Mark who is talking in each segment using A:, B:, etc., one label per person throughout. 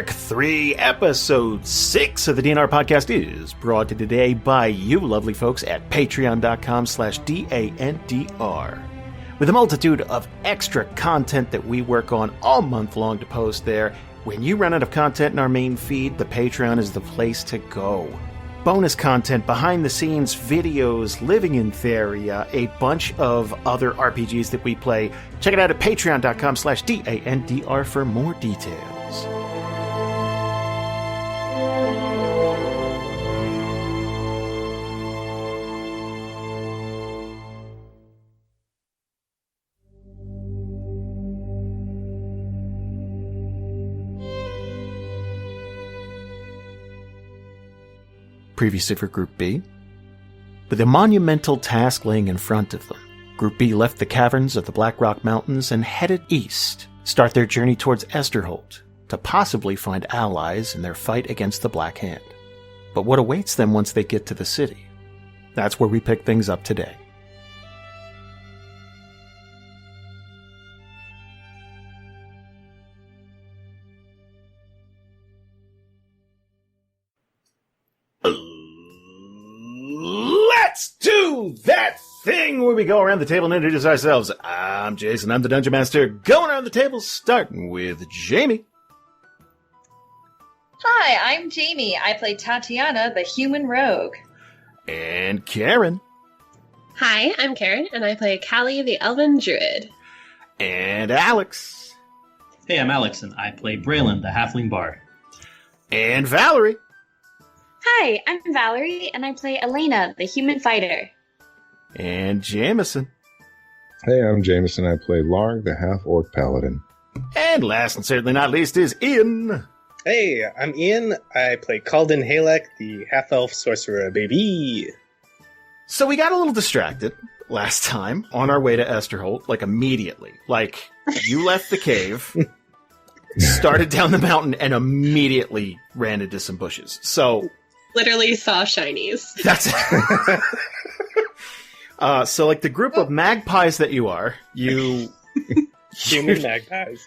A: Arc 3, Episode 6 of the DNR podcast is brought to you today by you lovely folks at patreon.com/DANDR. With a multitude of extra content that we work on all month long to post there, when you run out of content in our main feed, the Patreon is the place to go. Bonus content, behind-the-scenes videos, Living in Theria, a bunch of other RPGs that we play. Check it out at patreon.com/DANDR for more details. Previously for Group B. With a monumental task laying in front of them, Group B left the caverns of the Black Rock Mountains and headed east, start their journey towards Esterholt, to possibly find allies in their fight against the Black Hand. But what awaits them once they get to the city? That's where we pick things up today. Let's do that thing where we go around the table and introduce ourselves. I'm Jason, I'm the Dungeon Master. Going around the table, starting with Jamie.
B: Hi, I'm Jamie. I play Tatiyana, the human rogue.
A: And Karen.
C: Hi, I'm Karen, and I play Kallie, the elven druid.
A: And Alex.
D: Hey, I'm Alex, and I play Braylon, the halfling bard.
A: And Valerie.
E: Hi, I'm Valerie, and I play Elena, the human fighter.
A: And Jamieson.
F: Hey, I'm Jamieson. I play Larg, the half-orc paladin.
A: And last and certainly not least is Ian.
G: Hey, I'm Ian. I play Kalden Halek, the half-elf sorcerer, baby.
A: So we got a little distracted last time on our way to Esterholt, like immediately. Like, you left the cave, started down the mountain, and immediately ran into some bushes. So...
C: Literally saw shinies.
A: That's so like the group of magpies that you are, you...
G: Human magpies.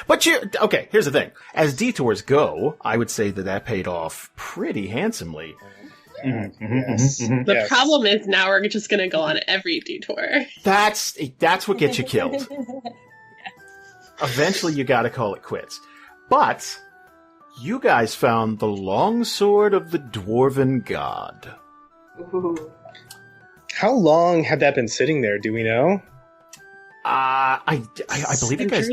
A: But okay, here's the thing. As detours go, I would say that paid off pretty handsomely.
C: The problem is now we're just going to go on every detour.
A: That's what gets you killed. Eventually you gotta call it quits. But... you guys found the longsword of the Dwarven God.
G: Ooh. How long had that been sitting there, do we know?
A: I believe you guys...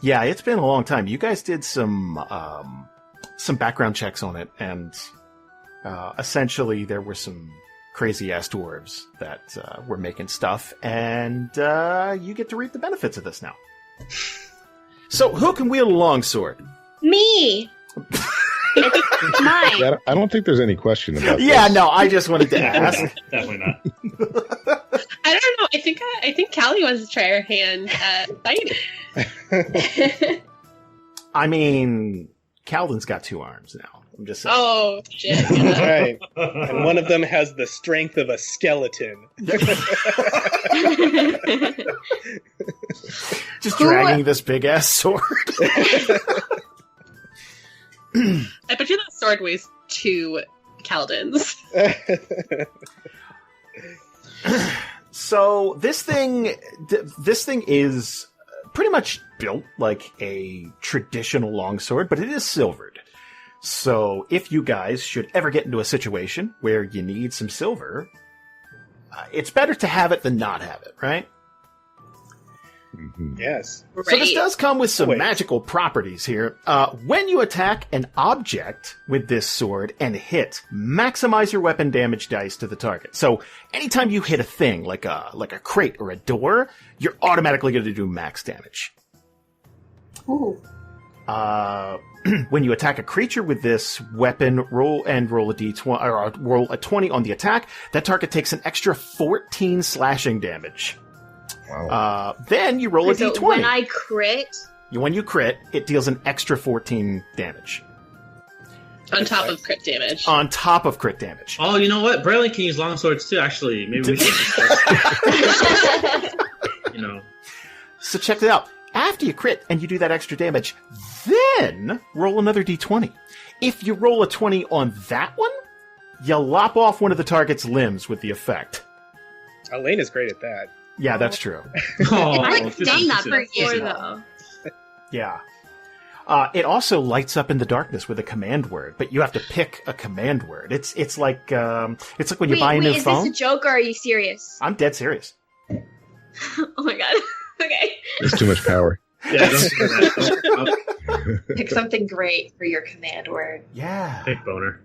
A: Yeah, it's been a long time. You guys did some background checks on it, and essentially there were some crazy-ass dwarves that were making stuff, and you get to reap the benefits of this now. So, who can wield a longsword?
E: Me! It's mine.
F: I don't think there's any question about this.
A: Yeah, no, I just wanted to ask.
D: Definitely not.
C: I don't know. I think Kallie wants to try her hand at fighting.
A: I mean, Kalden's got 2 arms now. I'm just saying.
C: Oh, shit.
G: Right. And one of them has the strength of a skeleton.
A: Just dragging this big-ass sword.
C: I bet you that sword weighs 2 Kaldens.
A: So this thing is pretty much built like a traditional longsword, but it is silvered. So if you guys should ever get into a situation where you need some silver, it's better to have it than not have it, right?
F: Mm-hmm.
G: Yes.
A: So this does come with some magical properties here. When you attack an object with this sword and hit, maximize your weapon damage dice to the target. So anytime you hit a thing, like a crate or a door, you're automatically going to do max damage.
E: Ooh.
A: When you attack a creature with this weapon, roll a d20 or roll a 20 on the attack. That target takes an extra 14 slashing damage.
F: Wow.
A: Then you roll a d20.
E: When I crit...
A: When you crit, it deals an extra 14 damage.
C: On top of crit damage.
A: On top of crit damage.
D: Oh, you know what? Braylon can use longswords too, actually. Maybe we should discuss.
A: So check it out. After you crit and you do that extra damage, then roll another d20. If you roll a 20 on that one, you lop off one of the target's limbs with the effect.
G: Elena's great at that.
A: Yeah, that's true.
C: I've done that before, though.
A: Yeah. It also lights up in the darkness with a command word, but you have to pick a command word. It's like when you buy a new phone.
E: Is this a joke or are you serious?
A: I'm dead serious.
E: Oh my god. Okay.
F: There's too much power.
D: Yeah, don't do that.
B: Pick something great for your command word.
A: Yeah.
D: Big boner.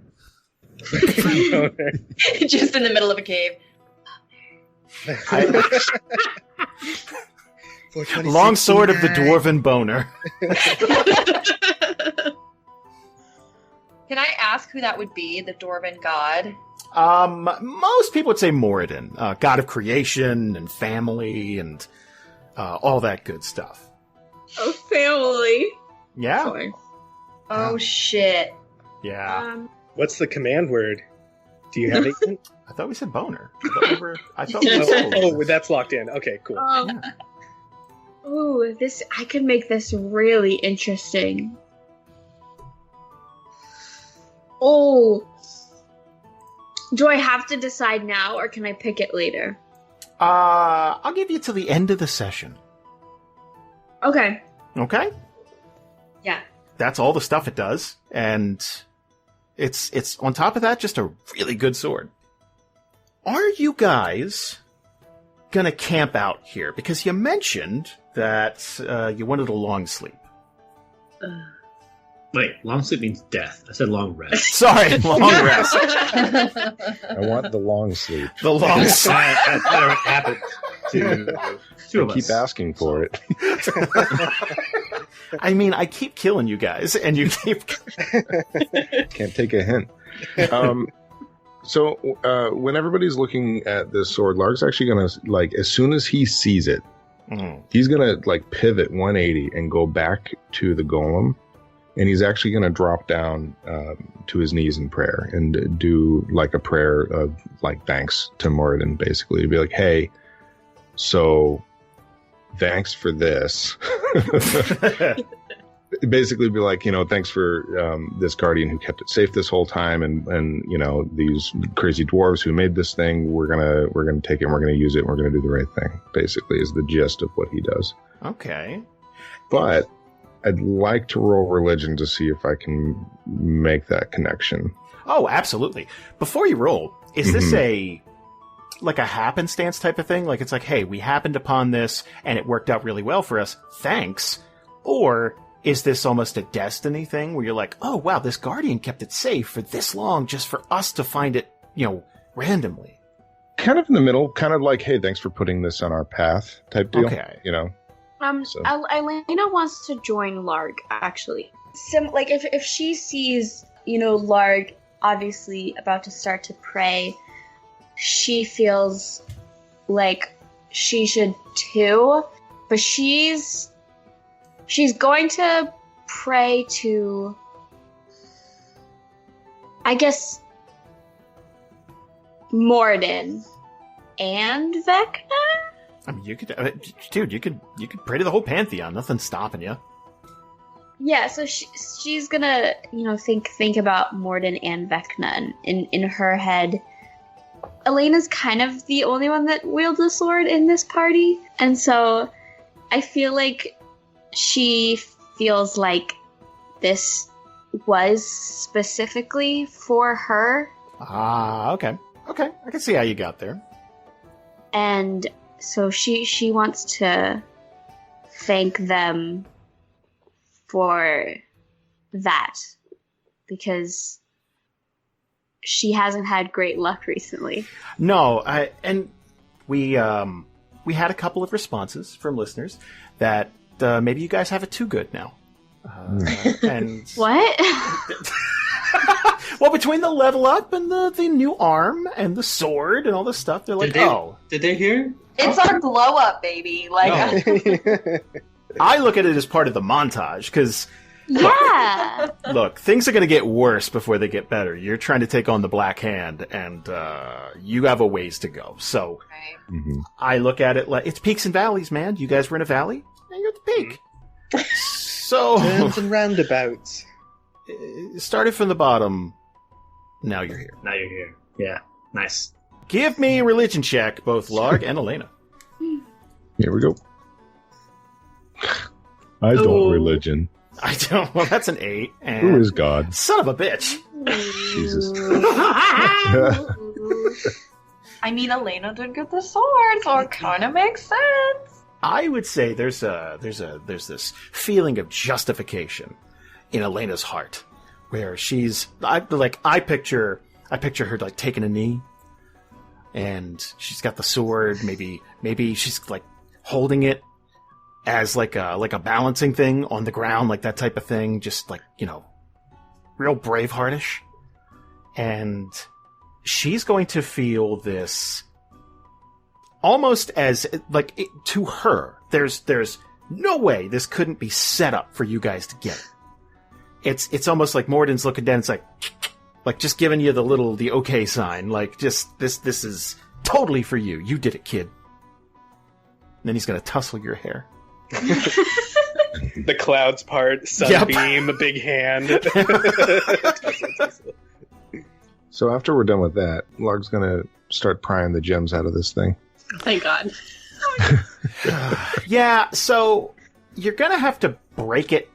B: Just in the middle of a cave.
A: Long sword of the dwarven boner.
B: Can I ask who that would be? The dwarven god?
A: Most people would say Moradin, god of creation and family and all that good stuff.
C: Oh, family.
A: Yeah.
C: Sorry.
B: Oh, shit.
A: Yeah.
G: What's the command word? Do you have it?
A: I thought we said boner. I thought we said
G: Oh, that's locked in. Okay, cool.
E: Ooh, I could make this really interesting. Oh. Do I have to decide now or can I pick it later?
A: I'll give you till the end of the session.
E: Okay.
A: Okay?
E: Yeah.
A: That's all the stuff it does, and it's on top of that just a really good sword. Are you guys gonna camp out here? Because you mentioned that you wanted a long sleep.
D: Wait, long sleep means death. I said long rest.
A: Sorry, long rest.
F: I want the long sleep.
A: The long sleep.
D: That never happened to two of us.
F: Keep asking for it.
A: I mean, I keep killing you guys, and you keep...
F: Can't take a hint. So when everybody's looking at this sword, Larg's actually going to, like, as soon as he sees it, he's going to, like, pivot 180 and go back to the golem. And he's actually going to drop down to his knees in prayer and do, like, a prayer of, like, thanks to Moradin, basically. To be like, hey, so thanks for this. Basically be like, thanks for this guardian who kept it safe this whole time, and these crazy dwarves who made this thing. We're gonna take it and we're gonna use it and we're gonna do the right thing, basically, is the gist of what he does.
A: Okay.
F: But I'd like to roll religion to see if I can make that connection.
A: Oh, absolutely. Before you roll, is this a happenstance type of thing? Like, it's like, hey, we happened upon this and it worked out really well for us. Thanks. Or is this almost a destiny thing where you're like, oh, wow, this guardian kept it safe for this long just for us to find it, randomly?
F: Kind of in the middle, kind of like, hey, thanks for putting this on our path type deal.
A: Okay.
F: So.
E: Elena wants to join Larg, actually. If she sees, Larg obviously about to start to pray, she feels like she should too, but she's going to pray to, I guess, Moradin and Vecna?
A: I mean, you could pray to the whole pantheon. Nothing's stopping you.
E: Yeah, so she's gonna, think about Moradin and Vecna, and in her head, Elena's kind of the only one that wields a sword in this party, and so I feel like she feels like this was specifically for her.
A: Ah, okay. Okay, I can see how you got there.
E: And so she wants to thank them for that, because she hasn't had great luck recently.
A: No, and we had a couple of responses from listeners that maybe you guys have it too good now. And
E: What?
A: Well, between the level up and the new arm and the sword and all this stuff, they're like,
D: Did they hear?
B: It's our glow up, baby. Like,
A: I look at it as part of the montage, because
E: Yeah.
A: look, things are going to get worse before they get better. You're trying to take on the Black Hand, and you have a ways to go. So I look at it like it's peaks and valleys, man. You guys were in a valley, and you're at peek. So
G: Turns and roundabouts.
A: Started from the bottom. Now you're here.
D: Now you're here. Yeah, nice.
A: Give me a religion check, both Larg and Elena.
F: Here we go. I don't religion.
A: I don't. Well, that's an 8. And
F: Who is God?
A: Son of a bitch.
F: Jesus.
B: I mean, Elena did get the sword, so it kind of makes sense.
A: I would say there's this feeling of justification in Elena's heart, where I picture her like taking a knee, and she's got the sword. Maybe she's like holding it as like a balancing thing on the ground, like that type of thing. Just like, real Braveheartish, and she's going to feel this. Almost as, to her, there's no way this couldn't be set up for you guys to get it. It's almost like Morden's looking down, it's like just giving you the okay sign, like just, this is totally for you. You did it, kid. And then he's gonna tussle your hair.
G: The clouds part, sunbeam, a big hand. Tussle.
F: So after we're done with that, Larg's gonna start prying the gems out of this thing.
C: Thank God.
A: Yeah, so you're going to have to break it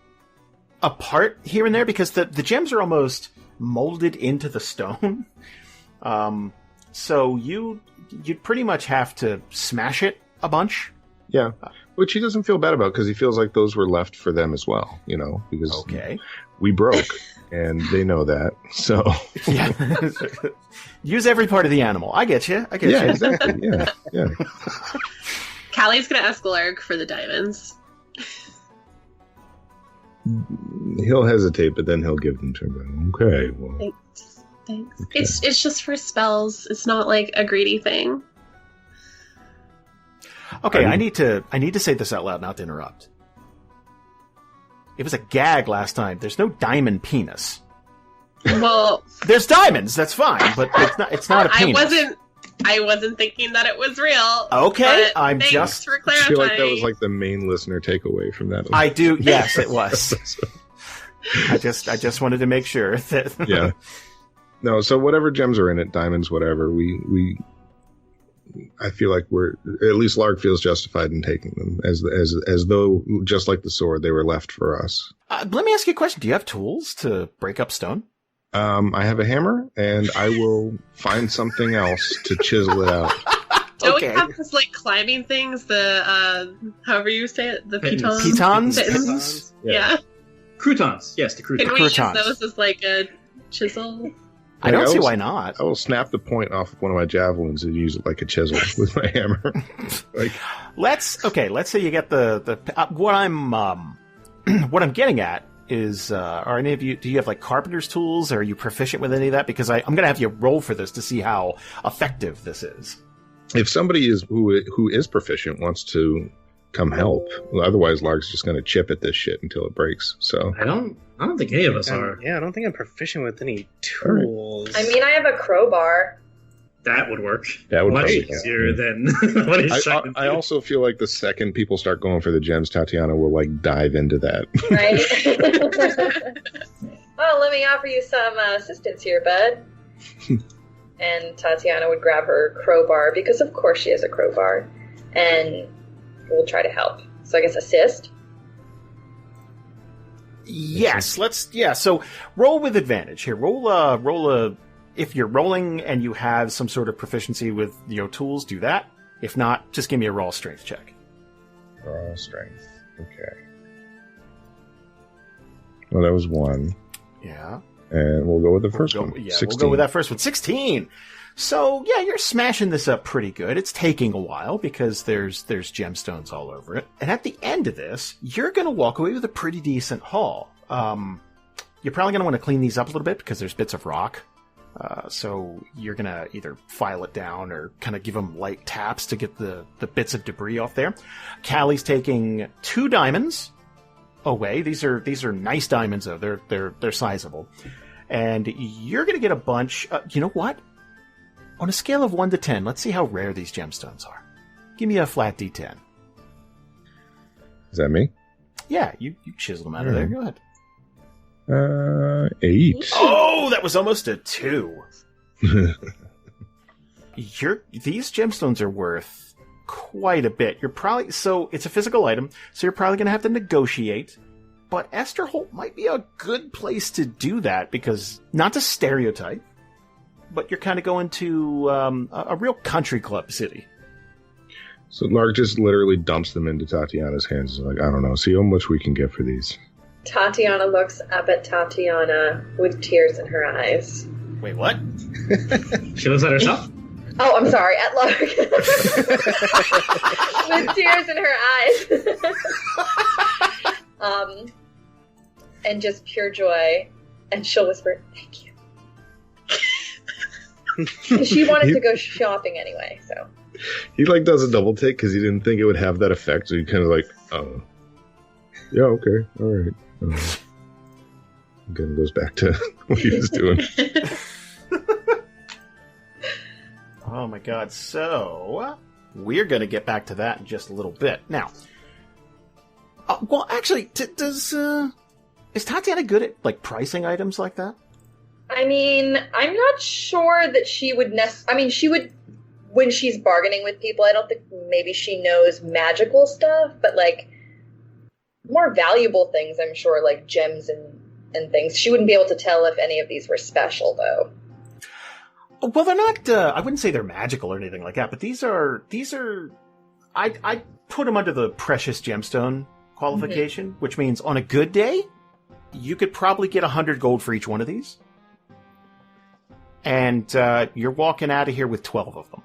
A: apart here and there because the gems are almost molded into the stone. So you'd pretty much have to smash it a bunch.
F: Yeah, which he doesn't feel bad about because he feels like those were left for them as well, because we broke and they know that. So
A: yeah. Use every part of the animal. I get you.
F: Yeah, exactly. Yeah.
C: Callie's gonna ask Larg for the diamonds.
F: He'll hesitate, but then he'll give them to him. Okay, well.
C: Thanks.
F: Okay.
C: It's just for spells. It's not like a greedy thing.
A: Okay, I need to say this out loud, not to interrupt. It was a gag last time. There's no diamond penis.
C: Well,
A: there's diamonds. That's fine, but it's not a penis.
C: I wasn't thinking that it was real.
A: Okay,
C: thanks for clarifying.
F: I feel like that was like the main listener takeaway from that.
A: I do. Yes, it was. I just wanted to make sure that.
F: Yeah. No. So whatever gems are in it, diamonds, whatever. I feel like at least Larg feels justified in taking them as though, just like the sword, they were left for us.
A: Let me ask you a question. Do you have tools to break up stone?
F: I have a hammer, and I will find something else to chisel it out.
C: Don't we have this climbing things? The however you say it, the pitons.
A: Pitons?
C: Yeah.
D: Croutons. Yes, the croutons.
C: Can we use those as a chisel?
A: I don't see why not.
F: I will snap the point off of one of my javelins and use it like a chisel with my hammer.
A: Let's say you get the what I'm getting at is are any of you, do you have carpenter's tools? Or are you proficient with any of that? Because I'm going to have you roll for this to see how effective this is.
F: If somebody who is proficient wants to come help, otherwise Larg's just going to chip at this shit until it breaks. So
D: I don't think any of us are.
G: Yeah, I don't think I'm proficient with any tools.
B: I mean, I have a crowbar.
D: That would work.
F: That would
D: much
F: probably
D: easier than what he's trying to do.
F: I also feel like the second people start going for the gems, Tatiyana will dive into that.
B: Right? Well, let me offer you some assistance here, bud. And Tatiyana would grab her crowbar, because of course she has a crowbar, and we'll try to help. So I guess assist?
A: Yes, so roll with advantage here. Roll a if you're rolling and you have some sort of proficiency with your tools, do that. If not, just give me a raw strength check.
F: Raw strength. Okay. Well, that was 1.
A: Yeah.
F: And we'll go with the first one.
A: Yeah,
F: 16.
A: we'll go with that first one. 16. So, yeah, you're smashing this up pretty good. It's taking a while because there's gemstones all over it. And at the end of this, you're going to walk away with a pretty decent haul. You're probably going to want to clean these up a little bit because there's bits of rock. So you're going to either file it down or kind of give them light taps to get the bits of debris off there. Callie's taking 2 diamonds away. These are nice diamonds, though. They're sizable. And you're going to get a bunch. You know what? On a scale of 1 to 10, let's see how rare these gemstones are. Give me a flat D10.
F: Is that me?
A: Yeah, you chiseled them out of there. Go ahead.
F: 8.
A: Oh, that was almost a 2. These gemstones are worth quite a bit. So it's a physical item, so you're probably going to have to negotiate. But Esterholt might be a good place to do that because, not to stereotype, but you're kind of going to a real country club city.
F: So Larg just literally dumps them into Tatiyana's hands. Like, I don't know, see how much we can get for these.
B: Tatiyana looks up at Tatiyana with tears in her eyes.
A: Wait, what?
D: She looks at herself?
B: Oh, I'm sorry, at Larg. With tears in her eyes. And just pure joy. And she'll whisper, "Thank you." She wanted to go shopping anyway, so.
F: He does a double take because he didn't think it would have that effect. So he kind of yeah, okay, all right. Again, goes back to what he was doing.
A: Oh my god, so we're going to get back to that in just a little bit. Now, well, actually, is Tatiyana good at, pricing items like that?
B: I mean, I'm not sure that she would she would, when she's bargaining with people, I don't think maybe she knows magical stuff, but, more valuable things, I'm sure, like gems and things. She wouldn't be able to tell if any of these were special, though.
A: Well, they're not, I wouldn't say they're magical or anything like that, but these are, I put them under the precious gemstone qualification, which means on a good day, you could probably get 100 gold for each one of these. And you're walking out of here with 12 of them.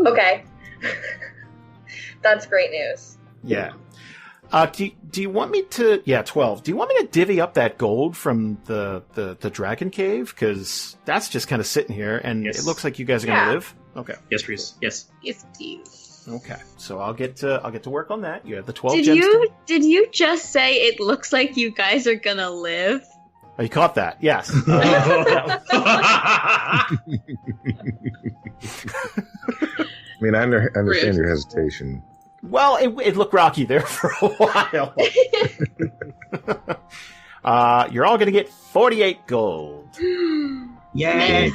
B: Okay. That's great news.
A: Yeah. Do you want me to... Yeah, 12. Do you want me to divvy up that gold from the Dragon Cave? Because that's just kind of sitting here, and it looks like you guys are going to live. Okay.
D: Yes, please. Yes.
C: Yes, please.
A: Okay. So I'll get to work on that. You have the 12 gemstones.
E: Did you just say it looks like you guys are going to live?
A: Oh, you caught that. Yes.
F: I mean, I understand your hesitation.
A: Well, it looked rocky there for a while. You're all going to get 48 gold.
D: Yay!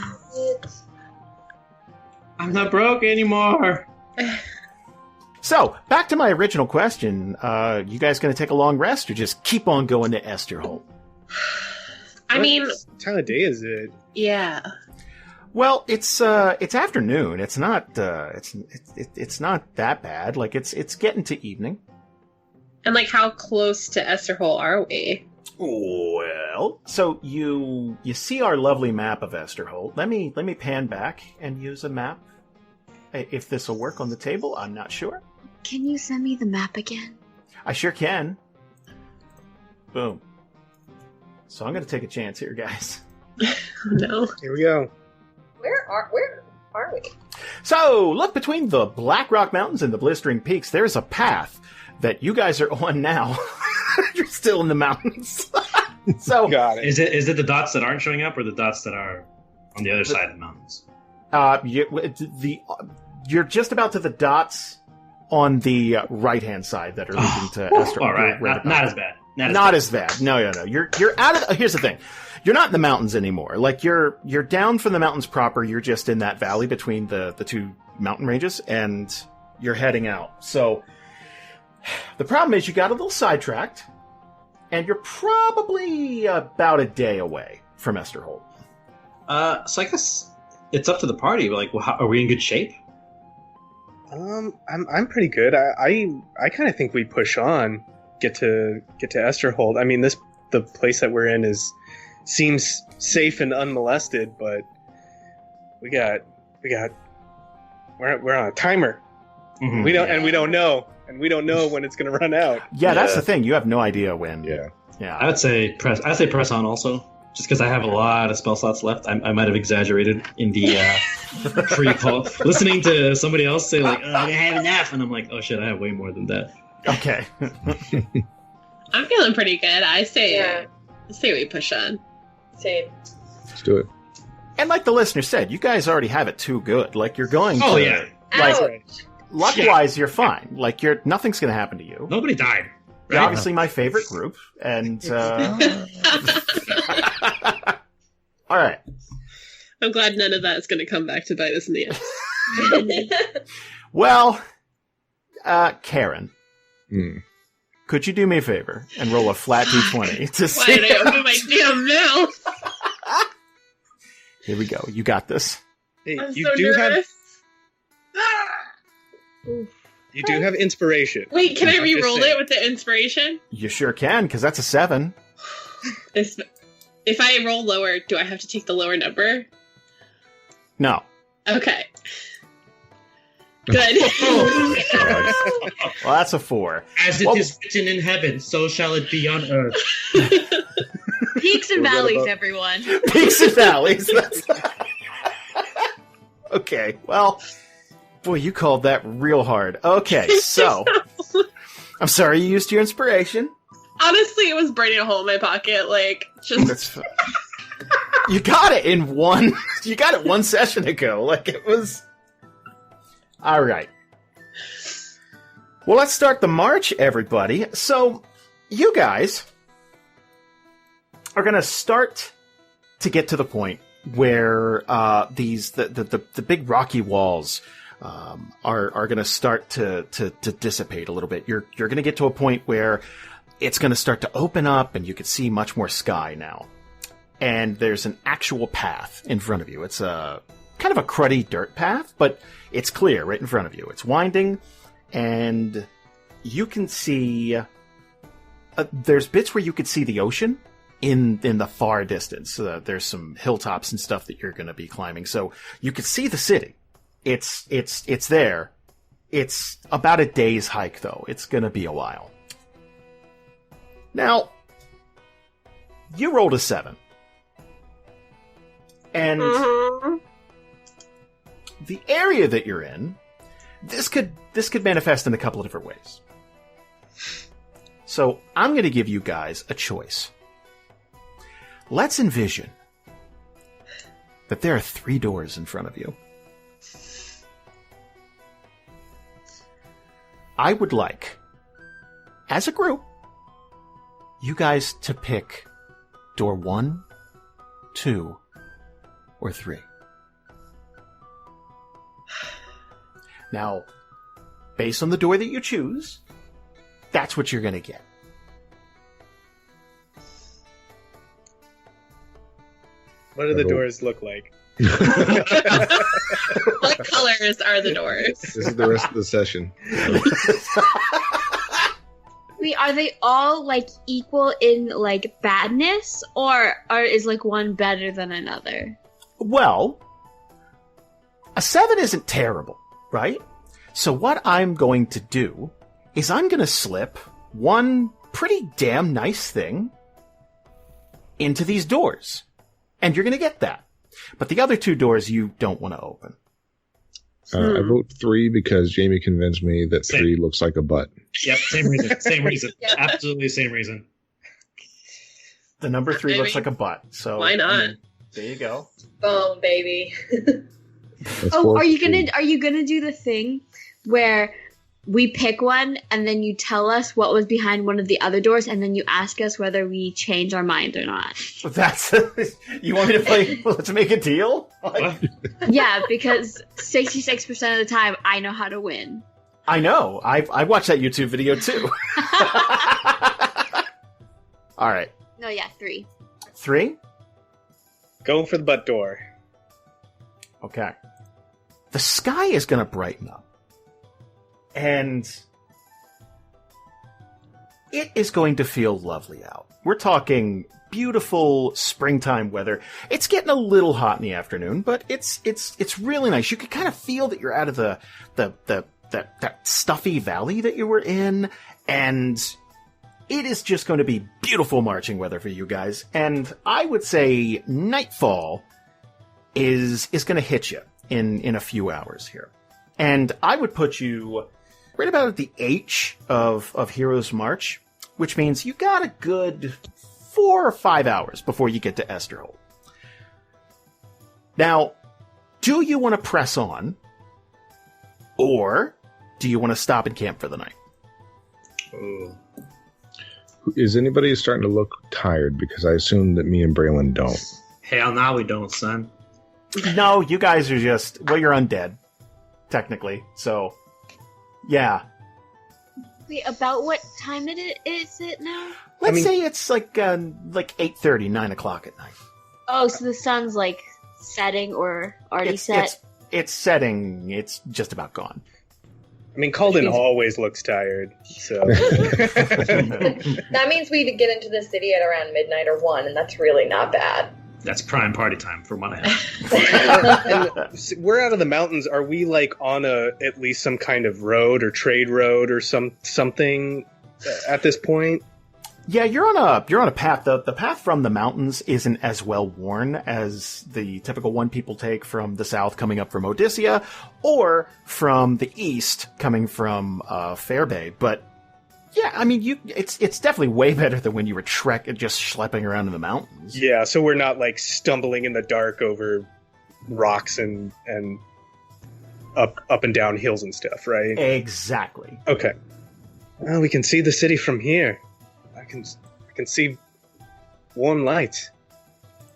D: I'm not broke anymore.
A: So, back to my original question. You guys going to take a long rest or just keep on going to Esterholt?
C: I mean...
G: What time of day is it?
C: Yeah.
A: Well, it's afternoon. It's not it's not that bad. It's getting to evening.
C: And how close to Esterholt are we?
A: Well, so you see our lovely map of Esterholt. Let me pan back and use a map. If this will work on the table, I'm not sure.
E: Can you send me the map again?
A: I sure can. Boom. So I'm going to take a chance here, guys.
C: No.
G: Here we go.
B: Where are we?
A: So, look between the Black Rock Mountains and the Blistering Peaks. There's a path that you guys are on now. You're still in the mountains. So,
G: got it.
D: Is it the dots that aren't showing up, or the dots that are on the other side of the mountains?
A: You're just about to the dots on the right-hand side that are leading to Esterholt.
D: All right, not as bad.
A: Not as bad. No. You're out of. Here's the thing. You're not in the mountains anymore. You're down from the mountains proper. You're just in that valley between the two mountain ranges, and you're heading out. So the problem is you got a little sidetracked, and you're probably about a day away from Esterholt.
D: So I guess it's up to the party. Are we in good shape?
G: I'm pretty good. I kind of think we push on, get to Esterholt. I mean, the place that we're in seems safe and unmolested, but we're on a timer. Mm-hmm. We don't know when it's going to run out.
A: Yeah, that's the thing. You have no idea when.
F: Yeah.
D: I'd say press on also, just because I have a lot of spell slots left. I might have exaggerated in the pre-call, listening to somebody else say I have enough, and I'm like, oh shit, I have way more than that.
A: Okay.
C: I'm feeling pretty good. I say we push on.
B: Same.
F: Let's do it.
A: And like the listener said, you guys already have it too good. You're going to...
D: Oh, yeah.
A: Luck-wise, you're fine. Nothing's going to happen to you.
D: Nobody died, Right?
A: obviously my favorite group, and all right.
C: I'm glad none of that is going to come back to bite us in the ass.
A: Well, Karen,
F: Hmm.
A: could you do me a favor and roll a flat d20 to
C: Why
A: see?
C: did I open my damn mouth?
A: Here we go. You got this.
G: Hey,
C: I'm
G: you
C: so
G: do
C: nervous.
G: you do have inspiration.
C: Wait, can I
G: I'm just
C: re-roll
G: saying.
C: it with the inspiration?
A: You sure can, because that's a 7.
C: If I roll lower, do I have to take the lower number?
A: No.
C: Okay. Good.
A: Well, that's a 4.
D: As it
A: Well-
D: is written in heaven, so shall it be on earth.
E: Peaks and
F: What was that
E: valleys,
F: about?
E: everyone.
A: Peaks and valleys. Okay, well, boy, you called that real hard. Okay, so I'm sorry you used your inspiration.
C: Honestly, it was burning a hole in my pocket. Like, just
A: That's you got it in one. You got it one session ago. Like it was. All right. Well, let's start the march, everybody. So, you guys are going to start to get to the point where the big rocky walls are going to start to dissipate a little bit. You're going to get to a point where it's going to start to open up, and you can see much more sky now. And there's an actual path in front of you. It's a kind of a cruddy dirt path, but it's clear right in front of you. It's winding, and you can see there's bits where you could see the ocean in the far distance. There's some hilltops and stuff that you're going to be climbing, so you can see the city. It's there. It's about a day's hike, though. It's going to be a while. Now, you rolled a 7. And the area that you're in, this could manifest in a couple of different ways. So I'm going to give you guys a choice. Let's envision that there are 3 doors in front of you. I would like, as a group, you guys to pick door 1, 2, or 3. Now, based on the door that you choose, that's what you're going to get.
G: What do the doors look like?
C: what colors are the doors?
F: This is the rest of the session.
E: Wait, are they all like equal in like badness, or is like one better than another?
A: Well, a 7 isn't terrible, right? So what I'm going to do is I'm going to slip one pretty damn nice thing into these doors. And you're going to get that. But the other 2 doors you don't want to open.
F: I vote 3 because Jamie convinced me that
D: Same.
F: 3 looks like a butt.
D: Yep, same reason. Same reason.
B: Yeah.
D: Absolutely same reason.
A: The number 3 looks
C: Maybe.
A: like a butt. So
C: Why not?
A: There you go.
B: Boom, baby.
F: That's
E: Oh,
F: 4
E: are you
F: for 3.
E: gonna do the thing where we pick one and then you tell us what was behind one of the other doors, and then you ask us whether we change our mind or not?
A: That's you want me to play Let's Make a Deal?
D: What?
E: Yeah, because 66% of the time I know how to win.
A: I know. I watched that YouTube video too. All right.
E: No, yeah, 3.
A: 3?
G: Going for the butt door.
A: Okay. The sky is going to brighten up. And it is going to feel lovely out. We're talking beautiful springtime weather. It's getting a little hot in the afternoon, but it's really nice. You can kind of feel that you're out of that stuffy valley that you were in, and it is just going to be beautiful marching weather for you guys. And I would say nightfall is going to hit you in a few hours here. And I would put you right about at the H of Heroes March, which means you got a good 4 or 5 hours before you get to Esterholt. Now, do you want to press on, or do you want to stop and camp for the night?
D: Ooh.
F: Is anybody starting to look tired? Because I assume that me and Braylon don't.
D: Hell, now we don't, son.
A: No, you guys are just... Well, you're undead, technically. So, yeah.
E: Wait, about what time is it now?
A: Let's say it's like 8:30, 9 o'clock at night.
E: Oh, so the sun's like setting or already set?
A: It's setting. It's just about gone.
G: I mean, Kalden always looks tired, so...
B: That means we get into the city at around midnight or 1, and that's really not bad.
D: That's prime party time for what I have.
G: And we're out of the mountains. Are we, like, on at least some kind of road or trade road or something at this point?
A: Yeah, you're on a path. The path from the mountains isn't as well worn as the typical one people take from the south coming up from Odyssia, or from the east coming from Fairbay. But yeah, I mean, it's definitely way better than when you were just schlepping around in the mountains.
G: Yeah, so we're not like stumbling in the dark over rocks and up and down hills and stuff, right?
A: Exactly.
G: Okay. Well, we can see the city from here. I can see warm lights.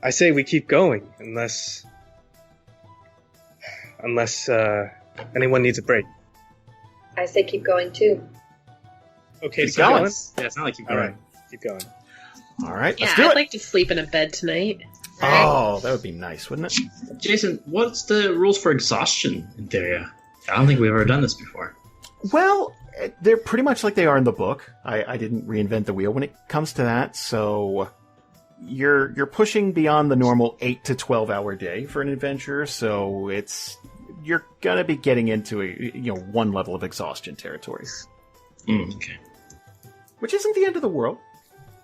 G: I say we keep going, unless anyone needs a break.
B: I say keep going too.
G: Okay,
A: Keep going.
D: Yeah, it's not like keep
G: All
D: going.
G: right, keep going.
A: All right,
C: Yeah,
A: let's do
C: I'd
A: it.
C: like to sleep in a bed tonight.
A: Oh, that would be nice, wouldn't it?
D: Jason, what's the rules for exhaustion in Theria? I don't think we've ever done this before.
A: Well, they're pretty much like they are in the book. I didn't reinvent the wheel when it comes to that, so you're pushing beyond the normal 8 to 12 hour day for an adventurer, so you're gonna be getting into one level of exhaustion territory.
D: Okay.
A: Which isn't the end of the world.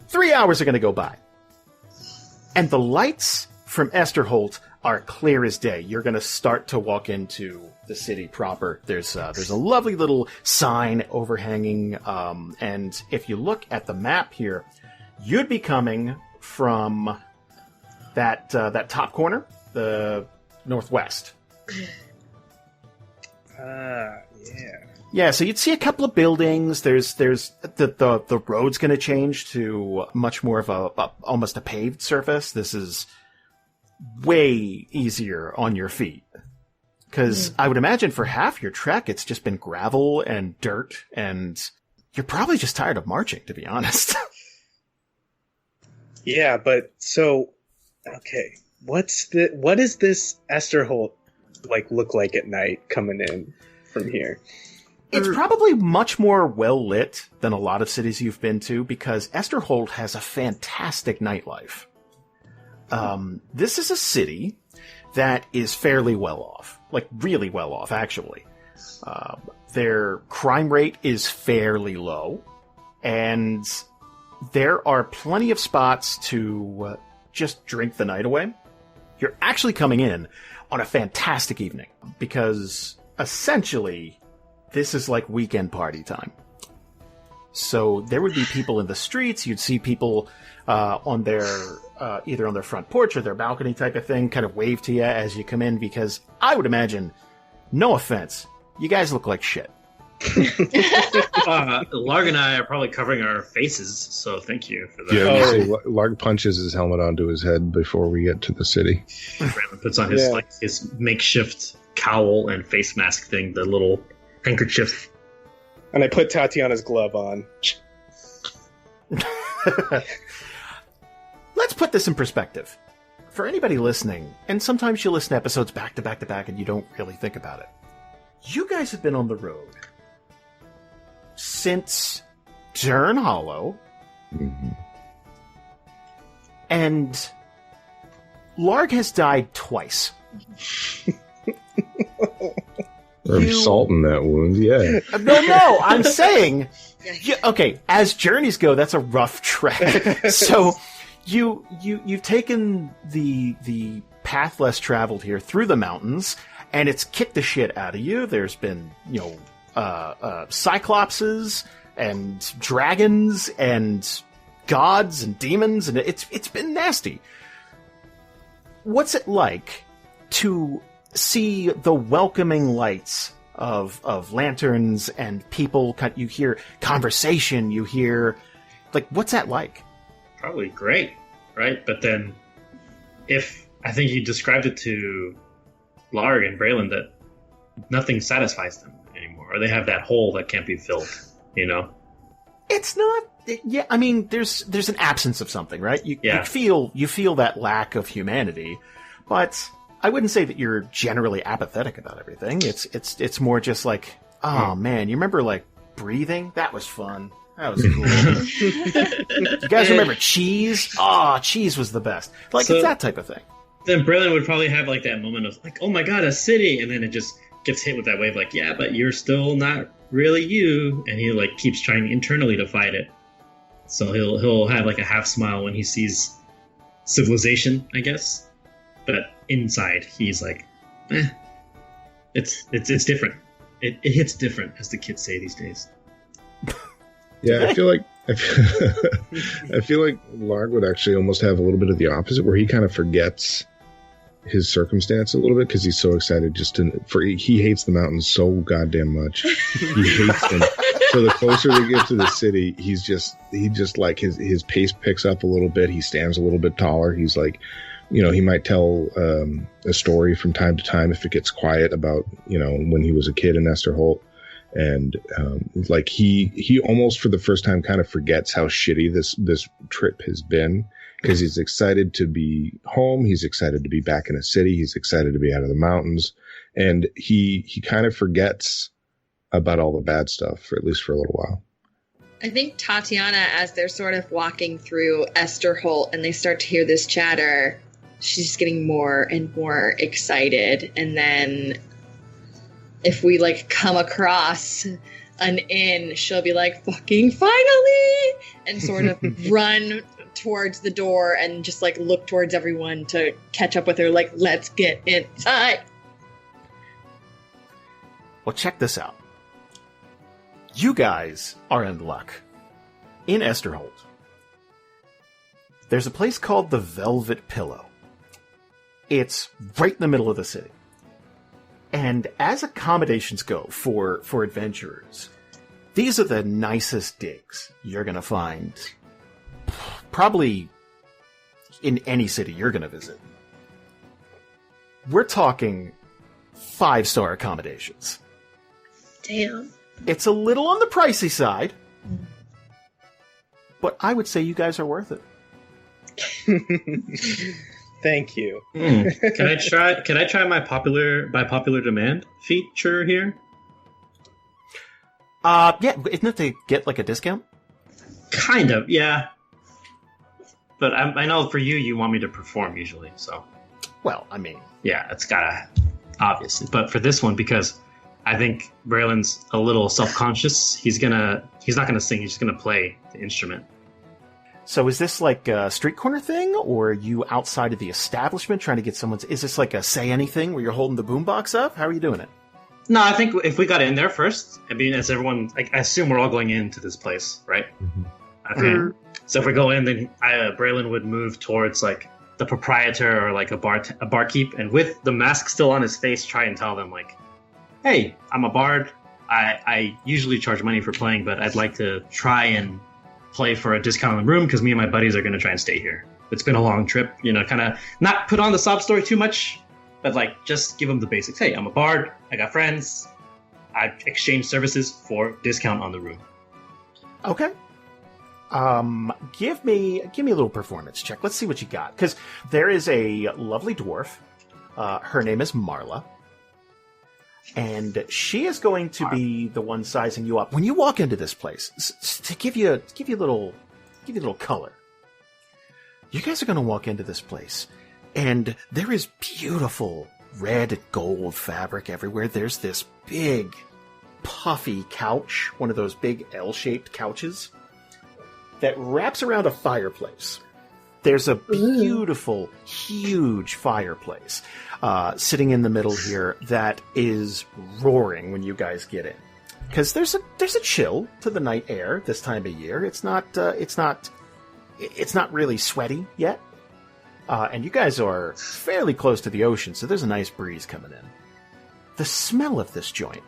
A: 3 hours are gonna go by. And the lights from Esterholt are clear as day. You're gonna start to walk into the city proper. There's a lovely little sign overhanging, and if you look at the map here, you'd be coming from that top corner, the northwest.
G: Yeah.
A: Yeah, so you'd see a couple of buildings. There's the road's going to change to much more of almost a paved surface. This is way easier on your feet. Because I would imagine for half your trek, it's just been gravel and dirt, and you're probably just tired of marching, to be honest.
G: Yeah, but so, okay, what does this Esterholt look like at night coming in from here?
A: It's probably much more well lit than a lot of cities you've been to, because Esterholt has a fantastic nightlife. This is a city that is fairly well off. Like, really well off, actually. Their crime rate is fairly low, and there are plenty of spots to just drink the night away. You're actually coming in on a fantastic evening, because essentially, this is like weekend party time. So there would be people in the streets. You'd see people on their either on their front porch or their balcony type of thing, kind of wave to you as you come in, because I would imagine, no offense, you guys look like shit.
D: Larg and I are probably covering our faces, so thank you for that.
F: Yeah, Larg punches his helmet onto his head before we get to the city.
D: Brandon puts on his makeshift cowl and face mask thing, the little handkerchief.
G: And I put Tatiyana's glove on.
A: Let's put this in perspective. For anybody listening, and sometimes you listen to episodes back to back to back and you don't really think about it. You guys have been on the road since Dern Hollow, and Larg has died twice.
F: There's salt in that wound, yeah.
A: No, I'm saying, okay, as journeys go, that's a rough trek. So you've taken the path less traveled here through the mountains, and it's kicked the shit out of you. There's been, cyclopses and dragons and gods and demons, and it's been nasty. What's it like to see the welcoming lights of lanterns and people? You hear conversation, you hear Like, what's that like?
D: Probably great, right? But then, I think you described it to Larg and Braylon that nothing satisfies them anymore, or they have that hole that can't be filled, you know?
A: It's not. Yeah, I mean, there's an absence of something, right? You feel that lack of humanity, but I wouldn't say that you're generally apathetic about everything. It's more just like, oh man, you remember like breathing? That was fun. That was cool. You guys remember cheese? Oh, cheese was the best. Like, it's that type of thing.
D: Then Braylon would probably have like that moment of like, oh my god, a city, and then it just gets hit with that wave, like, yeah, but you're still not really you, and he like keeps trying internally to fight it. So he'll have like a half smile when he sees civilization, I guess, but inside he's like, it's different. It hits different, as the kids say these days.
F: Yeah, I feel like Larg would actually almost have a little bit of the opposite, where he kind of forgets his circumstance a little bit because he's so excited he hates the mountains so goddamn much. He hates them. So the closer they get to the city, he just like his pace picks up a little bit. He stands a little bit taller. He's like, he might tell a story from time to time if it gets quiet about, when he was a kid in Esterholt. And like he almost for the first time kind of forgets how shitty this trip has been, because he's excited to be home. He's excited to be back in a city. He's excited to be out of the mountains. And he kind of forgets about all the bad stuff, or at least for a little while.
B: I think Tatiyana, as they're sort of walking through Esterholt and they start to hear this chatter, she's getting more and more excited. And then if we like come across an inn, she'll be like, fucking finally, and sort of run towards the door and just like look towards everyone to catch up with her, like, let's get inside.
A: Well, check this out. You guys are in luck. In Esterholt, there's a place called the Velvet Pillow. It's right in the middle of the city. And as accommodations go for adventurers, these are the nicest digs you're going to find probably in any city you're going to visit. We're talking 5-star accommodations.
C: Damn.
A: It's a little on the pricey side, but I would say you guys are worth it.
G: Thank you.
D: Can I try my by popular demand feature here?
A: Yeah, isn't it to get like a discount?
D: Kind of, yeah. But I know for you want me to perform usually, so.
A: Well, I mean,
D: yeah, it's gotta, obviously. But for this one, because I think Braylon's a little self-conscious, he's not gonna sing, he's just gonna play the instrument.
A: So is this like a street corner thing, or are you outside of the establishment trying to get someone's... Is this like a say anything where you're holding the boombox up? How are you doing it?
D: No, I think if we got in there first, I mean, as everyone... I assume we're all going into this place, right? Mm-hmm. Okay. Mm-hmm. So if we go in, then Braylon would move towards like the proprietor or like a barkeep, and with the mask still on his face, try and tell them like, hey, I'm a bard. I usually charge money for playing, but I'd like to try and play for a discount on the room because me and my buddies are going to try and stay here. It's been a long trip, kind of not put on the sob story too much, but like just give them the basics. Hey, I'm a bard. I got friends. I exchange services for discount on the room.
A: Okay. Give me a little performance check. Let's see what you got. Because there is a lovely dwarf. Her name is Marla. And she is going to be the one sizing you up when you walk into this place. To give you a little color. You guys are going to walk into this place, and there is beautiful red and gold fabric everywhere. There's this big, puffy couch, one of those big L-shaped couches that wraps around a fireplace. There's a beautiful, huge fireplace sitting in the middle here that is roaring when you guys get in, because there's a chill to the night air this time of year. It's not really sweaty yet, and you guys are fairly close to the ocean, so there's a nice breeze coming in. The smell of this joint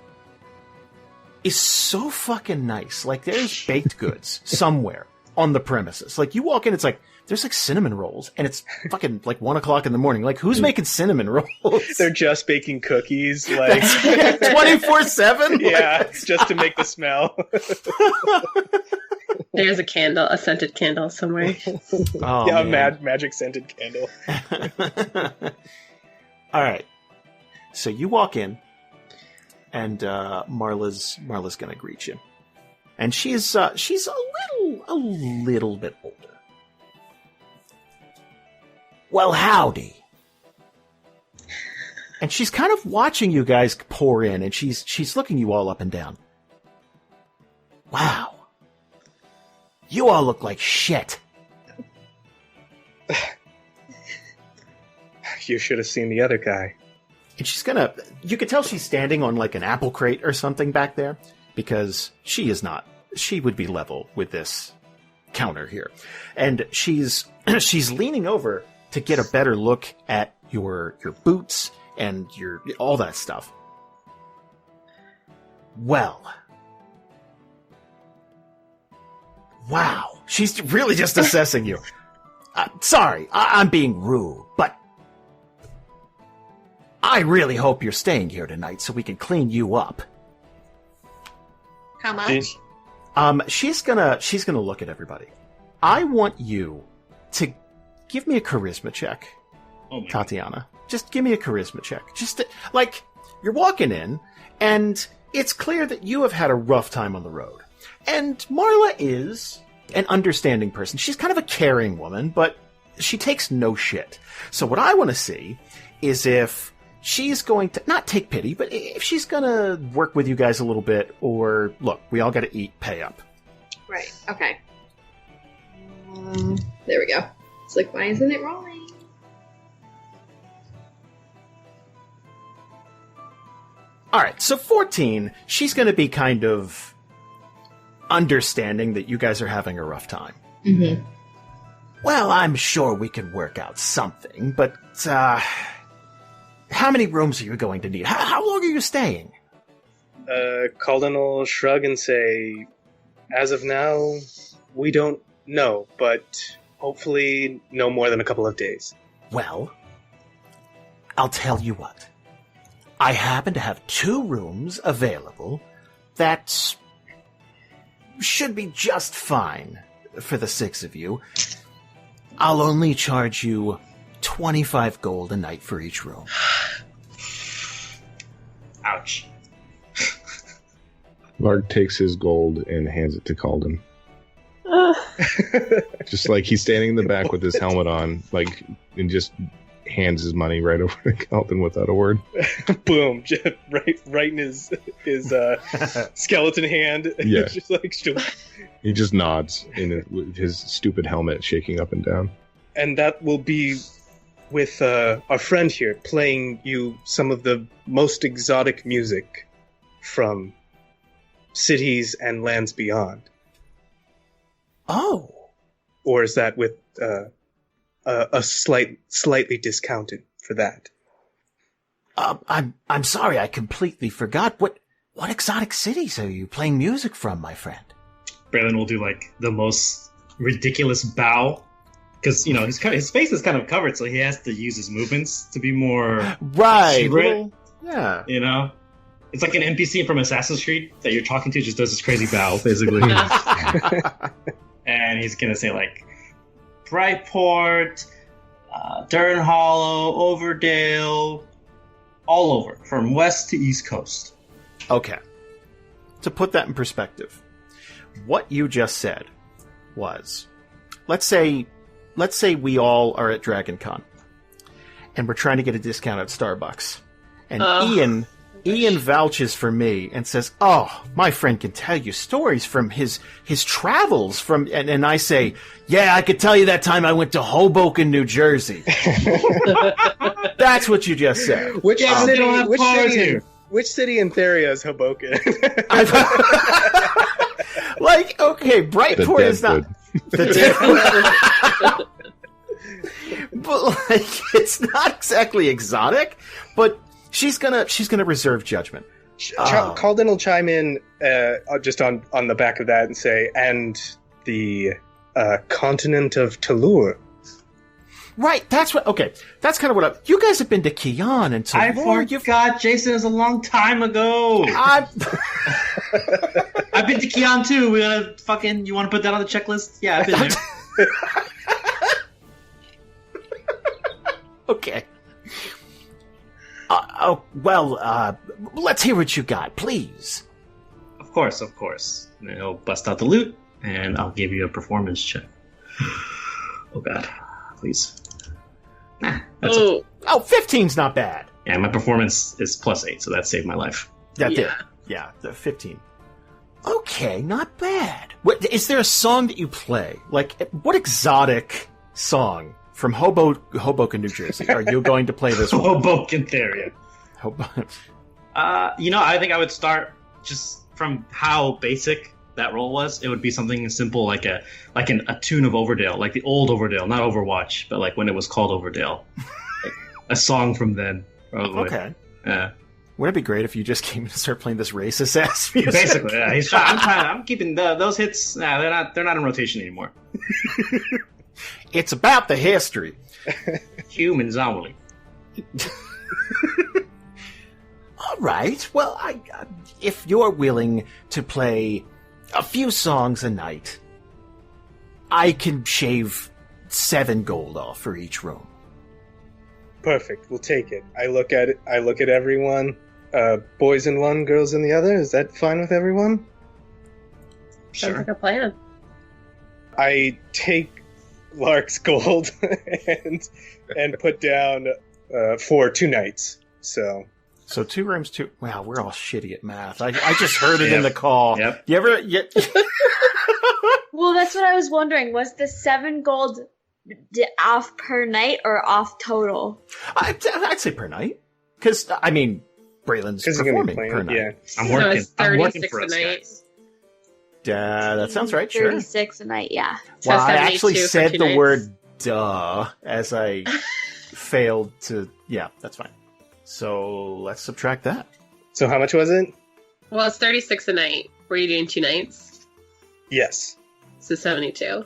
A: is so fucking nice. Like there's baked goods somewhere on the premises. Like, you walk in, it's like, there's like cinnamon rolls, and it's fucking like 1 o'clock in the morning. Like, who's making cinnamon rolls?
G: They're just baking cookies, like
A: 24/7.
G: Yeah, just to make the smell.
C: There's a scented candle somewhere.
A: Oh,
G: yeah,
A: man.
G: magic scented candle.
A: All right. So you walk in, and Marla's gonna greet you, and she's a little bit older. Well, howdy. And she's kind of watching you guys pour in, and she's looking you all up and down. Wow. You all look like shit.
G: You should have seen the other guy.
A: And you could tell she's standing on like an apple crate or something back there, because she would be level with this counter here. And she's leaning over to get a better look at your boots and all that stuff. Well. Wow. She's really just assessing you. Sorry, I'm being rude, but I really hope you're staying here tonight so we can clean you up.
C: How much?
A: She's gonna look at everybody. I want you to give me a charisma check, Tatiyana. Just give me a charisma check. Just like, you're walking in, and it's clear that you have had a rough time on the road. And Marla is an understanding person. She's kind of a caring woman, but she takes no shit. So what I want to see is if she's going to not take pity, but if she's going to work with you guys a little bit, or look, we all got to eat, pay up.
E: Right. Okay. There we go. It's like, why isn't it rolling?
A: All right, so 14, she's going to be kind of understanding that you guys are having a rough time.
E: Mm-hmm.
A: Well, I'm sure we can work out something, but how many rooms are you going to need? How long are you staying?
G: Kalden will shrug and say, as of now, we don't know, but hopefully no more than a couple of days.
A: Well, I'll tell you what. I happen to have 2 rooms available that should be just fine for the 6 of you. I'll only charge you 25 gold a night for each room.
D: Ouch.
F: Larg takes his gold and hands it to Kalden. Just like he's standing in the back with his helmet on, like, and just hands his money right over to Kalden without a word.
G: Boom! Just right in his skeleton hand.
F: Yeah.
G: Just like,
F: he just nods with his stupid helmet shaking up and down.
G: And that will be with our friend here playing you some of the most exotic music from cities and lands beyond.
A: Oh.
G: Or is that with a slightly discounted for that?
A: I'm sorry, I completely forgot. What exotic cities are you playing music from, my friend?
D: Braylon will do like the most ridiculous bow, because his face is kind of covered, so he has to use his movements to be more
A: right.
D: Well,
A: yeah,
D: it's like an NPC from Assassin's Creed that you're talking to just does this crazy bow, basically. And he's gonna say like Brightport, Dern Hollow, Overdale, all over, from west to east coast.
A: Okay. To put that in perspective, what you just said was, let's say we all are at Dragon Con, and we're trying to get a discount at Starbucks, and Ian vouches for me and says, "Oh, my friend can tell you stories from his travels from," and I say, "Yeah, I could tell you that time I went to Hoboken, New Jersey." That's what you just said.
G: Which city?
D: Don't have cars here.
G: Which city in Theria is Hoboken?
A: Like, okay, Brightport is not the Deadwood. But like, it's not exactly exotic, but she's gonna reserve judgment.
G: Kalden will chime in just on the back of that and say, and the continent of Talur.
A: Right, that's what. Okay, that's kind of what. You guys have been to Kian and Talur.
D: I forgot. Jason, is a long time ago. I've been to Kian too. We gotta fucking. You want to put that on the checklist? Yeah, I've been there.
A: Okay. Let's hear what you got, please.
D: Of course. And then he'll bust out the loot, and I'll give you a performance check. Oh god, please. Nah, that's okay.
A: 15's not bad.
D: Yeah, my performance is +8, so that saved my life.
A: That did. Yeah, the 15. Okay, not bad. Is there a song that you play? Like, what exotic song from Hoboken, New Jersey are you going to play this one?
D: Hoboken area. I think I would start just from how basic that role was. It would be something simple like a tune of Overdale, like the old Overdale, not Overwatch, but like when it was called Overdale. Like a song from then, probably.
A: Okay.
D: Yeah.
A: Wouldn't it be great if you just came and started playing this racist ass music?
D: Basically, yeah. I'm keeping those hits. Nah, they're not in rotation anymore.
A: It's about the history.
D: Humans only.
A: All right. Well, if you're willing to play a few songs a night, I can shave 7 gold off for each room.
G: Perfect. We'll take it. I look at everyone. Boys in one, girls in the other. Is that fine with everyone?
C: Sounds like a plan.
G: I take Larg's gold and put down for 2 nights. So
A: 2 rooms, 2. Wow, we're all shitty at math. I just heard it in the call.
D: Yep.
A: You ever?
E: Well, that's what I was wondering. Was the 7 gold off per night or off total?
A: I'd say per night, because I mean, Braylon's performing per night.
G: Yeah.
D: I'm working.
C: It's
D: I'm working
C: 36
D: for us,
C: a night.
D: guys.
A: That sounds right. Sure.
E: 36 a night. Yeah.
C: So
A: Well, I actually
C: 72 for
A: said
C: 2
A: the
C: nights.
A: word "duh" as I failed to. Yeah, that's fine. So let's subtract that.
G: So how much was it?
C: Well, it's 36 a night. Were you doing 2 nights?
G: Yes.
C: So 72.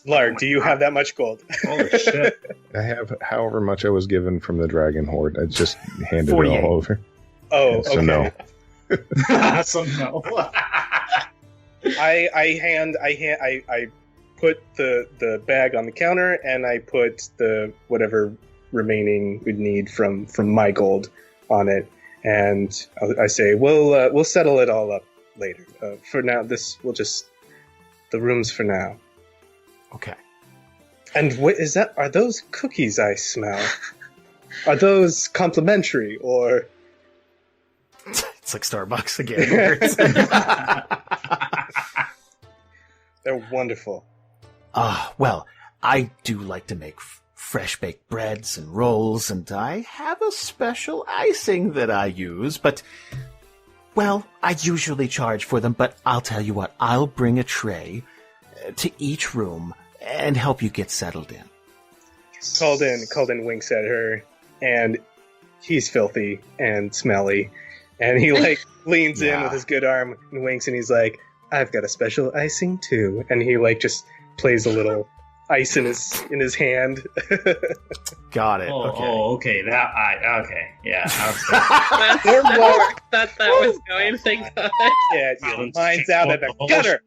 G: Larg, do you have that much gold?
D: Holy shit.
F: I have however much I was given from the Dragon Horde. I just handed
A: 48.
F: it all over.
G: Oh,
F: So
G: okay.
F: no.
D: So no.
G: I put the bag on the counter and I put the whatever remaining we'd need from my gold on it, and I say we'll settle it all up later. For now, we'll just the rooms for now.
A: Okay.
G: And what is that? Are those cookies I smell? Are those complimentary or?
A: It's like Starbucks again.
G: They're wonderful.
A: Well, I do like to make fresh baked breads and rolls, and I have a special icing that I use, but, well, I usually charge for them, but I'll tell you what, I'll bring a tray to each room and help you get settled in.
G: Kalden winks at her, and he's filthy and smelly, and he leans in with his good arm and winks, and he's like, "I've got a special icing too," and he just plays a little ice in his hand.
A: Got it.
D: Okay. Okay. Yeah.
C: That's where that was going. Thank God.
G: Yeah, mine's out at the gutter.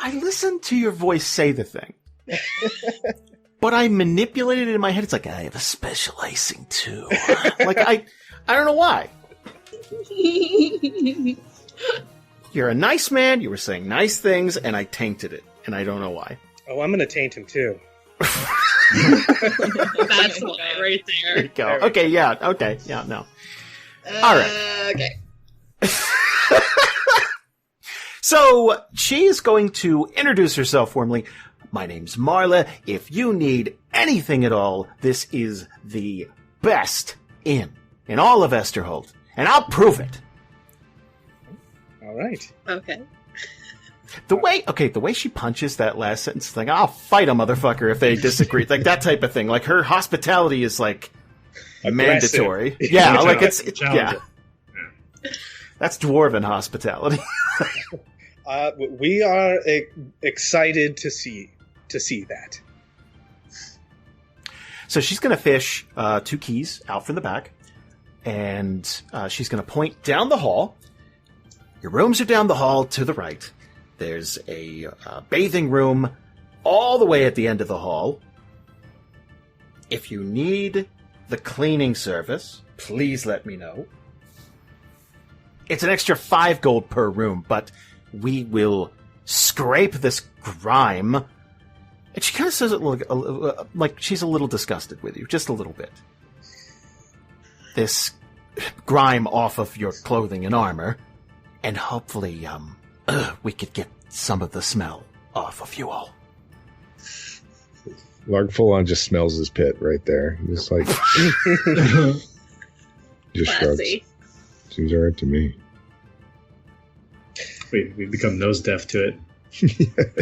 A: I listened to your voice say the thing. But I manipulated it in my head. It's like, I have a special icing too. I don't know why. You're a nice man. You were saying nice things, and I tainted it, and I don't know why.
G: Oh, I'm gonna taint him too.
C: That's why, right there.
A: There you go. Okay, yeah. Okay, yeah, no. All right.
C: Okay.
A: So she's going to introduce herself formally. My name's Marla. If you need anything at all, this is the best inn in all of Esterholt, and I'll prove it.
G: All right.
C: Okay.
A: The way she punches that last sentence, like, I'll fight a motherfucker if they disagree, like that type of thing. Like, her hospitality is like mandatory. Yeah, like it's yeah. That's dwarven hospitality.
G: We are excited to see that.
A: So she's going to fish 2 keys out from the back, and she's going to point down the hall. Your rooms are down the hall to the right. There's a bathing room all the way at the end of the hall. If you need the cleaning service, please let me know. It's an extra 5 gold per room, but we will scrape this grime. And she kind of says it like she's a little disgusted with you, just a little bit. This grime off of your clothing and armor, and hopefully we could get some of the smell off of you all.
F: Larg full on just smells his pit right there. Just like just shrugs. Seems alright to me.
D: We've become nose deaf to it.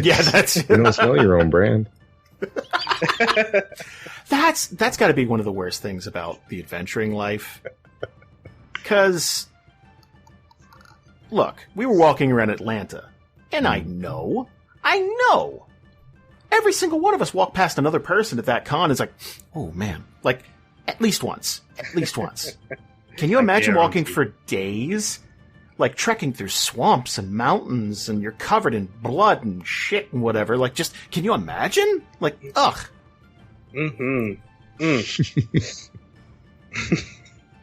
A: Yeah, that's
F: you don't smell your own brand.
A: That's got to be one of the worst things about the adventuring life. Because, look, we were walking around Atlanta, and I know, every single one of us walked past another person at that con is like, oh man, like, at least once. Can you imagine walking for days? Like, trekking through swamps and mountains, and you're covered in blood and shit and whatever. Like, just, can you imagine? Like, ugh.
G: Mm-hmm.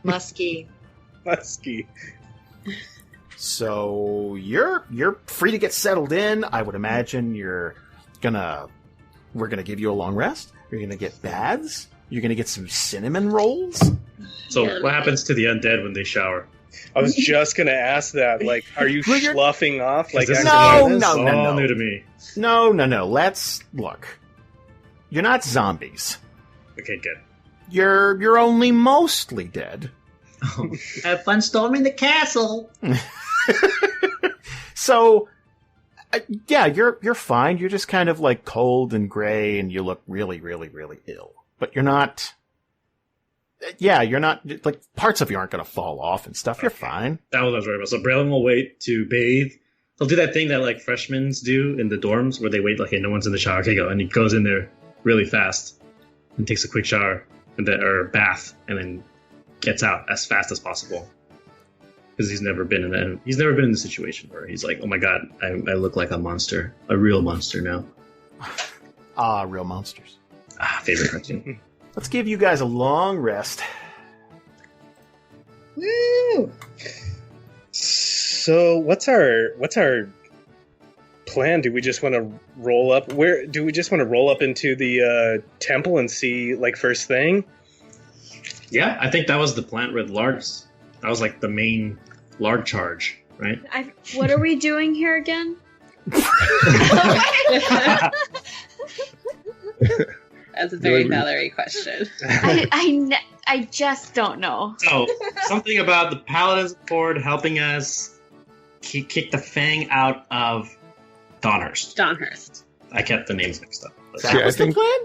B: Musky.
A: So, you're free to get settled in. I would imagine we're gonna give you a long rest. You're gonna get baths. You're gonna get some cinnamon rolls.
D: So, what happens to the undead when they shower?
G: I was just gonna ask that. Like, are you sloughing off? Like,
A: no.
D: New to me.
A: No. Let's look. You're not zombies.
D: Okay, good.
A: You're only mostly dead.
H: Have fun storming the castle.
A: So, yeah, you're fine. You're just kind of like cold and gray, and you look really, really, really ill. But you're not. Yeah, you're not, like, parts of you aren't going to fall off and stuff. You're fine.
D: That was what I was worried about. So Braylon will wait to bathe. He'll do that thing that, like, freshmen do in the dorms where they wait, like, hey, no one's in the shower. Okay, go. And he goes in there really fast and takes a quick shower or bath and then gets out as fast as possible. Because he's never been in the situation where he's like, oh my god, I look like a monster. A real monster now.
A: Real monsters.
D: Favorite cartoon.
A: Let's give you guys a long rest.
B: Woo!
G: So what's our plan? Do we just want to roll up? Do we just want to roll up into the temple and see, like, first thing?
D: Yeah, I think that was the plan with Largs. That was like the main Larg charge, right?
E: What are we doing here again?
C: That's a very Valerie question.
E: I just don't know.
D: So, something about the Paladin's Accord helping us kick the Fang out of Dawnhurst. I kept the names mixed up.
A: That was the plan?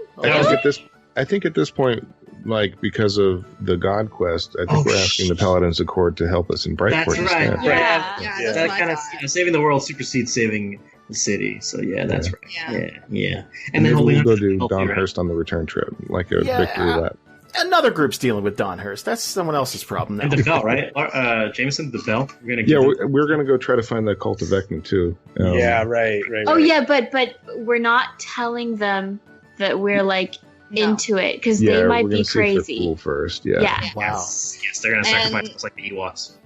F: I think at this point, like, because of the God Quest, I think we're asking the Paladin's Accord to help us in Brightport
D: That's right.
F: instead.
B: Yeah,
D: That kind of saving the world supersedes saving the city. So yeah, that's right. Yeah.
F: And then we'll go do Dawnhurst on the return trip, like a victory lap.
A: Another group's dealing with Dawnhurst. That's someone else's problem now.
D: And the bell, right? Jamieson, the bell.
F: We're gonna go try to find the Cult of Vecna too.
G: Right.
E: Oh yeah, but we're not telling them that we're like into it because they might be crazy.
F: See if they're cool first, yeah.
A: Wow.
D: Yes, they're gonna sacrifice us like the Ewoks.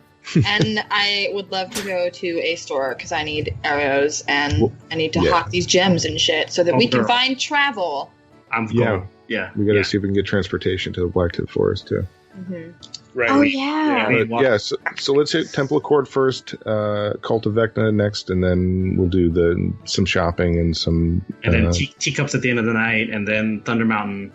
B: And I would love to go to a store because I need arrows and I need to hawk these gems and shit so that we can find travel.
D: I'm going. Yeah.
F: We gotta see if we can get transportation to the Blacktip Forest too.
B: Mm-hmm.
G: Right.
E: Oh yeah.
F: So let's hit Temple Accord first, Cult of Vecna next, and then we'll do some shopping and some.
D: And then teacups at the end of the night, and then Thunder Mountain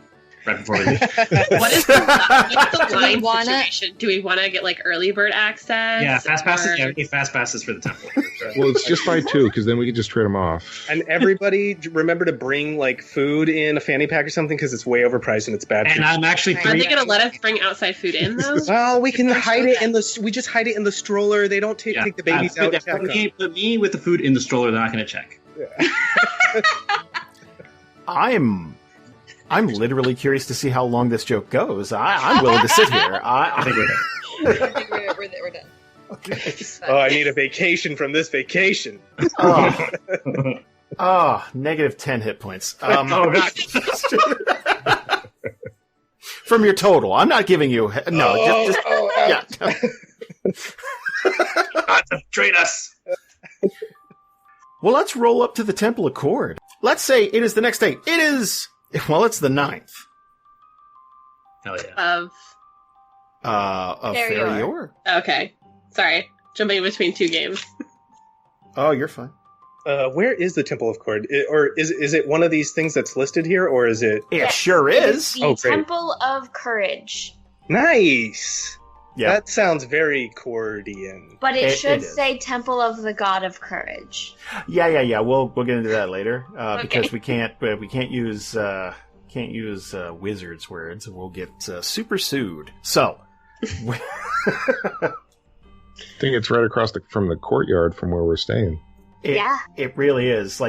D: right before we leave.
C: What's the line situation? Do we want to get like early bird access?
D: Yeah, fast passes. Yeah, we need fast passes for the temple.
F: Well, it's just buy 2 because then we can just trade them off.
G: And everybody remember to bring like food in a fanny pack or something because it's way overpriced and it's bad.
D: And I'm actually
C: Are they going to let us bring outside food in though?
G: Well, we can hide it in the. We just hide it in the stroller. They don't take the babies out.
D: Put me with the food in the stroller. They're not going to check.
A: I'm literally curious to see how long this joke goes. I'm willing to sit here.
D: I think we're done.
B: I think we're done.
A: Okay.
G: Oh, I need a vacation from this vacation.
A: Negative 10 hit points.
D: Oh, God.
A: From your total. I'm not giving you... No, just yeah.
D: God, trade us.
A: Well, let's roll up to the Temple Accord. Let's say it is the next day. It is... Well, it's the 9th.
D: Hell yeah.
A: Of Ferior.
C: Okay. Sorry. Jumping between 2 games.
A: Oh, you're fine.
G: Where is the Temple of Cord? Or is it one of these things that's listed here, or is it?
A: It sure is.
E: The Temple of Courage.
G: Nice.
A: Yeah.
G: That sounds very Cordian.
E: But it should say Temple of the God of Courage.
A: Yeah. We'll get into that later because
E: Okay.
A: we can't use wizards words, and we'll get super sued. So,
F: I think it's right across from the courtyard from where we're staying.
A: It really is.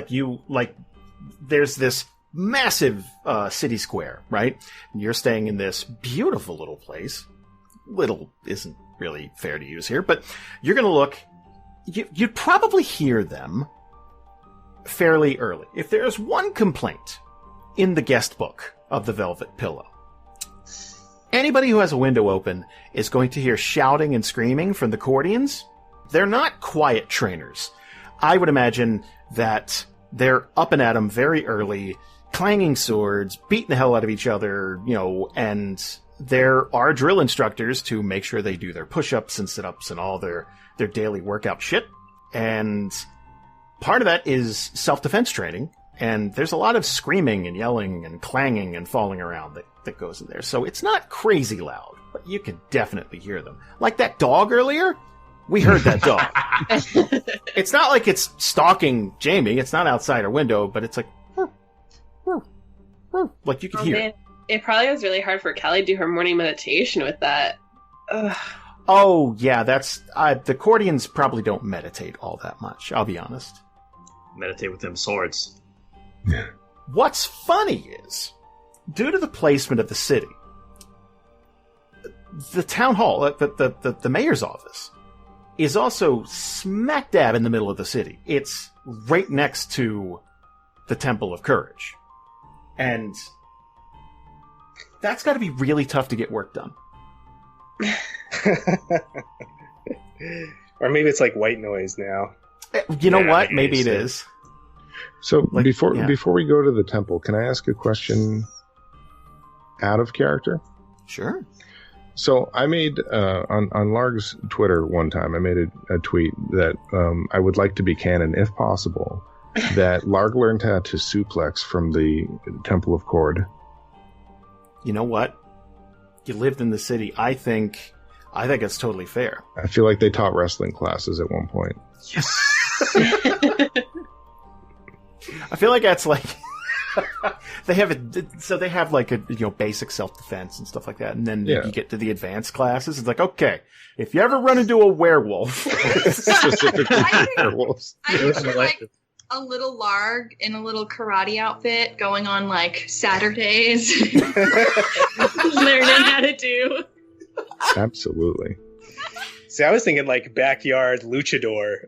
A: There's this massive city square, right? And you're staying in this beautiful little place. Little isn't really fair to use here, but you're going to look... You'd probably hear them fairly early. If there's one complaint in the guest book of the Velvet Pillow, anybody who has a window open is going to hear shouting and screaming from the Cordians. They're not quiet trainers. I would imagine that they're up and at 'em very early, clanging swords, beating the hell out of each other, and there are drill instructors to make sure they do their push-ups and sit-ups and all their daily workout shit. And part of that is self-defense training, and there's a lot of screaming and yelling and clanging and falling around that goes in there. So it's not crazy loud, but you can definitely hear them. Like that dog earlier? We heard that dog. It's not like it's stalking Jamie. It's not outside our window, but it's like... Like you could hear it.
C: It probably was really hard for Kallie to do her morning meditation with that. Ugh.
A: Oh, yeah, that's... the Cordians probably don't meditate all that much, I'll be honest.
D: Meditate with them swords.
A: What's funny is, due to the placement of the city, the town hall, the mayor's office, is also smack dab in the middle of the city. It's right next to the Temple of Courage. And that's got to be really tough to get work done.
G: Or maybe it's like white noise now.
A: You know what? Maybe it is.
F: So before we go to the temple, can I ask a question out of character?
A: Sure.
F: So I made on Larg's Twitter one time, I made a tweet that I would like to be canon, if possible, that Larg learned how to suplex from the Temple of Cord.
A: You know what? You lived in the city. I think it's totally fair.
F: I feel like they taught wrestling classes at one point.
A: Yes. I feel like that's like they have like a basic self-defense and stuff like that, and then you get to the advanced classes. It's like, okay, if you ever run into a werewolf,
F: specifically werewolves.
I: I picture like a little Larg in a little karate outfit going on like Saturdays,
C: learning how to do.
F: Absolutely.
G: See, I was thinking like backyard luchador.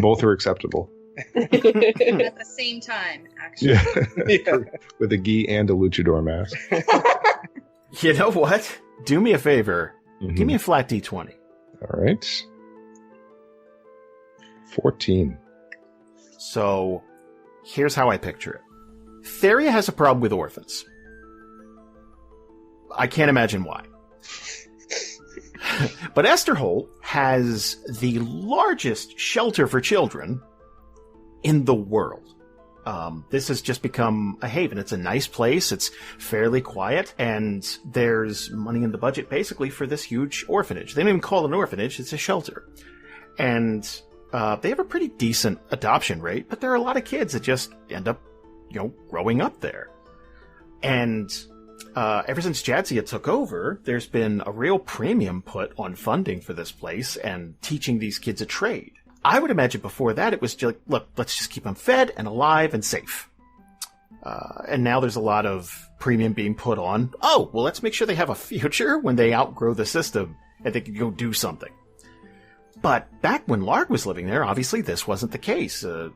F: Both are acceptable.
I: at the same time, actually.
F: Yeah. With a gi and a luchador mask.
A: You know what? Do me a favor.
F: Mm-hmm.
A: Give me a flat D20.
F: All right. 14.
A: So, here's how I picture it. Theria has a problem with orphans. I can't imagine why. But Esterholt has the largest shelter for children in the world. This has just become a haven. It's a nice place. It's fairly quiet, and there's money in the budget basically for this huge orphanage. They don't even call it an orphanage. It's a shelter. And they have a pretty decent adoption rate, but there are a lot of kids that just end up, growing up there. And ever since Jadzia took over, there's been a real premium put on funding for this place and teaching these kids a trade. I would imagine before that it was just like, look, let's just keep them fed and alive and safe. And now there's a lot of premium being put on. Oh, well, let's make sure they have a future when they outgrow the system and they can go do something. But back when Larg was living there, obviously this wasn't the case. It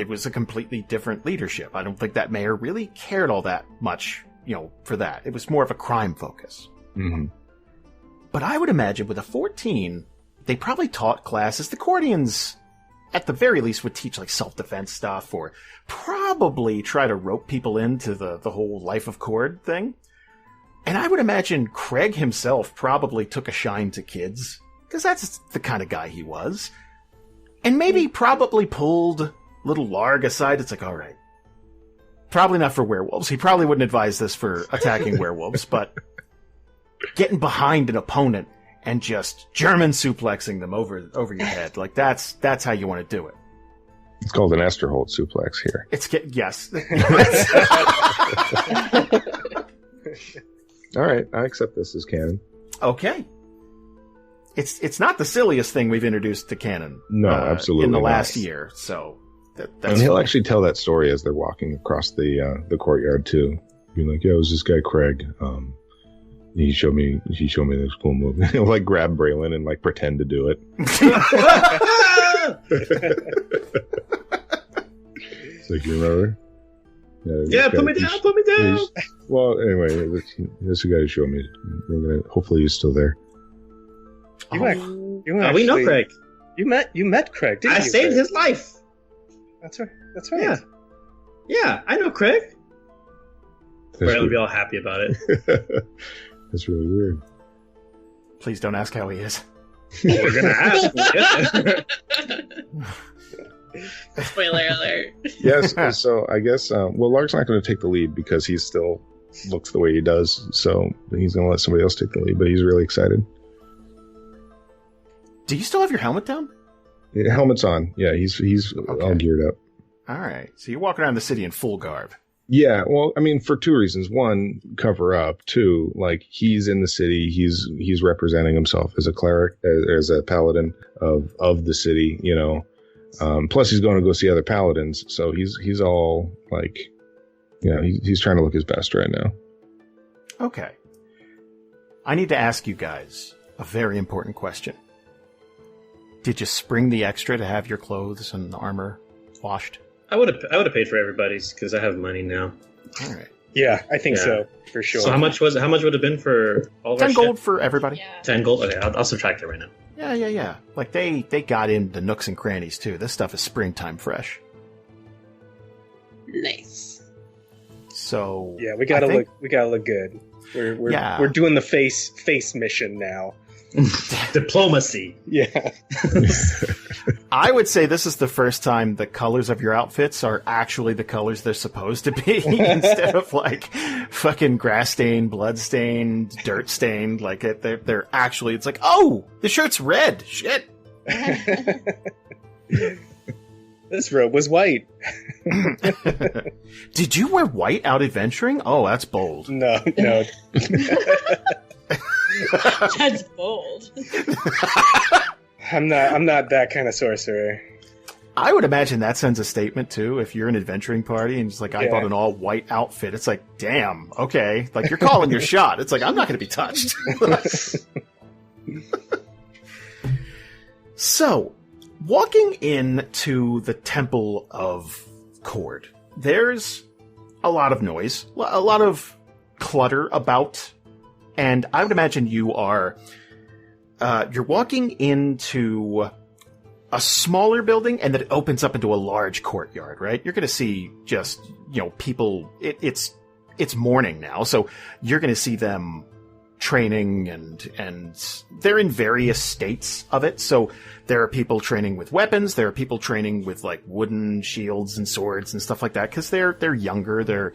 A: was a completely different leadership. I don't think that mayor really cared all that much, for that. It was more of a crime focus.
F: Mm-hmm.
A: But I would imagine with a 14, they probably taught classes. The Cordians, at the very least, would teach like self-defense stuff, or probably try to rope people into the whole life of Cord thing. And I would imagine Craig himself probably took a shine to kids, because that's the kind of guy he was. And maybe probably pulled little Larg aside. It's like, all right, probably not for werewolves. He probably wouldn't advise this for attacking werewolves, but getting behind an opponent and just German suplexing them over your head, like that's how you want to do it.
F: It's called an Esterholt suplex here.
A: Yes.
F: All right, I accept this as canon.
A: Okay. It's not the silliest thing we've introduced to canon.
F: No, absolutely
A: in the
F: not.
A: last year. So that's
F: and he'll actually tell that story as they're walking across the courtyard too, being like, "Yeah, it was this guy Craig. He showed me this cool move." He'll like grab Braylon and like pretend to do it. It's like, you remember?
D: Yeah, put me down.
F: Well, anyway, this guy who showed me. Hopefully he's still there.
G: You actually,
D: we know Craig.
G: You met Craig, didn't you?
D: I saved his life.
G: That's right.
D: Yeah, I know Craig.
F: That's
D: We'll be all happy about it.
F: That's really weird.
A: Please don't ask how he is.
D: We're gonna ask.
C: Spoiler alert.
F: Yes, so I guess, Larg's not going to take the lead because he still looks the way he does, so he's going to let somebody else take the lead, but he's really excited.
A: Do you still have your helmet down?
F: Yeah, helmet's on. Yeah, he's
A: okay.
F: All geared up.
A: All right, so you're walking around the city in full garb.
F: Yeah, well, I mean, for two reasons. One, cover up. Two, like, he's in the city. He's representing himself as a cleric, as a paladin of the city, plus he's going to go see other paladins. So he's all like, he's trying to look his best right now.
A: Okay. I need to ask you guys a very important question. Did you spring the extra to have your clothes and armor washed?
D: I would have paid for everybody's because I have money now.
A: All right.
G: Yeah, I think so, for sure.
D: So how much would it have been for all of our
A: 10 gold for everybody.
C: Yeah.
D: 10 gold? Okay, I'll subtract it right now.
A: Yeah. Like, they got into nooks and crannies, too. This stuff is springtime fresh.
C: Nice.
A: So...
G: Yeah, we gotta look good. We're doing the face mission now.
D: Diplomacy.
G: Yeah.
A: I would say this is the first time the colors of your outfits are actually the colors they're supposed to be instead of like fucking grass stained, blood stained, dirt stained. Like they're actually, it's like, oh, the shirt's red. Shit.
G: This robe was white.
A: Did you wear white out adventuring? Oh, that's bold.
G: No.
C: That's bold.
G: I'm not that kind of sorcerer.
A: I would imagine that sends a statement too. If you're an adventuring party and it's like, I bought an all white outfit, it's like, damn, okay, like you're calling your shot. It's like, I'm not going to be touched. So, walking into the Temple of Cord, there's a lot of noise, a lot of clutter about. And I would imagine you're walking into a smaller building and then it opens up into a large courtyard, right? You're going to see just, people, it's morning now. So you're going to see them training, and they're in various states of it. So there are people training with weapons. There are people training with like wooden shields and swords and stuff like that because they're younger. They're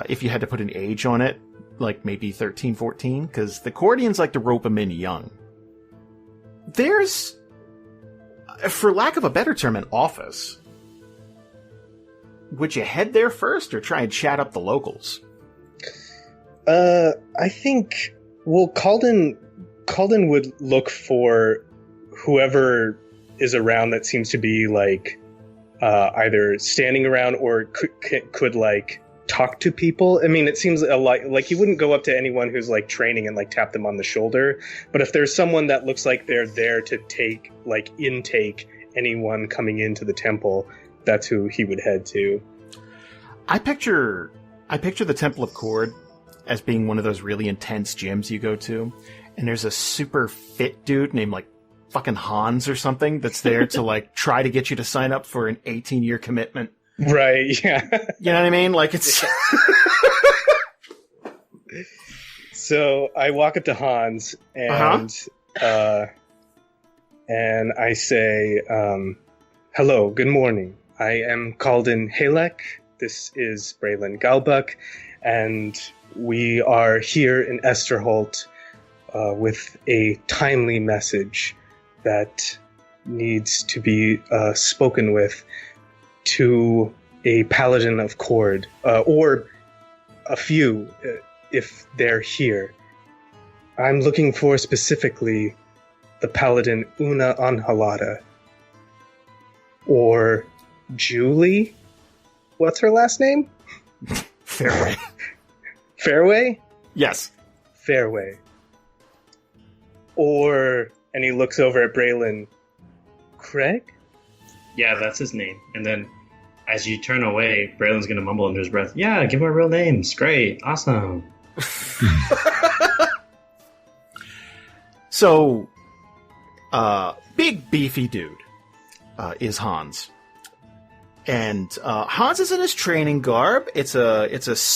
A: if you had to put an age on it, like maybe 13, 14, because the Cordians like to rope them in young. There's, for lack of a better term, an office. Would you head there first or try and chat up the locals?
G: I think, well, Kalden would look for whoever is around that seems to be like either standing around or could like talk to people. I mean, it seems a lot like you wouldn't go up to anyone who's like training and like tap them on the shoulder. But if there's someone that looks like they're there to intake anyone coming into the temple, that's who he would head to. I
A: picture the Temple of Cord as being one of those really intense gyms you go to, and there's a super fit dude named like fucking Hans or something that's there to like try to get you to sign up for an 18-year commitment.
G: Right, yeah.
A: You know what I mean? Like it's...
G: So I walk up to Hans and and I say, hello, good morning. I am Kalden Halek. This is Braylon Galbuck, and we are here in Esterholt with a timely message that needs to be spoken with to a paladin of Cord, or a few, if they're here. I'm looking for specifically the paladin Una Anhalada, or Julie. What's her last name?
A: Fairway.
G: Fairway?
A: Yes.
G: Fairway. Or, and he looks over at Braylon, Craig?
D: Yeah, that's his name. And then as you turn away, Braylon's going to mumble under his breath, yeah, give our real names. Great. Awesome.
A: So, big beefy dude is Hans. And Hans is in his training garb. It's a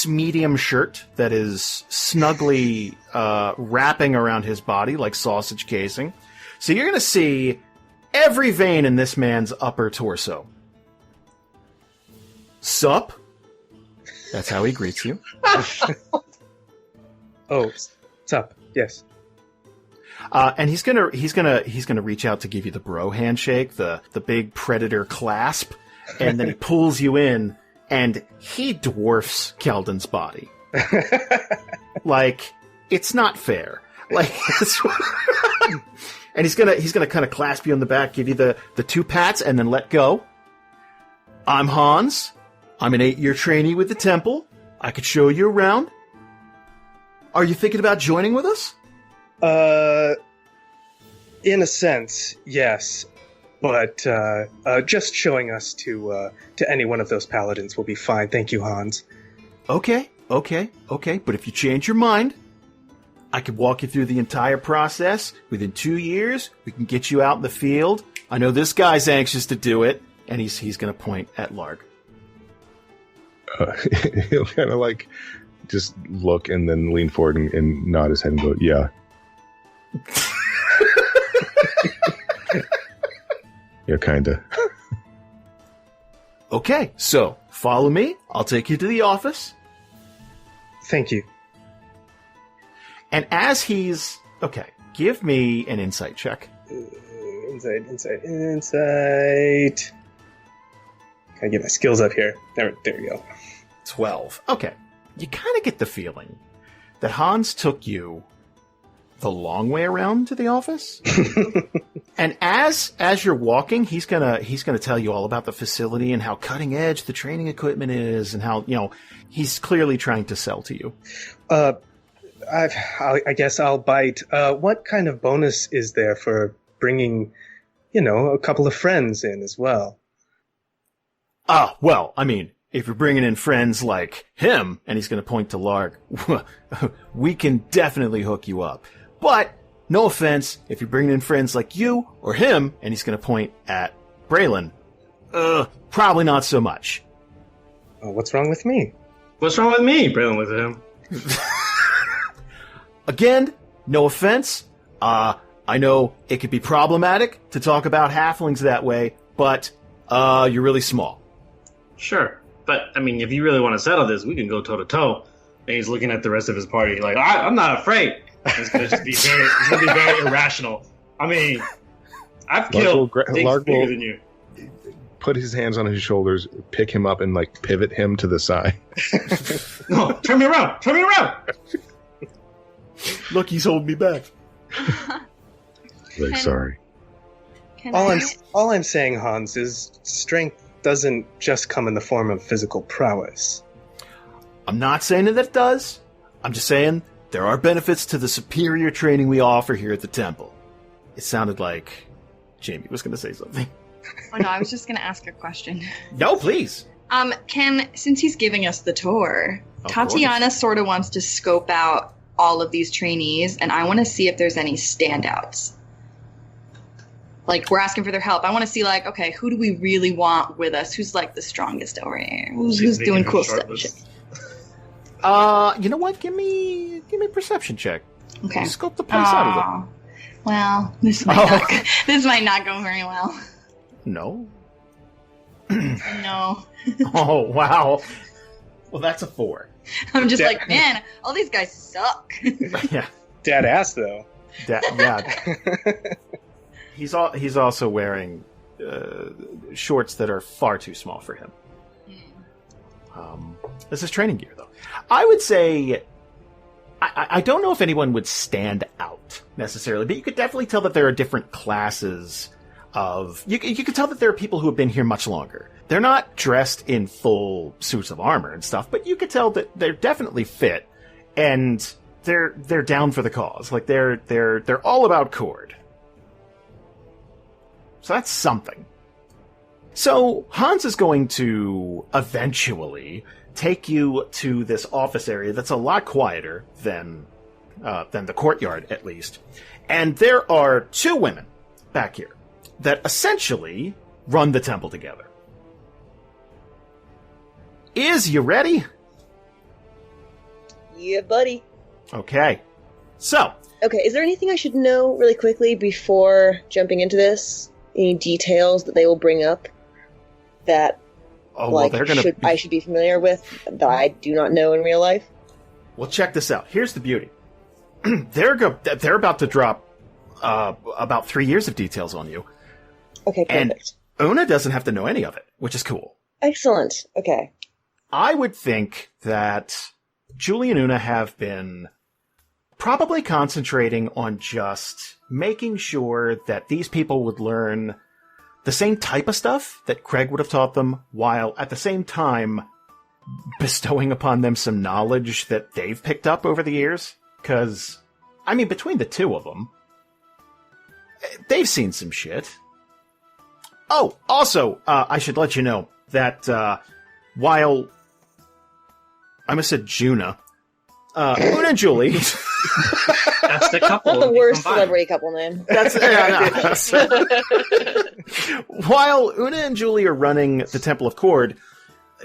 A: medium shirt that is snugly wrapping around his body like sausage casing. So you're going to see every vein in this man's upper torso. Sup? That's how he greets you.
G: Oh, sup? Yes.
A: And he's gonna reach out to give you the bro handshake, the big predator clasp. And then he pulls you in, and he dwarfs Kalden's body. Like, it's not fair. Like, and he's gonna kind of clasp you on the back, give you the 2 pats, and then let go. I'm Hans. I'm an 8-year trainee with the temple. I could show you around. Are you thinking about joining with us?
G: In a sense, yes. But just showing us to any one of those paladins will be fine. Thank you, Hans.
A: Okay. But if you change your mind, I could walk you through the entire process. Within 2 years, we can get you out in the field. I know this guy's anxious to do it, and he's going to point at Larg.
F: He'll kind of like just look and then lean forward and nod his head and go, yeah. Yeah, kinda.
A: Okay, so follow me. I'll take you to the office.
G: Thank you.
A: And as he's... Okay, give me an insight check.
G: Insight. Can I get my skills up here? There we go.
A: 12. Okay. You kind of get the feeling that Hans took you the long way around to the office. And as you're walking, he's gonna tell you all about the facility and how cutting edge the training equipment is, and how, he's clearly trying to sell to you.
G: I guess I'll bite. What kind of bonus is there for bringing, a couple of friends in as well?
A: Well, I mean, if you're bringing in friends like him, and he's going to point to Larg, we can definitely hook you up. But, no offense, if you're bringing in friends like you or him, and he's going to point at Braylon, probably not so much.
G: What's wrong with me?
D: What's wrong with me? Braylon looked at him.
A: Again, no offense. I know it could be problematic to talk about halflings that way, but you're really small.
D: Sure. But, I mean, if you really want to settle this, we can go toe-to-toe. And he's looking at the rest of his party like, I'm not afraid. It's going to be very irrational. I mean, I've killed things bigger than you.
F: Put his hands on his shoulders, pick him up, and, like, pivot him to the side.
D: No, turn me around! Turn me around!
A: Look, he's holding me back.
F: Sorry.
G: All I'm saying, Hans, is strength doesn't just come in the form of physical prowess.
A: I'm not saying that it does. I'm just saying there are benefits to the superior training we offer here at the temple. It sounded like Jamie was going to say something.
I: Oh no, I was just going to ask a question.
A: No, please.
I: Since he's giving us the tour, Tatiyana sort of wants to scope out all of these trainees, and I want to see if there's any standouts. Like, we're asking for their help. I want to see, like, okay, who do we really want with us? Who's, like, the strongest over here? Who's doing cool stuff?
A: You know what? Give me a perception check.
I: Okay.
A: Scope the place out of them.
I: Well, this might not go very well.
A: No.
I: No.
A: Oh, wow. Well, that's a 4.
I: I'm just like, man, all these guys suck.
A: Yeah.
G: Dead ass, though.
A: Yeah. He's also wearing shorts that are far too small for him. This is training gear, though. I would say I don't know if anyone would stand out necessarily, but you could definitely tell that there are different classes of... You could tell that there are people who have been here much longer. They're not dressed in full suits of armor and stuff, but you could tell that they're definitely fit, and they're down for the cause. Like, they're all about Cord. So that's something. So Hans is going to eventually take you to this office area that's a lot quieter than the courtyard, at least. And there are 2 women back here that essentially run the temple together. You ready?
J: Yeah, buddy.
A: Okay. So.
J: Okay, is there anything I should know really quickly before jumping into this? Any details that they will bring up that I should be familiar with that I do not know in real life?
A: Well, check this out. Here's the beauty. They're about to drop about 3 years of details on you.
J: Okay, perfect.
A: And Una doesn't have to know any of it, which is cool.
J: Excellent. Okay.
A: I would think that Julie and Una have been probably concentrating on just making sure that these people would learn the same type of stuff that Craig would have taught them, while at the same time bestowing upon them some knowledge that they've picked up over the years. Because, I mean, between the 2 of them, they've seen some shit. Oh, also, I should let you know that while... I almost said Juna. Una and Julie...
D: That's the couple.
J: Not the worst celebrity couple name.
A: While Una and Julie are running the Temple of Cord,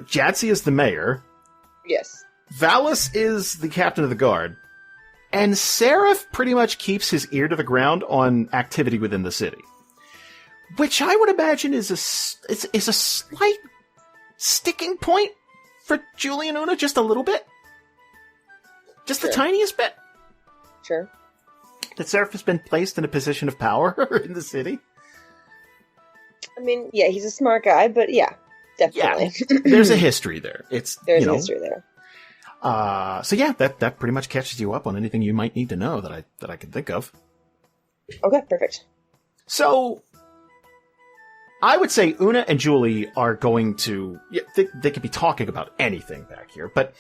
A: Jadzi is the mayor.
J: Yes.
A: Valis is the captain of the guard. And Seraph pretty much keeps his ear to the ground on activity within the city. Which I would imagine is a slight sticking point for Julie and Una, just a little bit. Just the tiniest bit.
J: Sure.
A: That Seraph has been placed in a position of power in the city.
J: I mean, yeah, he's a smart guy, but yeah, definitely.
A: Yeah, there's a history there.
J: There's a history there.
A: So yeah, that pretty much catches you up on anything you might need to know that I can think of.
J: Okay, perfect.
A: So, I would say Una and Julie are going to... Yeah, they could be talking about anything back here, but...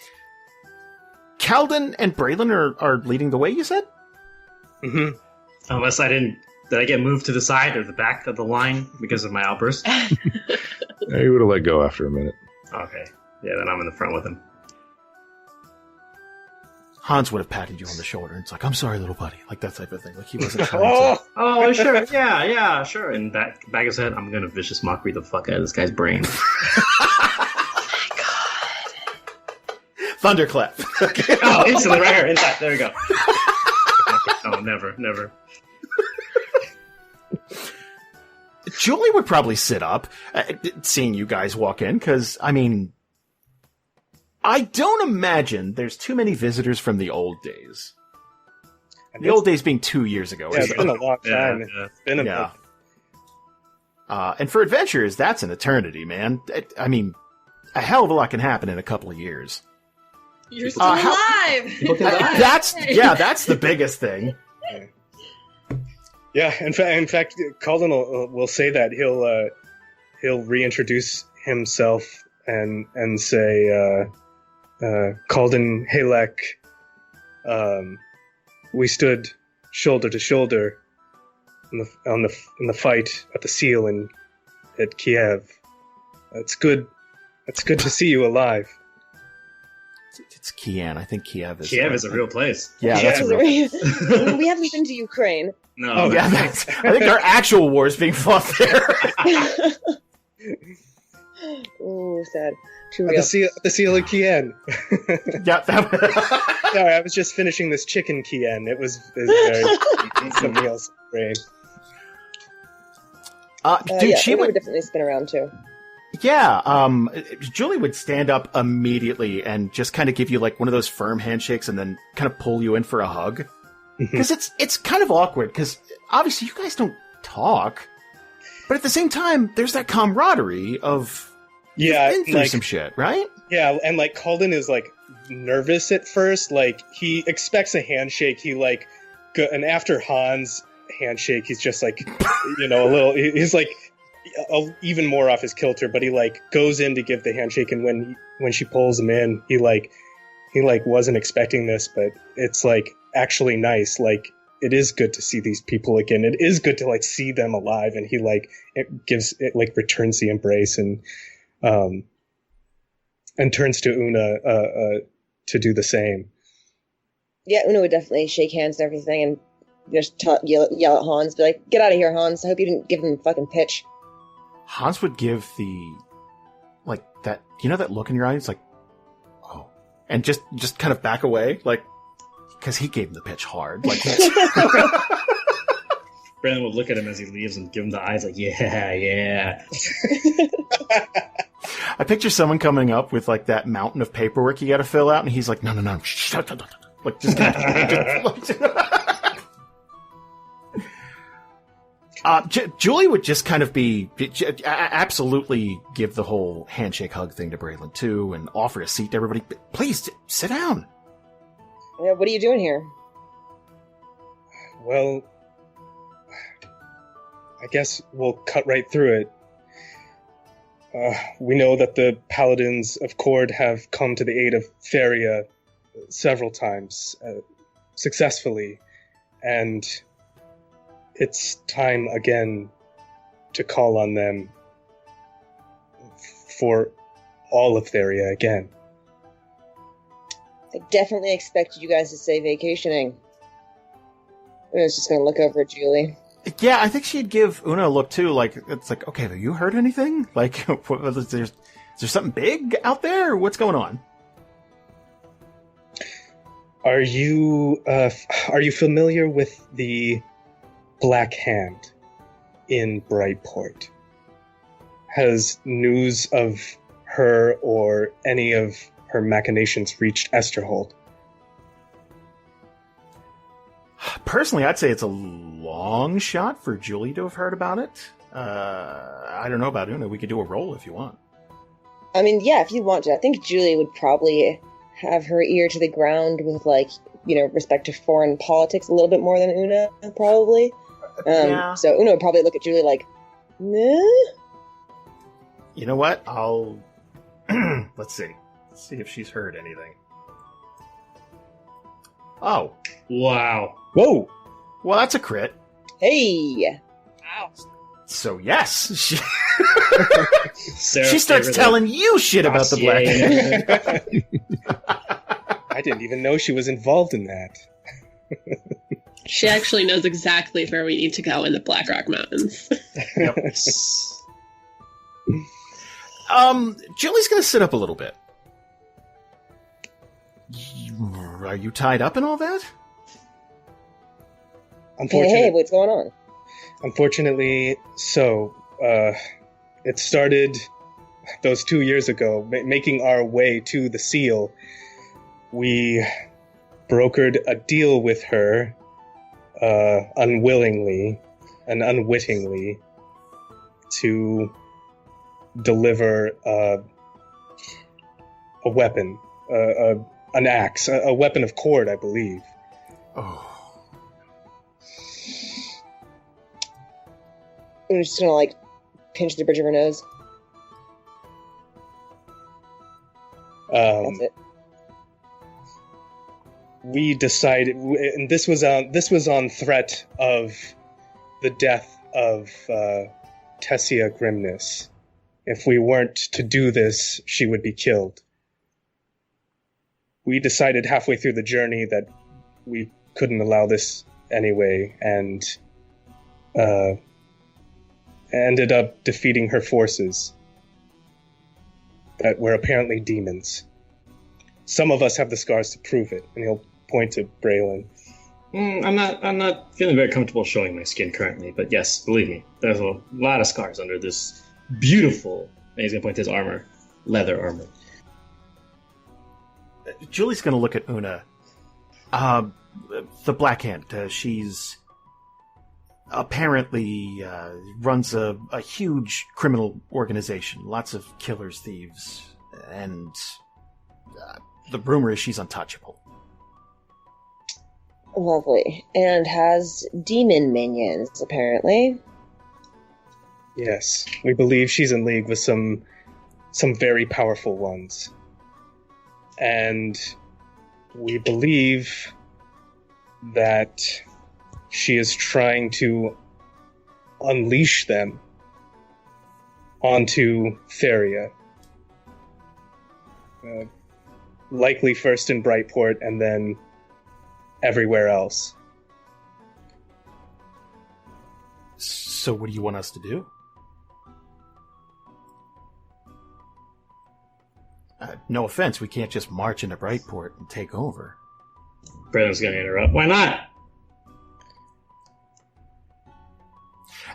A: Kalden and Braylon are leading the way, you said?
D: Mm-hmm. Unless did I get moved to the side or the back of the line because of my outburst?
F: Yeah, you would have let go after a minute.
D: Okay. Yeah, then I'm in the front with him.
A: Hans would have patted you on the shoulder. It's like, I'm sorry, little buddy. Like that type of thing. Like he wasn't trying to...
D: Oh, sure. Yeah, sure. And back of his head, I'm going to vicious mockery the fuck out of this guy's brain.
A: Thunderclap.
D: Oh, instantly, right here, inside. There we go. never.
A: Julie would probably sit up, seeing you guys walk in, because, I mean, I don't imagine there's too many visitors from the old days. The old days being 2 years ago.
G: Yeah, it's been a long time. It's been a minute.
A: And for adventurers, that's an eternity, man. I mean, a hell of a lot can happen in a couple of years.
I: You're still alive!
A: That's the biggest thing.
G: Yeah, in fact, Kalden will say that he'll reintroduce himself and say, Kalden Halek, we stood shoulder to shoulder in the fight at the Seal and at Kiev. It's good to see you alive.
A: It's Kiev. I think Kiev is.
D: Kiev is a real place.
A: Yeah, that's a real
J: place. We haven't been to Ukraine.
D: No.
A: Oh, yeah, I think our actual war is being fought there.
J: Oh, sad.
G: The Seal of Kien.
A: Yeah.
G: Sorry, I was just finishing this chicken Kien. It was very something else. Brain.
A: Dude, she
J: would definitely spin around too.
A: Yeah, Julie would stand up immediately and just kind of give you like one of those firm handshakes and then kind of pull you in for a hug. Because it's kind of awkward, because obviously you guys don't talk, but at the same time, there's that camaraderie of you've been through some shit, right?
G: Yeah, and like Kalden is like nervous at first, like he expects a handshake, and after Han's handshake, he's just like, a little, he's like even more off his kilter, but he like goes in to give the handshake, and when she pulls him in, he wasn't expecting this, but it's like actually nice. Like, it is good to see these people again. It is good to like see them alive, and he like returns the embrace and turns to Una to do the same.
J: Yeah, Una would definitely shake hands and everything, and just yell at Hans, be like, "Get out of here, Hans! I hope you didn't give him a fucking pitch."
A: Hans would give the that that look in your eyes, like, oh, and just kind of back away, like, because he gave him the pitch hard. Like,
D: Brandon would look at him as he leaves and give him the eyes, like, yeah.
A: I picture someone coming up with like that mountain of paperwork you got to fill out, and he's like, no, shut up, like, just. Julie would just kind of absolutely give the whole handshake hug thing to Braylon too, and offer a seat to everybody. Please sit down.
J: Yeah, what are you doing here?
G: Well, I guess we'll cut right through it. We know that the Paladins of Cord have come to the aid of Feria several times, successfully, and it's time again to call on them for all of Feria again.
J: I definitely expected you guys to say vacationing. I was just going to look over at Julie.
A: Yeah, I think she'd give Una a look too. Like, it's like, okay, have you heard anything? Like, is there something big out there? What's going on?
G: Are you familiar with the Black Hand in Brightport? Has news of her or any of her machinations reached Esterholt?
A: Personally, I'd say it's a long shot for Julie to have heard about it. I don't know about Una. We could do a roll if you want.
J: I mean, yeah, if you want to. I think Julie would probably have her ear to the ground with, like, respect to foreign politics a little bit more than Una, probably.
A: Yeah.
J: So Una would probably look at Julie like, nah?
A: You know what? I'll... Let's see if she's heard anything. Oh.
D: Wow.
G: Whoa.
A: Well, that's a crit.
J: Hey.
I: Wow.
A: So, yes. She
D: Sarah's
A: starts telling you shit about the Black Hand.
G: I didn't even know she was involved in that.
C: She actually knows exactly where we need to go in the Black Rock Mountains.
A: Yep. Julie's gonna sit up a little bit. Are you tied up in all that?
J: Hey, what's going on?
G: Unfortunately, it started those 2 years ago, making our way to the seal. We brokered a deal with her, unwillingly and unwittingly, to deliver a weapon, an axe, a weapon of cord, I believe.
A: Oh.
J: I'm just gonna, pinch the bridge of her nose. That's it.
G: We decided, and this was on threat of the death of Tessia Grimness. If we weren't to do this, she would be killed. We decided halfway through the journey that we couldn't allow this anyway, and ended up defeating her forces that were apparently demons. Some of us have the scars to prove it, and he'll point to Braylon.
D: I'm not feeling very comfortable showing my skin currently, but yes, believe me, there's a lot of scars under this beautiful, and he's gonna point to his armor, leather armor.
A: Julie's gonna look at Una. The Black Hand, she's apparently runs a huge criminal organization, lots of killers, thieves, and the rumor is she's untouchable.
J: Lovely. And has demon minions, apparently.
G: Yes, we believe she's in league with some very powerful ones. And we believe that she is trying to unleash them onto Theria. Likely first in Brightport and then everywhere else.
A: So what do you want us to do? No offense, we can't just march into Brightport and take over.
D: Brandon's going to interrupt. Why not?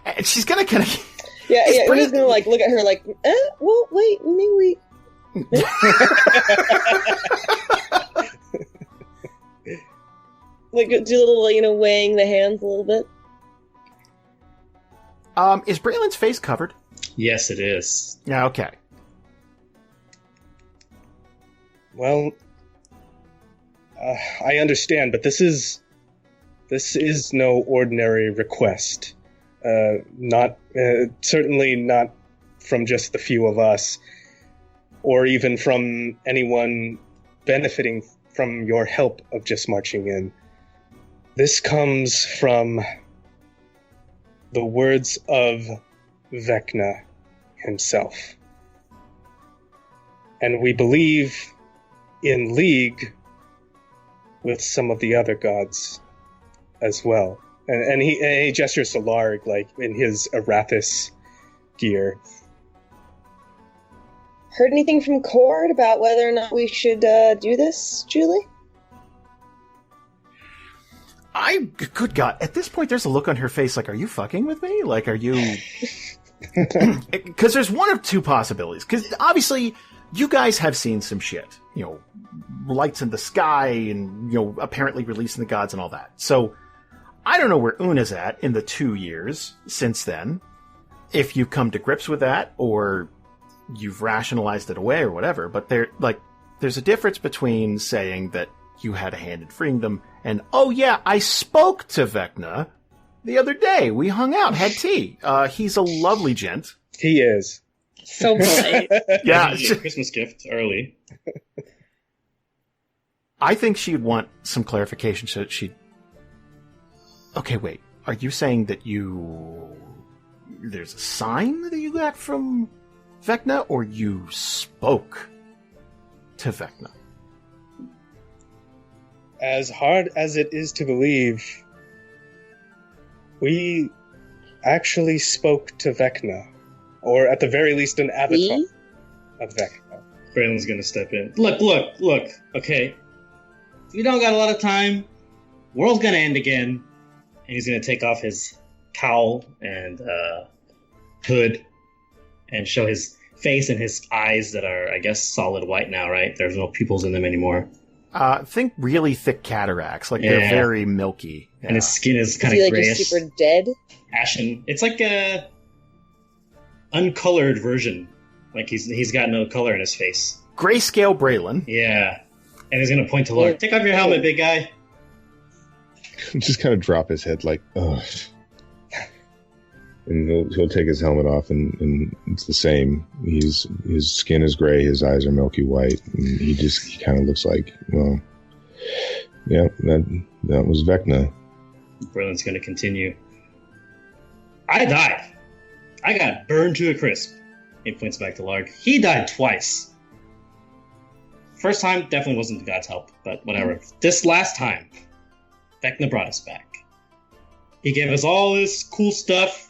A: And she's going to kind of...
J: Yeah, Una's going to look at her well, wait, maybe we... do a little, weighing the hands a little bit.
A: Is Braylon's face covered?
D: Yes, it is.
A: Yeah, okay.
G: Well, I understand, but this is no ordinary request. Certainly not from just the few of us, or even from anyone benefiting from your help of just marching in. This comes from the words of Vecna himself. And we believe in league with some of the other gods as well. And he gestures to Larg, in his Arathis gear.
J: Heard anything from Cord about whether or not we should do this, Julie?
A: Good God, at this point there's a look on her face are you fucking with me? Are you... Because there's one of two possibilities. Because obviously, you guys have seen some shit. Lights in the sky and, apparently releasing the gods and all that. So, I don't know where Una's at in the 2 years since then. If you've come to grips with that, or you've rationalized it away or whatever. But there's a difference between saying that you had a hand in freeing them and, oh yeah, I spoke to Vecna the other day. We hung out, had tea. He's a lovely gent.
G: He is.
C: So polite.
A: Yeah.
D: Christmas gift early.
A: I think she'd want some clarification so that she'd... Okay, wait. Are you saying that there's a sign that you got from Vecna, or you spoke to Vecna?
G: As hard as it is to believe, we actually spoke to Vecna. Or at the very least, an avatar of Vecna.
D: Braylon's gonna step in. Look, okay. We don't got a lot of time. World's gonna end again. and he's going to take off his cowl and hood and show his face and his eyes that are, I guess, solid white now, right? There's no pupils in them anymore.
A: Think really thick cataracts, like they're very milky. Yeah.
D: And his skin is kind
J: of
D: like grayish.
J: He's super dead?
D: Ashen. It's like a uncolored version. Like he's got no color in his face.
A: Grayscale Braylon.
D: Yeah. And he's going to point to Larg. Take off your helmet, big guy.
F: Just kind of drop his head like, ugh. And he'll take his helmet off, and it's the same. His skin is gray, his eyes are milky white, and he kind of looks like, well, yeah, that was Vecna.
D: Braylon's going to continue. I died. I got burned to a crisp. He points back to Larg. He died twice. First time definitely wasn't God's help, but whatever. This last time, Vecna brought us back. He gave us all this cool stuff.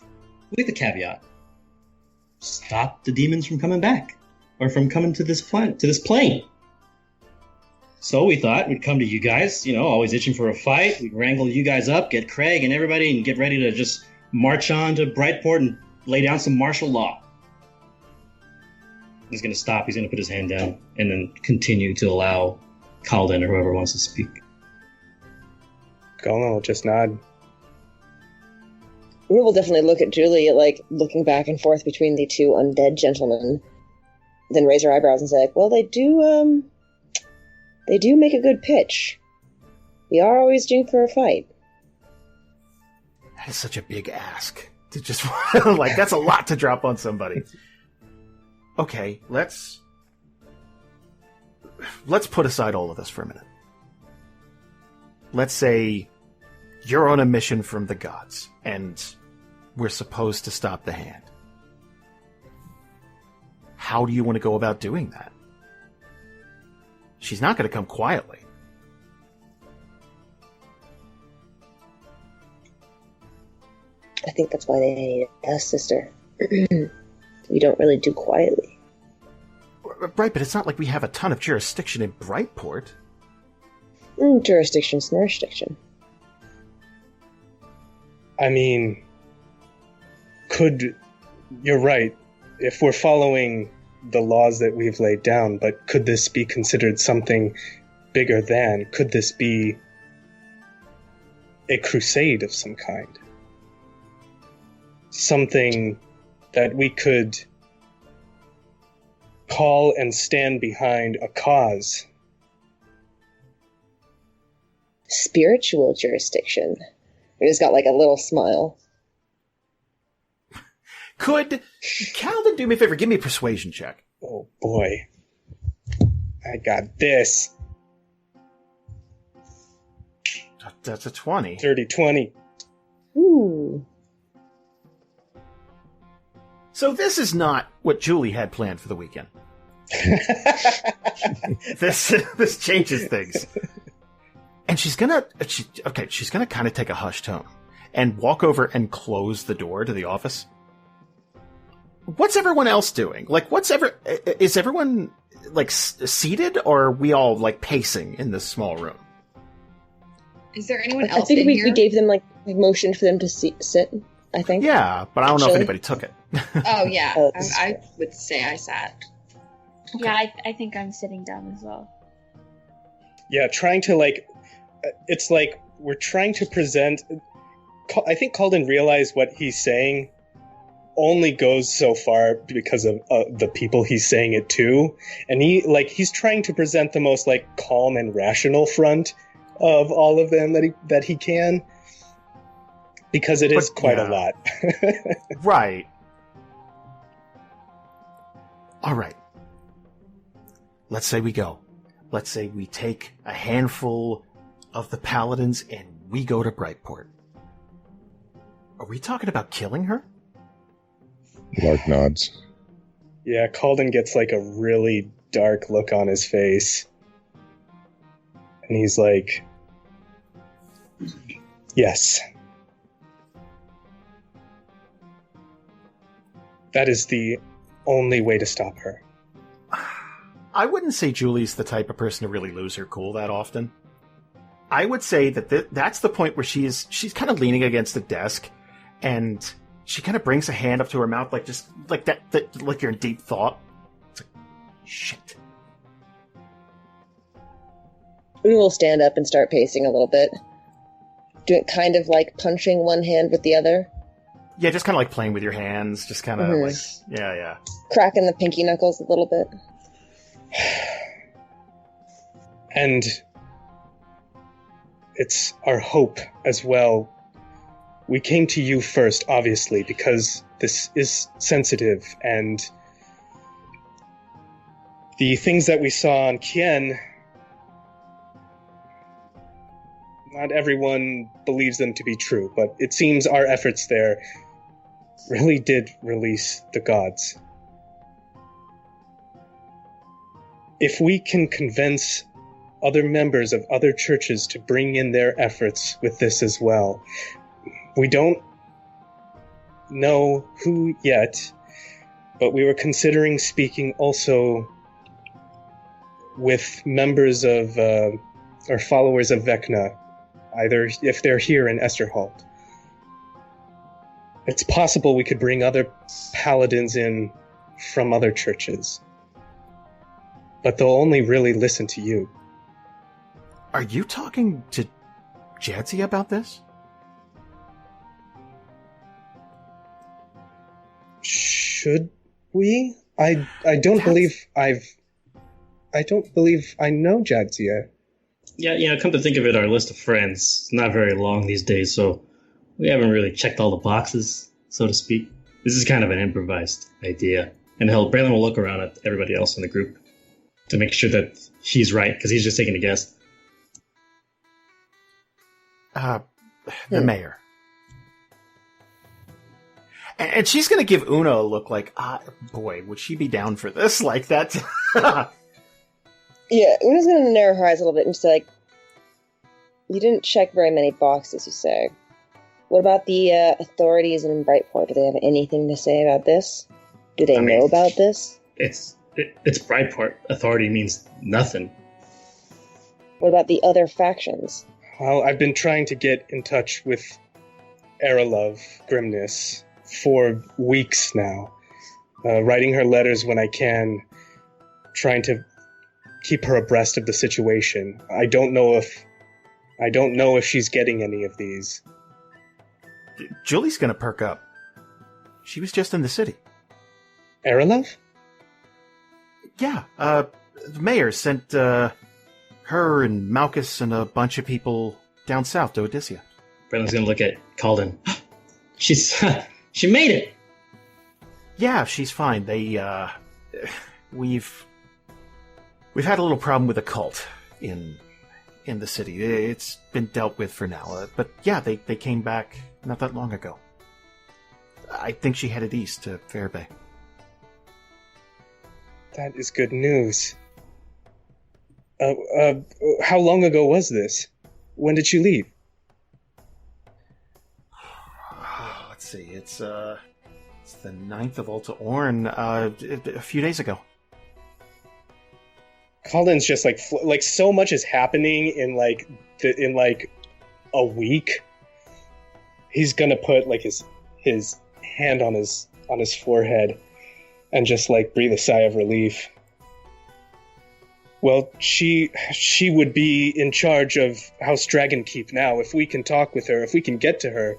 D: With the caveat, stop the demons from coming back, or from coming to this plane. So we thought we'd come to you guys, always itching for a fight. We'd wrangle you guys up, get Craig and everybody, and get ready to just march on to Brightport and lay down some martial law. He's going to stop, he's going to put his hand down, and then continue to allow Kalden or whoever wants to speak.
G: Kalden will just nod.
J: We will definitely look at Julie, like, looking back and forth between the two undead gentlemen, then raise her eyebrows and say, like, well, they do make a good pitch. We are always due for a fight.
A: That is such a big ask. To just, like, that's a lot to drop on somebody. Okay, let's put aside all of this for a minute. Let's say you're on a mission from the gods, and we're supposed to stop the hand. How do you want to go about doing that? She's not going to come quietly.
J: I think that's why they need us, sister. We don't really do quietly.
A: Right, but it's not like we have a ton of jurisdiction in Brightport.
J: Jurisdiction's jurisdiction.
G: I mean, you're right, if we're following the laws that we've laid down, but could this be considered something bigger than? Could this be a crusade of some kind? Something that we could call and stand behind a cause?
J: Spiritual jurisdiction. He's got like a little smile.
A: Could Kalden do me a favor? Give me a persuasion check.
G: Oh boy. I got this.
A: That's a 20.
G: 30-20.
J: Ooh.
A: So this is not what Julie had planned for the weekend. This changes things. And she's gonna kind of take a hushed tone and walk over and close the door to the office. What's everyone else doing? Like, is everyone like seated, or are we all like pacing in this small room?
I: Is there anyone else?
J: I think we gave them like motion for them to sit. I think.
A: Yeah, but I don't know if anybody took it.
I: Oh yeah, I would say I sat.
E: Okay. Yeah, I think I'm sitting down as well.
G: Yeah, trying to like, it's like we're trying to present. I think Kalden realized what he's saying only goes so far because of the people he's saying it to, and he's trying to present the most like calm and rational front of all of them that he can, because it is quite a lot.
A: Right. All right. Let's say we go. Let's say we take a handful of the paladins and we go to Brightport. Are we talking about killing her?
F: Larg nods.
G: Yeah, Kalden gets like a really dark look on his face. And he's like, yes. That is the only way to stop her.
A: I wouldn't say Julie's the type of person to really lose her cool that often. I would say that that's the point where she's kind of leaning against the desk, and she kind of brings a hand up to her mouth, like just like that like you're in deep thought. It's like, shit.
J: We will stand up and start pacing a little bit. Do it kind of like punching one hand with the other.
A: Yeah, just kind of like playing with your hands, just kind of like, yeah.
J: Cracking the pinky knuckles a little bit.
G: And it's our hope as well. We came to you first, obviously, because this is sensitive, and the things that we saw on Kien, not everyone believes them to be true, but it seems our efforts there really did release the gods. If we can convince other members of other churches to bring in their efforts with this as well, we don't know who yet, but we were considering speaking also with members of, or followers of Vecna, either if they're here in Esterholt. It's possible we could bring other paladins in from other churches, but they'll only really listen to you.
A: Are you talking to Jadzia about this?
G: Should we? I don't believe I know Jadzia.
D: Yeah, come to think of it, our list of friends is not very long these days, so we haven't really checked all the boxes, so to speak. This is kind of an improvised idea. And Braylon will look around at everybody else in the group to make sure that he's right, because he's just taking a guess.
A: The mayor. And she's going to give Una a look like, boy, would she be down for this? Like that.
J: Yeah, Una's going to narrow her eyes a little bit and say, like, you didn't check very many boxes, you say. What about the authorities in Brightport? Do they have anything to say about this? Do they know about this?
D: It's Brightport. Authority means nothing.
J: What about the other factions?
G: Well, I've been trying to get in touch with Erelov Grimness for weeks now. Writing her letters when I can, trying to keep her abreast of the situation. I don't know if she's getting any of these.
A: Julie's gonna perk up. She was just in the city.
G: Erelov?
A: Yeah, the mayor sent her and Malchus and a bunch of people down south to Odyssia.
D: Brandon's gonna look at Kalden. She made it!
A: Yeah, she's fine. We've had a little problem with a cult in the city. It's been dealt with for now. But yeah, they came back not that long ago. I think she headed east to Fairbay.
G: That is good news. How long ago was this? When did she leave?
A: Let's see. It's the 9th of Alta Orn, a few days ago.
G: Kalden's just like so much is happening in a week. He's gonna put like his hand on his forehead and just like breathe a sigh of relief. Well, she would be in charge of House Dragonkeep now. If we can talk with her, if we can get to her,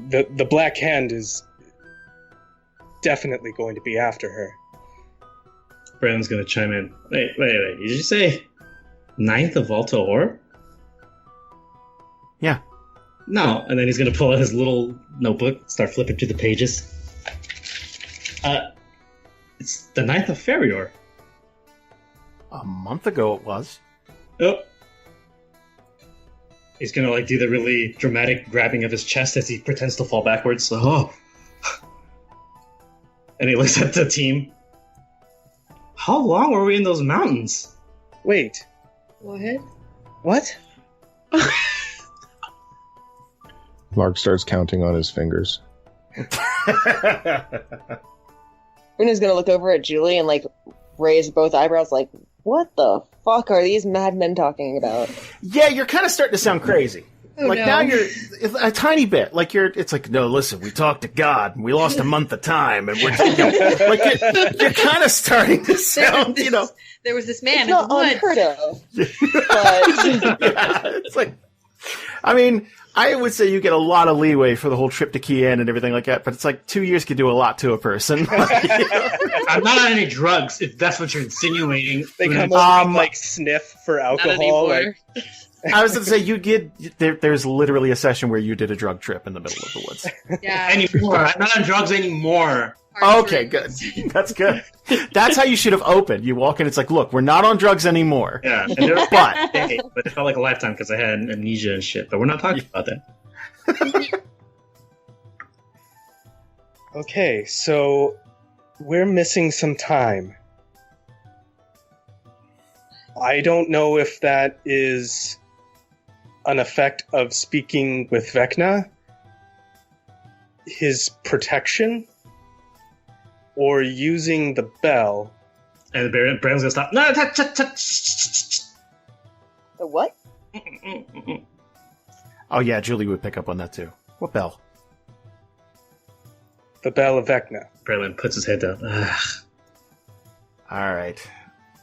G: the Black Hand is definitely going to be after her.
D: Brandon's gonna chime in. Wait. Did you say 9th of Alta Or?
A: Yeah.
D: No, and then he's gonna pull out his little notebook, start flipping through the pages. It's the 9th of Ferior.
A: A month ago it was.
D: Oh. He's gonna like do the really dramatic grabbing of his chest as he pretends to fall backwards. Oh. And he looks at the team. How long were we in those mountains?
G: Wait. What?
F: Larg starts counting on his fingers.
J: Una's gonna look over at Julie and like raise both eyebrows like, what the fuck are these madmen talking about?
A: Yeah, you're kind of starting to sound crazy. Now you're a tiny bit. It's like, no, listen, we talked to God and we lost a month of time and we're, you're kind of starting to sound,
I: There was this man
J: it's not unheard of. But
A: it's like, I mean, I would say you get a lot of leeway for the whole trip to Kien and everything like that, but it's like 2 years could do a lot to a person.
D: I'm not on any drugs, if that's what you're insinuating.
G: They come over and, sniff for alcohol.
A: I was going to say, there's literally a session where you did a drug trip in the middle of the woods.
I: Yeah.
D: Anymore. I'm not on drugs anymore.
A: Okay, good. That's good. That's how you should have opened. You walk in, it's like, look, we're not on drugs anymore.
D: Yeah, and but it felt like a lifetime because I had amnesia and shit. But we're not talking about that.
G: Okay, so we're missing some time. I don't know if that is an effect of speaking with Vecna, his protection, or using the bell.
D: And Brandon's gonna stop. No,
J: the what?
A: Oh yeah, Julie would pick up on that too. What bell?
G: The bell of Vecna.
D: Braylon puts his head down.
A: All right.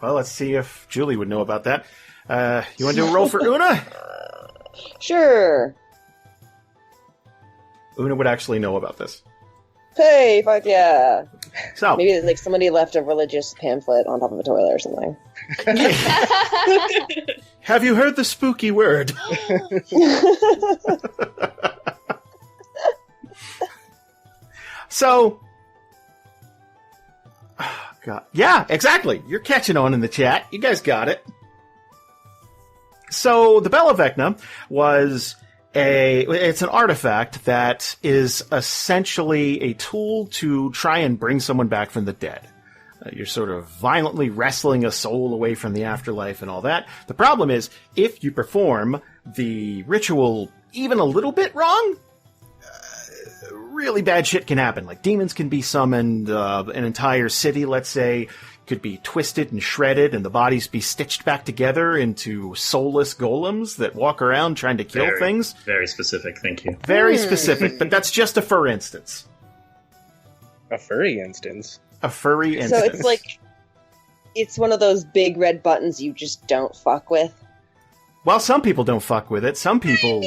A: Well, let's see if Julie would know about that. You want to do a roll for Una?
J: Sure.
A: Una would actually know about this.
J: Hey, fuck yeah.
A: So
J: maybe somebody left a religious pamphlet on top of a toilet or something.
A: Have you heard the spooky word? So, oh God. Yeah, exactly. You're catching on in the chat. You guys got it. So the Bell of Vecna was it's an artifact that is essentially a tool to try and bring someone back from the dead. You're sort of violently wrestling a soul away from the afterlife and all that. The problem is, if you perform the ritual even a little bit wrong, really bad shit can happen. Like demons can be summoned, an entire city, let's say, could be twisted and shredded, and the bodies be stitched back together into soulless golems that walk around trying to kill things.
D: Very specific, thank you.
A: Very specific, but that's just a for instance.
G: A furry instance?
A: A furry instance.
J: So it's like, it's one of those big red buttons you just don't fuck with?
A: Well, some people don't fuck with it. Some people...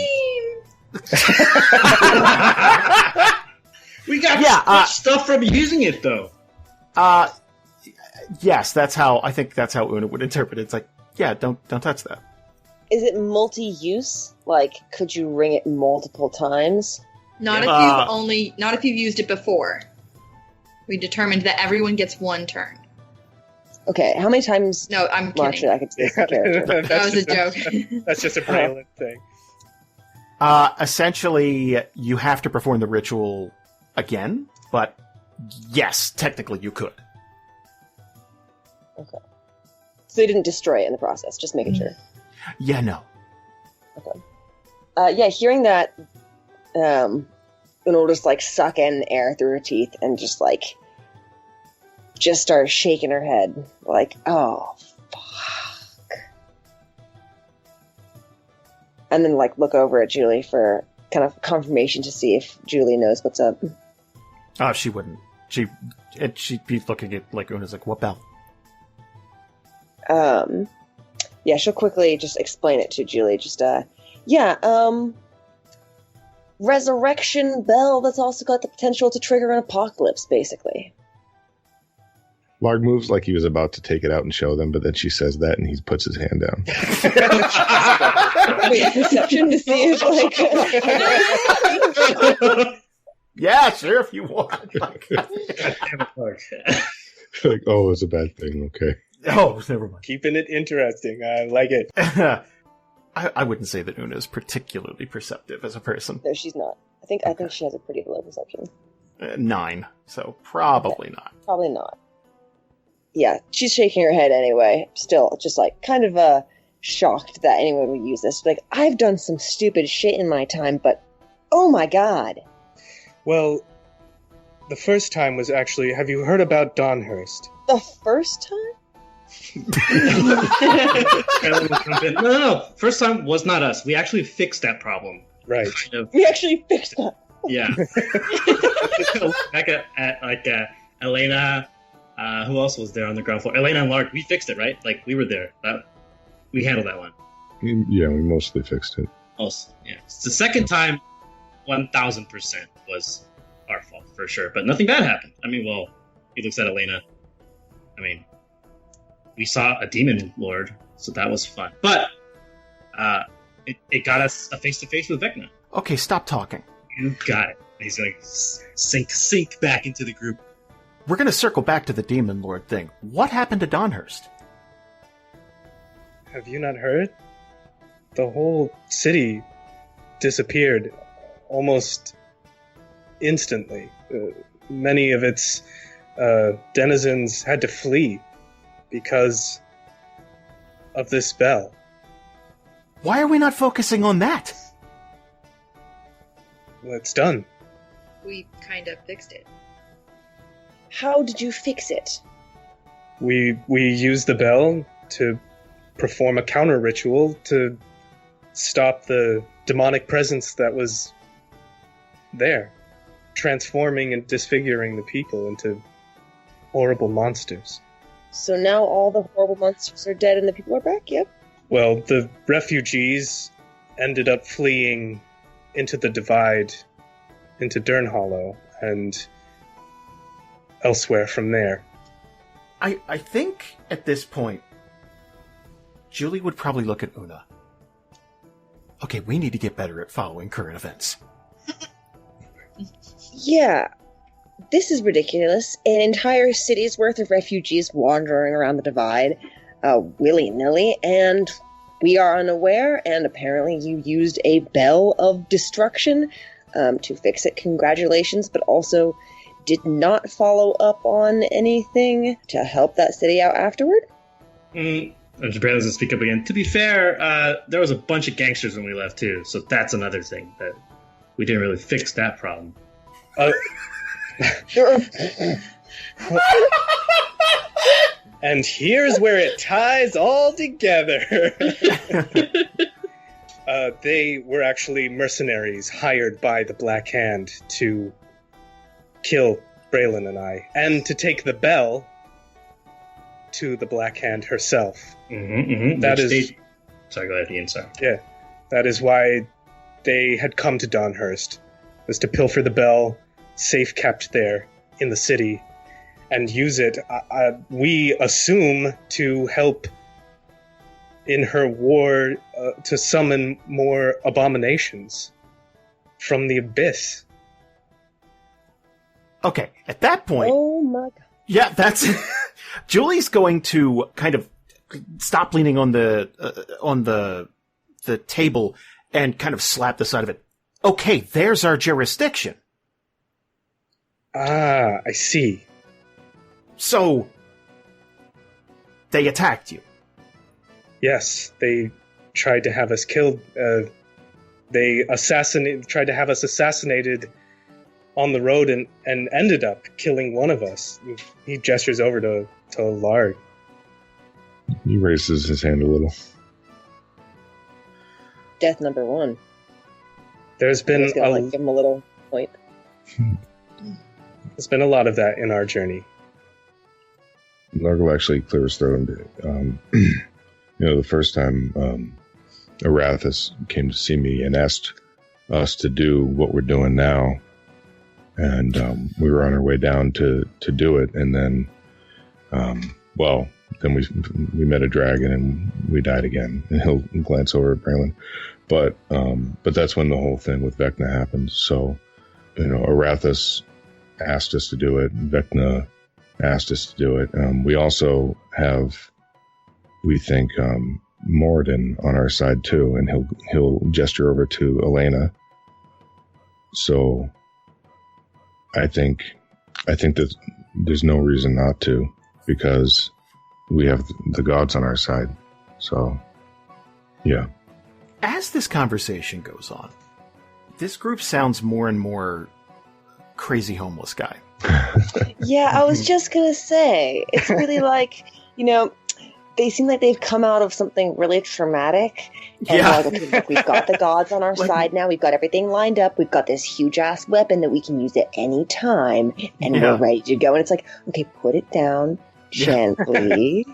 D: We got stuff from using it, though.
A: Yes, I think that's how Una would interpret it. It's like, yeah, don't touch that.
J: Is it multi-use? Like, could you ring it multiple times?
I: Not if you've used it before. We determined that everyone gets one turn.
J: Okay, how many times?
I: No, I'm kidding.
J: Actually, I could say the character.
I: That was a joke.
G: That's just a Braylon thing.
A: Essentially, you have to perform the ritual again, but yes, technically you could.
J: Okay. So they didn't destroy it in the process, just making sure.
A: Yeah, no.
J: Okay. Hearing that, Una will just suck in air through her teeth and just start shaking her head. Oh, fuck. And then look over at Julie for kind of confirmation to see if Julie knows what's up.
A: Oh, she wouldn't. She'd be looking at Una's what bell?
J: She'll quickly just explain it to Julie. Resurrection bell that's also got the potential to trigger an apocalypse, basically.
F: Larg moves like he was about to take it out and show them, but then she says that and he puts his hand down.
J: Wait, perception to see if
A: Yeah, sure, if you want.
F: Oh, it's a bad thing. Okay.
A: Oh, never mind.
G: Keeping it interesting. I like it.
A: I wouldn't say that Una is particularly perceptive as a person.
J: No, she's not. I think she has a pretty low perception.
A: 9, so probably not.
J: Probably not. Yeah, she's shaking her head anyway. Still, just kind of shocked that anyone would use this. I've done some stupid shit in my time, but oh my god.
G: Well, the first time was actually. Have you heard about Dawnhurst?
J: The first time?
D: No. First time was not us. We actually fixed that problem.
G: Right.
J: We actually fixed that.
D: Yeah. Back at Elena, who else was there on the ground floor? Elena and Larg, we fixed it, right? Like, we were there. We handled that one.
F: Yeah, we mostly fixed it.
D: Also, yeah. It's the second time, 1,000% was our fault, for sure. But nothing bad happened. I mean, well, he looks at Elena. I mean, we saw a demon lord, so that was fun. But it got us a face-to-face with Vecna.
A: Okay, stop talking.
D: You got it. He's going to sink back into the group.
A: We're going to circle back to the demon lord thing. What happened to Donhurst?
G: Have you not heard? The whole city disappeared almost instantly. Many of its denizens had to flee because of this spell.
A: Why are we not focusing on that?
G: Well, it's done.
I: We kind of fixed it.
J: How did you fix it?
G: We used the bell to perform a counter ritual to stop the demonic presence that was there, transforming and disfiguring the people into horrible monsters.
J: So now all the horrible monsters are dead and the people are back? Yep.
G: Well, the refugees ended up fleeing into the Divide, into Durnhollow, and elsewhere from there.
A: I think at this point, Julie would probably look at Una. Okay, we need to get better at following current events.
J: Yeah. This is ridiculous. An entire city's worth of refugees wandering around the Divide, willy-nilly, and we are unaware, and apparently you used a bell of destruction to fix it. Congratulations, but also did not follow up on anything to help that city out afterward?
D: Braylon doesn't speak up again. To be fair, there was a bunch of gangsters when we left, too, so that's another thing, that we didn't really fix that problem.
G: And here's where it ties all together. They were actually mercenaries hired by the Black Hand to kill Braylon and I, and to take the bell to the Black Hand herself. That is...
D: Sorry, go ahead, Ian, sorry.
G: Yeah, that is why they had come to Donhurst, was to pilfer the bell, safe kept there in the city, and use it, we assume, to help in her war to summon more abominations from the abyss.
A: Okay, at that point...
J: Oh my god.
A: Yeah, that's... Julie's going to kind of stop leaning on the table and kind of slap the side of it. Okay, there's our jurisdiction.
G: Ah, I see.
A: So, they attacked you.
G: Yes, they tried to have us killed. They tried to have us assassinated on the road and ended up killing one of us. He gestures over to Larg.
F: He raises his hand a little.
J: Death number one.
G: There's been
J: give him a little point.
G: There's been a lot of that in our journey.
F: Larg will actually clear his throat. The first time Arathis came to see me and asked us to do what we're doing now, and we were on our way down to do it, and then, then we met a dragon and we died again. And he'll glance over at Braylon, but that's when the whole thing with Vecna happened. So, Arathis asked us to do it. Vecna asked us to do it. We also have, we think, Morden on our side too, and he'll gesture over to Elena. So, I think that there's no reason not to, because we have the gods on our side. So, yeah.
A: As this conversation goes on, this group sounds more and more crazy homeless guy.
J: Yeah, I was just gonna say, it's really like, they seem like they've come out of something really traumatic. And
A: Yeah.
J: like, okay, look, we've got the gods on our side now. We've got everything lined up. We've got this huge ass weapon that we can use at any time, and we're ready to go. And it's like, okay, put it down gently.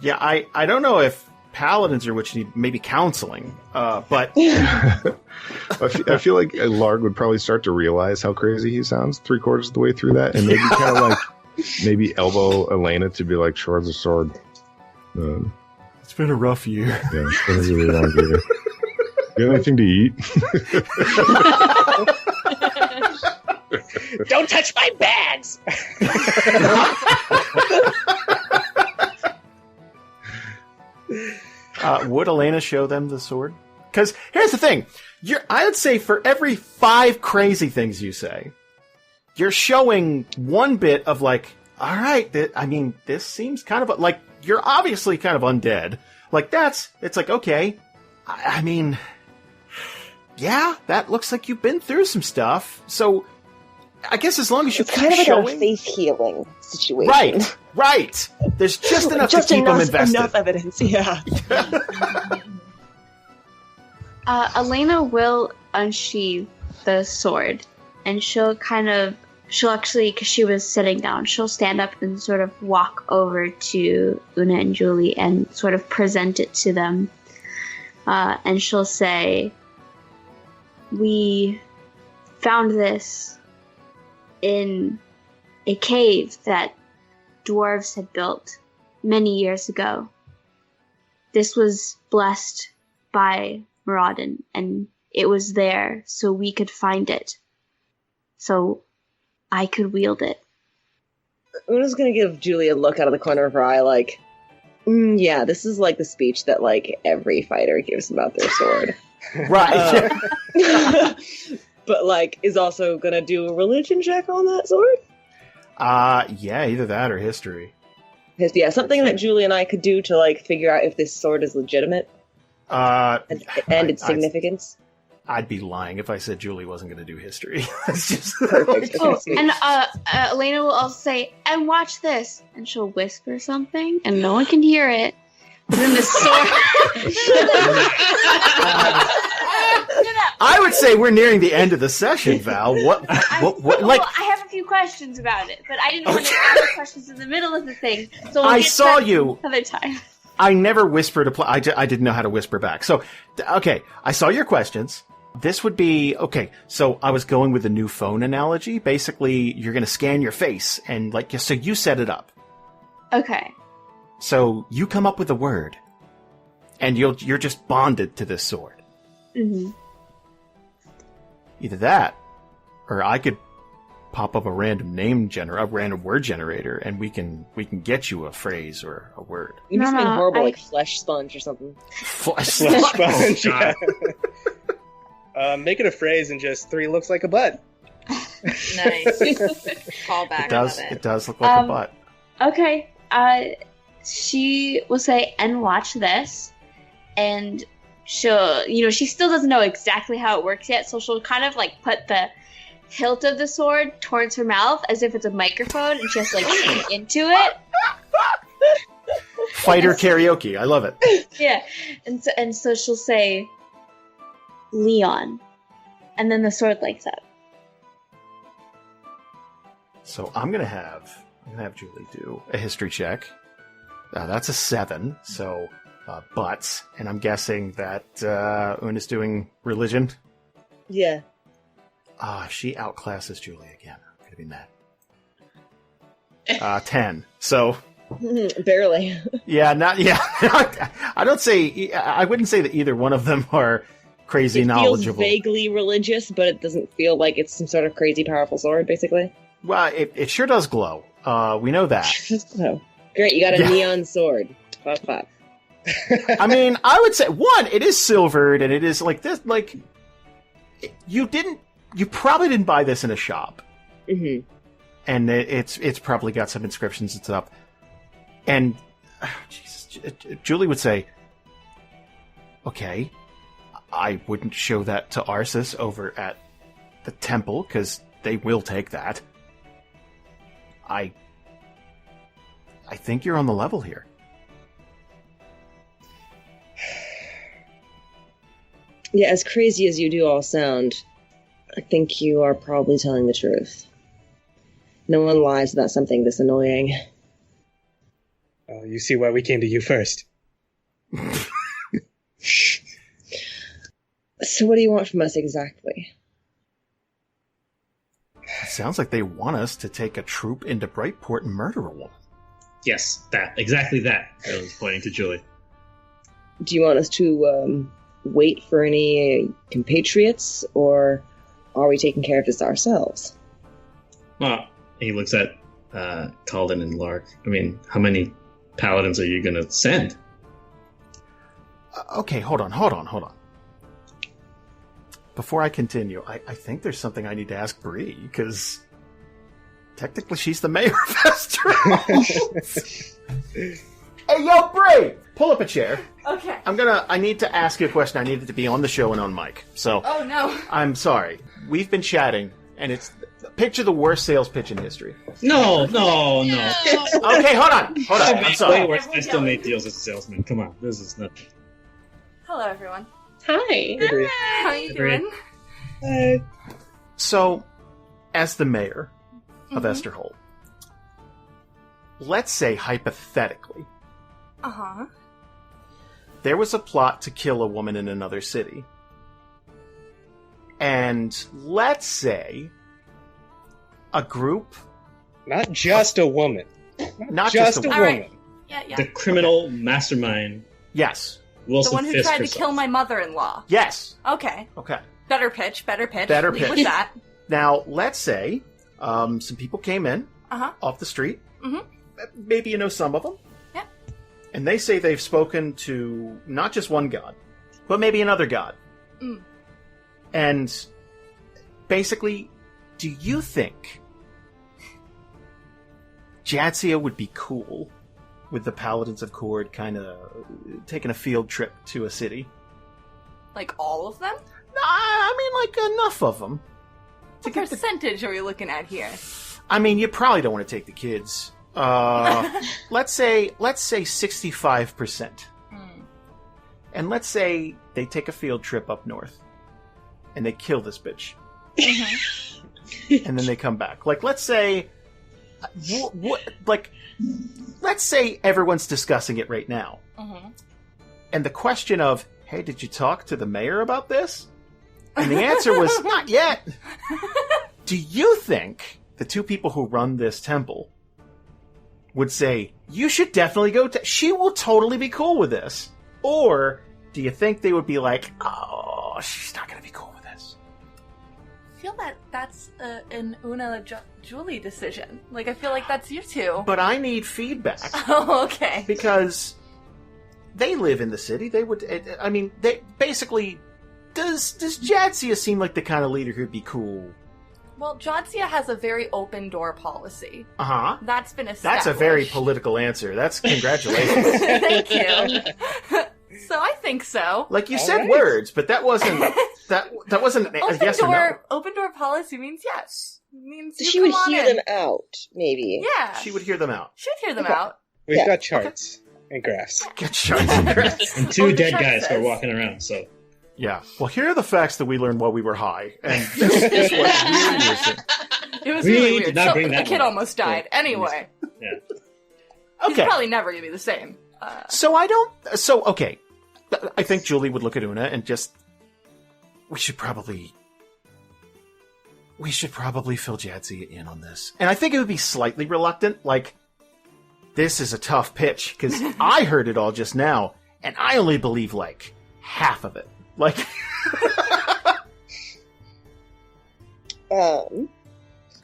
A: Yeah, I don't know if paladins are which need maybe counseling, but
F: I feel like Larg would probably start to realize how crazy he sounds 3/4 of the way through that, and maybe kind of like maybe elbow Elena to be like, "Short the sword."
A: It's been a rough year.
F: Yeah, it's been a really long year. You have anything to eat?
G: Don't touch my bags!
A: Would Elena show them the sword? Because here's the thing. I would say for every 5 crazy things you say, you're showing one bit of like, all right, this seems kind of like, you're obviously kind of undead. Like it's like, okay, I mean, yeah, that looks like you've been through some stuff. So I guess as long as you
J: it's
A: keep
J: kind of
A: showing,
J: like a faith healing situation.
A: Right. There's just enough to keep them invested.
J: Enough evidence, yeah.
E: Elena will unsheathe the sword, and she'll actually, because she was sitting down, she'll stand up and sort of walk over to Una and Julie and sort of present it to them. And she'll say, "We found this in a cave that dwarves had built many years ago. This was blessed by Maraudon, and it was there so we could find it. So I could wield it."
J: Una's gonna give Julie a look out of the corner of her eye like, yeah, this is like the speech that like every fighter gives about their sword.
A: Right.
J: But like, is also gonna do a religion check on that sword?
A: Yeah, either that or history.
J: Yeah, something that Julie and I could do to like figure out if this sword is legitimate. And its significance.
A: I'd be lying if I said Julie wasn't going to do history. It's just
J: perfect.
E: And Elena will also say, "And watch this," and she'll whisper something, and no one can hear it. But then the sword.
A: I would say we're nearing the end of the session, Val. What? Like,
E: I have a few questions about it, but I didn't want to ask questions in the middle of the thing. So
A: I saw you
E: another time.
A: I never whispered to play. I didn't know how to whisper back. So, okay, I saw your questions. This would be, okay, so I was going with the new phone analogy. Basically, you're going to scan your face, and so you set it up.
E: Okay.
A: So you come up with a word, and you're just bonded to this sword.
E: Mm-hmm.
A: Either that, or I could pop up a random a random word generator, and we can get you a phrase or a word.
J: You mean something horrible like flesh sponge or something.
A: Flesh
G: sponge. Yeah. Make it a phrase and just 3 looks like a butt.
I: Nice. Callback.
A: It does look like a butt.
E: Okay. She will say, "And watch this," and she'll, she still doesn't know exactly how it works yet, so she'll kind of like put the hilt of the sword towards her mouth as if it's a microphone, and she has to like speak into it.
A: Fighter karaoke, I love it.
E: Yeah, and so she'll say, "Leon," and then the sword lights up.
A: So I'm gonna have Julie do a history check. That's a 7, so butts, and I'm guessing that Una's doing religion.
J: Yeah.
A: She outclasses Julie again. I'm gonna be mad. 10. So
J: barely.
A: Yeah, I wouldn't say that either one of them are crazy knowledgeable.
J: It feels vaguely religious, but it doesn't feel like it's some sort of crazy powerful sword, basically.
A: Well, it sure does glow. We know that.
J: Oh, great, you got a neon sword. 5.
A: I mean, I would say, 1, it is silvered, and it is like this, like, you probably didn't buy this in a shop.
J: Mm-hmm.
A: And it's probably got some inscriptions and stuff. And, Jesus, Julie would say, okay, I wouldn't show that to Arceus over at the temple, because they will take that. I think you're on the level here.
J: Yeah, as crazy as you do all sound, I think you are probably telling the truth. No one lies about something this annoying.
G: Oh, you see why we came to you first.
J: So what do you want from us exactly?
A: It sounds like they want us to take a troop into Brightport and murder a woman.
D: Yes, exactly that. I was pointing to Julie.
J: Do you want us to wait for any compatriots, or are we taking care of this ourselves?
D: Well, he looks at Kalden and Larg. I mean, how many paladins are you going to send?
A: Okay, hold on. Before I continue, I think there's something I need to ask Bree, because technically she's the mayor of Esterholt. Hey, yo, Bree! Pull up a chair.
K: Okay.
A: I need to ask you a question. I need it to be on the show and on mic. So.
K: Oh, no.
A: I'm sorry. We've been chatting, and it's picture the worst sales pitch in history.
D: No.
A: Okay, hold on. I'm sorry.
D: Way worse. I still made deals as a salesman. Come on, this is nothing.
K: Hello, everyone.
C: Hi.
K: How you doing?
G: Hey.
A: So, as the mayor of Esterholt, let's say hypothetically, there was a plot to kill a woman in another city. And let's say a group...
G: Not just a woman.
A: Not just a woman.
K: Right. Yeah.
D: The criminal mastermind.
A: Yes.
K: The one who tried to kill my mother-in-law.
A: Yes.
K: Okay.
A: Okay.
K: Better pitch.
A: Better
K: Leave
A: pitch.
K: with that.
A: Now, let's say some people came in off the street. Maybe you know some of them.
K: Yeah.
A: And they say they've spoken to not just one god, but maybe another god.
K: Mm.
A: And basically, do you think Jadzia would be cool with the Paladins of Kord kind of taking a field trip to a city?
K: Like all of them?
A: I mean, like enough of them.
K: What percentage are we looking at here?
A: I mean, you probably don't want to take the kids. Let's say 65%. And let's say they take a field trip up north. And they kill this bitch. And then they come back. Like, let's say... let's say everyone's discussing it right now. And the question of, hey, did you talk to the mayor about this? And the answer was, not yet. Do you think the two people who run this temple would say, you should definitely go she will totally be cool with this? Or do you think they would be like, oh, she's not going to be cool with this?
K: I feel that's an Una Julie decision. Like, I feel like that's you two.
A: But I need feedback.
K: Oh, okay.
A: Because they live in the city. They would, I mean, they basically, does Jadzia seem like the kind of leader who'd be cool?
K: Well, Jadzia has a very open door policy. That's been established.
A: That's a very political answer. That's congratulations.
K: Thank you. So I think so.
A: Like you said words, but that wasn't that wasn't a yes or no.
K: Open door policy means yes. It means
J: she would hear them out, maybe.
K: Yeah.
A: She would hear them out.
K: She would hear them out.
G: We've got charts and graphs.
A: Got charts and graphs.
D: And two dead guys who are walking around, so.
A: Yeah. Well, here are the facts that we learned while we were high. And this was really weird.
K: It was really weird.
D: Did not bring that
K: the kid almost died. Anyway.
D: Yeah.
A: Okay.
K: He's probably never going to be the same.
A: Okay. I think Julie would look at Una and just... We should probably fill Jadzia in on this. And I think it would be slightly reluctant. Like, this is a tough pitch, because I heard it all just now, and I only believe, like, half of it. Like...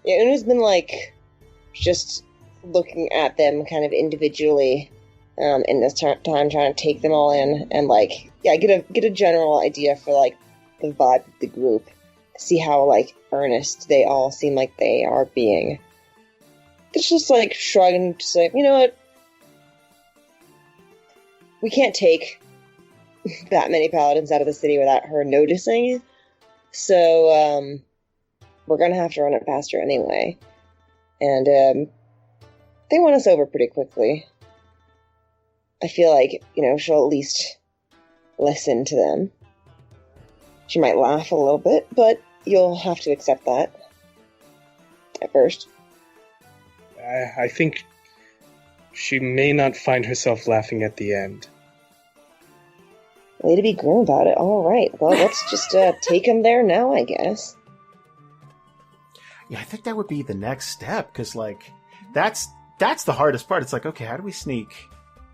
J: Una's been, like, just looking at them kind of individually in this time, trying to take them all in and, like, get a general idea for, like, the vibe of the group. See how, like, earnest they all seem like they are being. It's just, like, shrugging to say, you know what? We can't take that many paladins out of the city without her noticing. So, we're gonna have to run it past her anyway. And, they won us over pretty quickly. I feel like, she'll at least listen to them. She might laugh a little bit, but you'll have to accept that at first.
G: I think she may not find herself laughing at the end.
J: Way to be grim about it. All right. Well, let's just take him there now, I guess.
A: Yeah, I think that would be the next step, because, like, that's the hardest part. It's like, okay, how do we sneak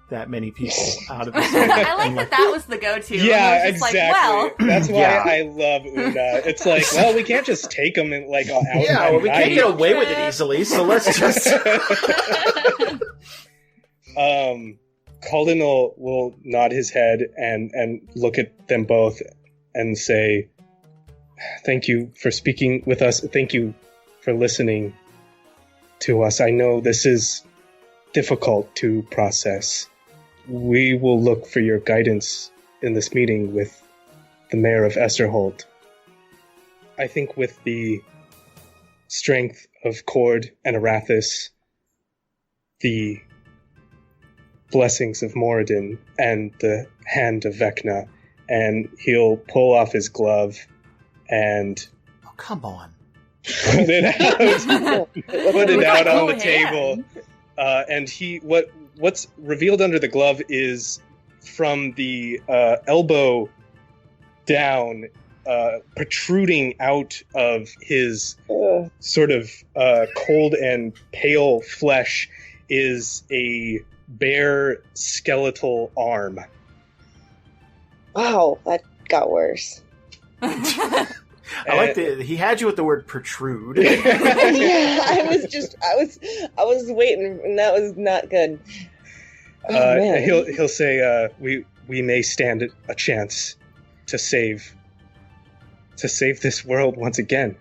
A: that many people out of this?
K: I like that was the go-to.
G: Yeah, exactly.
K: Like, well.
G: That's why I love Una. It's like, well, we can't just take them and, like, out.
A: Yeah, well, we can't get away with it easily, so let's just...
G: Kalden will nod his head and look at them both and say, thank you for speaking with us. Thank you for listening to us. I know this is difficult to process. We will look for your guidance in this meeting with the mayor of Esterholt. I think with the strength of Cord and Arathis, the blessings of Moradin, and the hand of Vecna, and he'll pull off his glove and...
A: Oh, come on.
G: Put it out on the table. And what's revealed under the glove is from the elbow down, protruding out of his sort of cold and pale flesh is a bare skeletal arm.
J: Wow, that got worse.
A: I like he had you with the word protrude.
J: Yeah, I was waiting, and that was not good. Oh, man.
G: He'll say, we may stand a chance to save this world once again.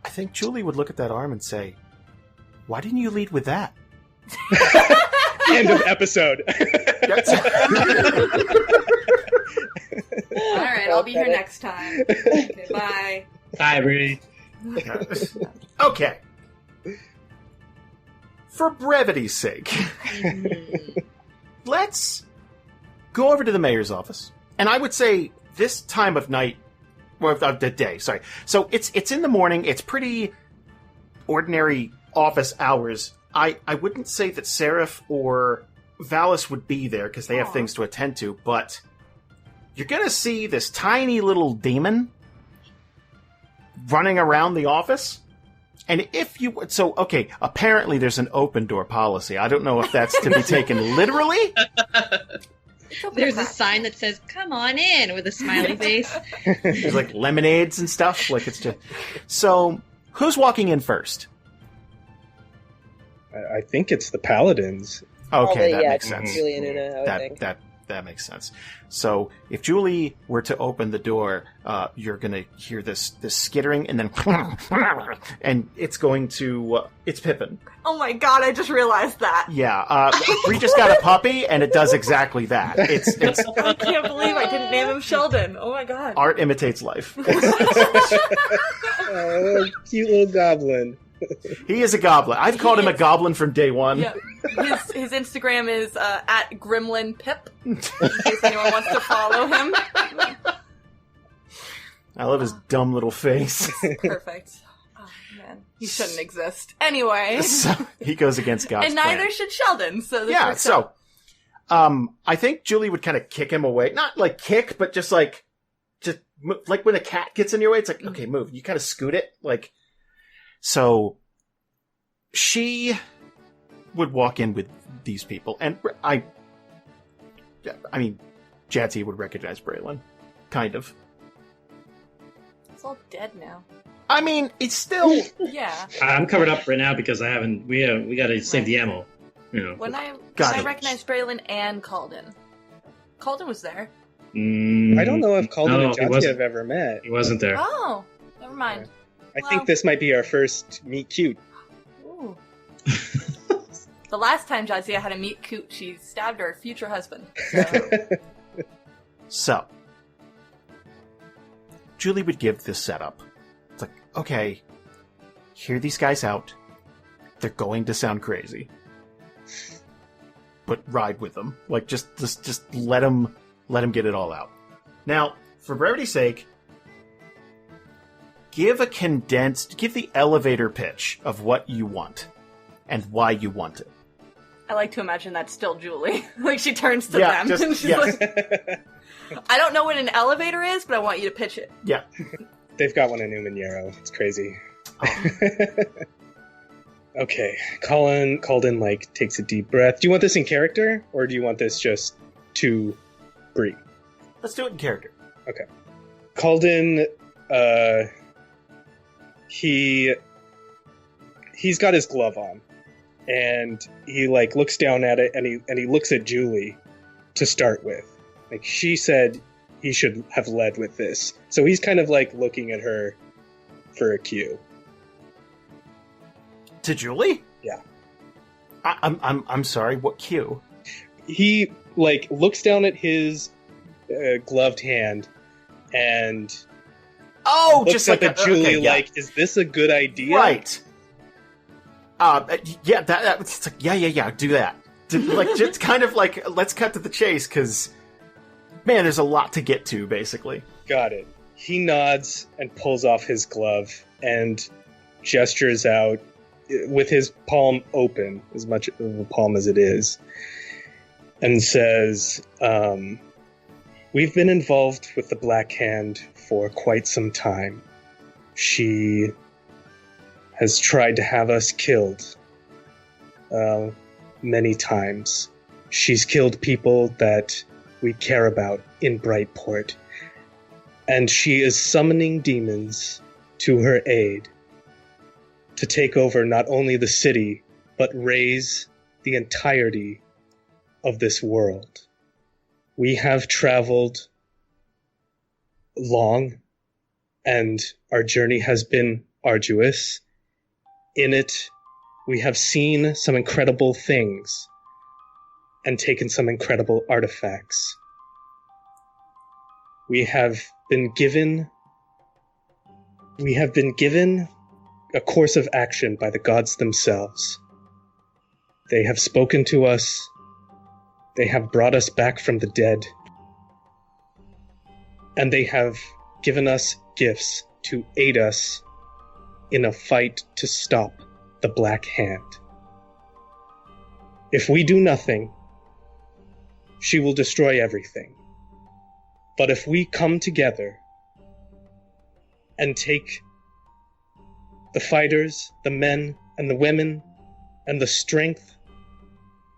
A: I think Julie would look at that arm and say, why didn't you lead with that?
G: End of episode.
K: All right, I'll be here next time. Okay, bye.
D: Bye, Bree.
A: Okay. For brevity's sake, let's go over to the mayor's office. And I would say this time of night, or of the day, sorry. So it's in the morning. It's pretty ordinary office hours. I wouldn't say that Seraph or Valis would be there because they have things to attend to, but you're going to see this tiny little demon running around the office. And if you... So, okay, apparently there's an open door policy. I don't know if that's to be taken literally.
I: There's a sign that says, come on in, with a smiley face.
A: There's like lemonades and stuff. Like it's just... So, who's walking in first?
G: I think it's the Paladins.
A: Okay, that makes sense.
J: Julie and Una, I would think.
A: That makes sense. So if Julie were to open the door, you're going to hear this skittering, and then and it's going to it's Pippin.
K: Oh my god! I just realized that.
A: Yeah, Bree just got a puppy, and it does exactly that. It's
K: I can't believe I didn't name him Sheldon. Oh my god!
A: Art imitates life.
G: Oh, cute little goblin.
A: He is a goblin. I've called him a goblin from day one.
K: Yeah. His Instagram is at GremlinPip, in case anyone wants to follow him.
A: I love his dumb little face.
K: Perfect. Oh, man. He shouldn't exist. Anyway.
A: So, he goes against God's
K: and neither
A: plan.
K: should Sheldon. So
A: yeah, so I think Julie would kind of kick him away. Not like kick, but just like when a cat gets in your way, it's like, okay, move. You kind of scoot it. So she would walk in with these people, and I mean, Jadzia would recognize Braylon, kind of.
K: It's all dead now.
A: I mean, it's still...
K: Yeah.
D: I'm covered up right now because I haven't... We got to save the ammo. You know.
K: When I recognized Braylon and Kalden. Kalden was there.
G: I don't know if Kalden and Jadzia have ever met.
D: He wasn't there.
K: Oh, never mind.
G: I think this might be our first meet cute.
K: Ooh. The last time Jadzia had a meet cute, she stabbed her future husband.
A: So, Julie would give this setup. It's like, okay, hear these guys out. They're going to sound crazy, but ride with them. Like, just let them get it all out. Now, for brevity's sake, give the elevator pitch of what you want and why you want it.
K: I like to imagine that's still Julie. Like, she turns to them and she's like, I don't know what an elevator is, but I want you to pitch it.
A: Yeah.
G: They've got one in Umanero. It's crazy. Oh. Okay. Kalden, like, takes a deep breath. Do you want this in character, or do you want this just to Bree?
A: Let's do it in character.
G: Okay. Kalden, he's got his glove on, and he, like, looks down at it, and he looks at Julie to start with. Like, she said he should have led with this. So he's kind of, like, looking at her for a cue.
A: To Julie?
G: Yeah.
A: I'm sorry, what cue?
G: He, like, looks down at his gloved hand and looks
A: just
G: up
A: like
G: at Julie,
A: okay, yeah.
G: like, is this a good idea?
A: Right. Yeah, it's like, yeah, do that. Like, just kind of like, let's cut to the chase, because, man, there's a lot to get to, basically.
G: Got it. He nods and pulls off his glove and gestures out with his palm open, as much of a palm as it is, and says, we've been involved with the Black Hand for quite some time. She has tried to have us killed many times. She's killed people that we care about in Brightport, and she is summoning demons to her aid to take over not only the city, but raise the entirety of this world. We have traveled long, and our journey has been arduous. In it, we have seen some incredible things and taken some incredible artifacts. We have been given a course of action by the gods themselves. They have spoken to us. They have brought us back from the dead. And they have given us gifts to aid us in a fight to stop the Black Hand. If we do nothing, she will destroy everything. But if we come together and take the fighters, the men, and the women, and the strength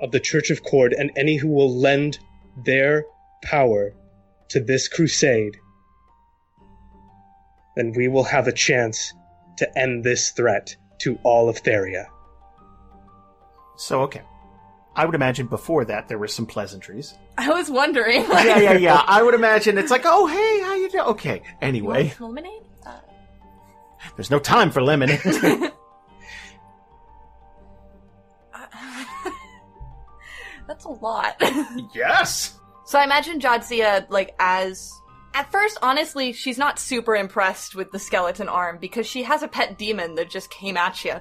G: of the Church of Cord, and any who will lend their power to this crusade, then we will have a chance to end this threat to all of Theria.
A: So, okay. I would imagine before that there were some pleasantries.
K: I was wondering.
A: Yeah. I would imagine it's like, oh, hey, how you doing? Okay, anyway.
K: You want lemonade?
A: There's no time for lemonade.
K: That's a lot.
A: Yes!
K: So I imagine Jadzia, like, as... At first, honestly, she's not super impressed with the skeleton arm, because she has a pet demon that just came at you.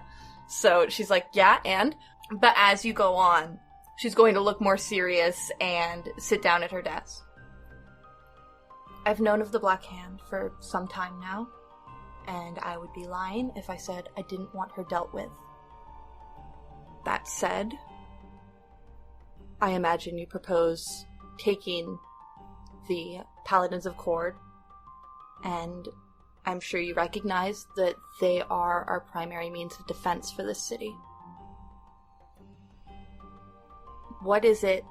K: So she's like, yeah, and? But as you go on, she's going to look more serious and sit down at her desk. I've known of the Black Hand for some time now, and I would be lying if I said I didn't want her dealt with. That said, I imagine you propose taking the Paladins of Cord, and I'm sure you recognize that they are our primary means of defense for this city. What is it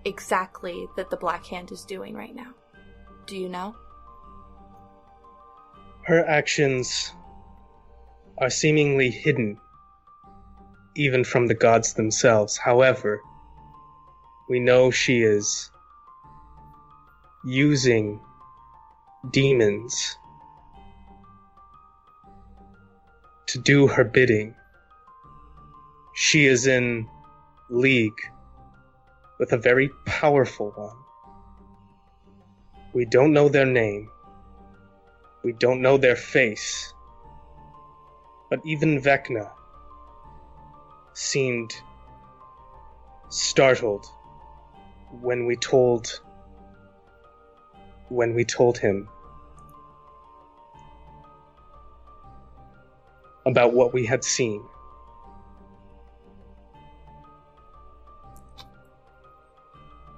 K: exactly that the Black Hand is doing right now? Do you know?
G: Her actions are seemingly hidden, even from the gods themselves. However, we know she is using demons to do her bidding. She is in league with a very powerful one. We don't know their name. We don't know their face. But even Vecna seemed startled when we told when we told him about what we had seen.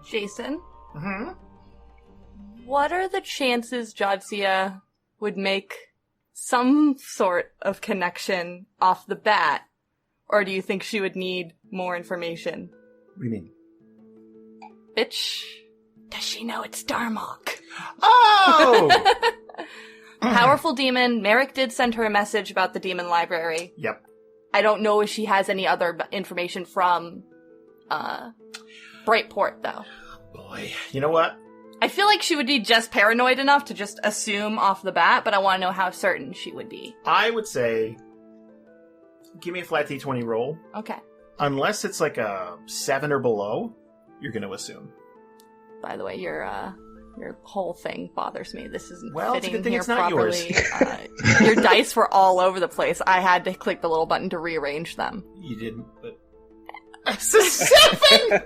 K: Jason? Mm-hmm? What are the chances Jadzia would make some sort of connection off the bat? Or do you think she would need more information?
A: What do you mean?
K: Bitch, does she know it's Darmok?
A: Oh!
K: Powerful demon. Merrick did send her a message about the demon library.
A: Yep.
K: I don't know if she has any other information from Brightport, though.
A: Boy, you know what?
K: I feel like she would be just paranoid enough to just assume off the bat, but I want to know how certain she would be.
A: I would say, give me a flat D20 roll.
K: Okay.
A: Unless it's like a 7 or below, you're going to assume.
K: By the way, your whole thing bothers me. This isn't
A: well,
K: fitting
A: it's a good thing
K: here
A: it's not
K: properly.
A: Yours.
K: Your dice were all over the place. I had to click the little button to rearrange them.
A: You didn't, but... It's a 7!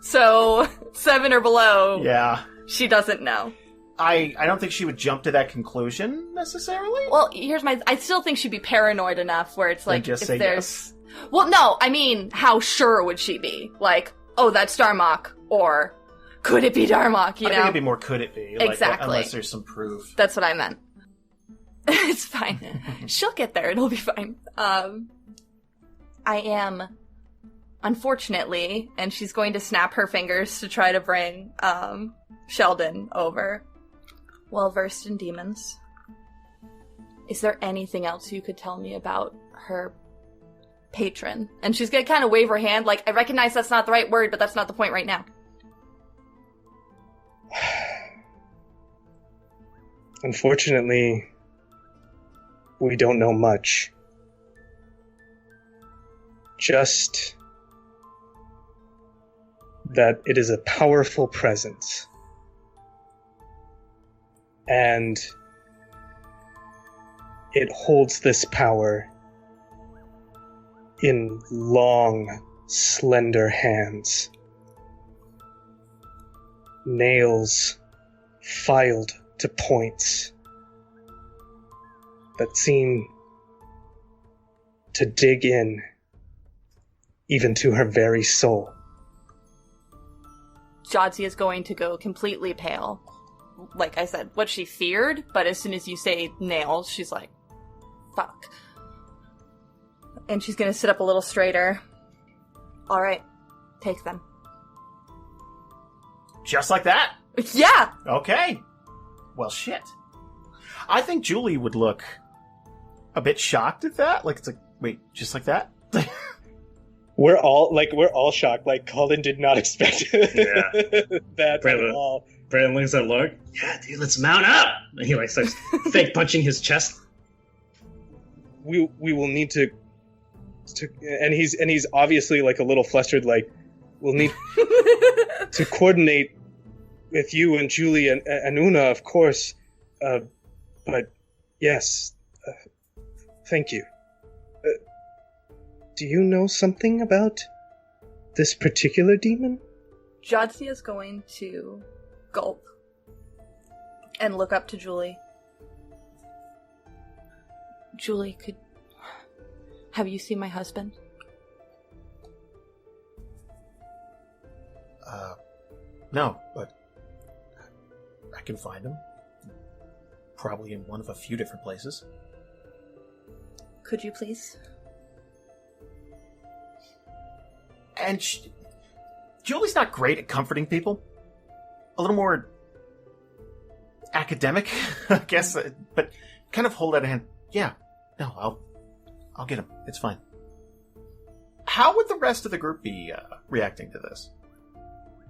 K: So, 7 or below.
A: Yeah.
K: She doesn't know.
A: I don't think she would jump to that conclusion, necessarily.
K: Well, I still think she'd be paranoid enough where it's like,
A: just
K: if
A: say
K: there's...
A: Yes.
K: Well, no, I mean, how sure would she be? Like, oh, that's Darmok, or could it be Darmok, you know?
A: I think it'd be more could it be.
K: Exactly.
A: Unless there's some proof.
K: That's what I meant. It's fine. She'll get there, it'll be fine. I am, unfortunately, and she's going to snap her fingers to try to bring, Sheldon over. Well versed in demons. Is there anything else you could tell me about her patron? And she's gonna kind of wave her hand, like, I recognize that's not the right word, but that's not the point right now.
G: Unfortunately, we don't know much. Just that it is a powerful presence. And it holds this power in long, slender hands. Nails filed to points that seem to dig in even to her very soul.
K: Jadzia is going to go completely pale. Like I said, what she feared, but as soon as you say nails, she's like, fuck. And she's gonna sit up a little straighter. Alright, take them.
A: Just like that?
K: Yeah!
A: Okay. Well, shit. I think Julie would look a bit shocked at that. Like, it's like, wait, just like that?
G: We're all shocked. Like, Kalden did not expect that
D: Braylon,
G: at all.
D: Braylon looks at Larg. Yeah, dude, let's mount up! And he, starts fake punching his chest.
G: We will need to and he's obviously, like, a little flustered, like, we'll need to coordinate with you and Julie and Una, of course. But, yes. Thank you. Do you know something about this particular demon?
K: Jadzia is going to gulp and look up to Julie. Julie, have you seen my husband?
A: No, but I can find him. Probably in one of a few different places.
K: Could you please?
A: And Julie's not great at comforting people. A little more academic, I guess, but kind of hold out a hand. Yeah, no, I'll get him. It's fine. How would the rest of the group be reacting to this?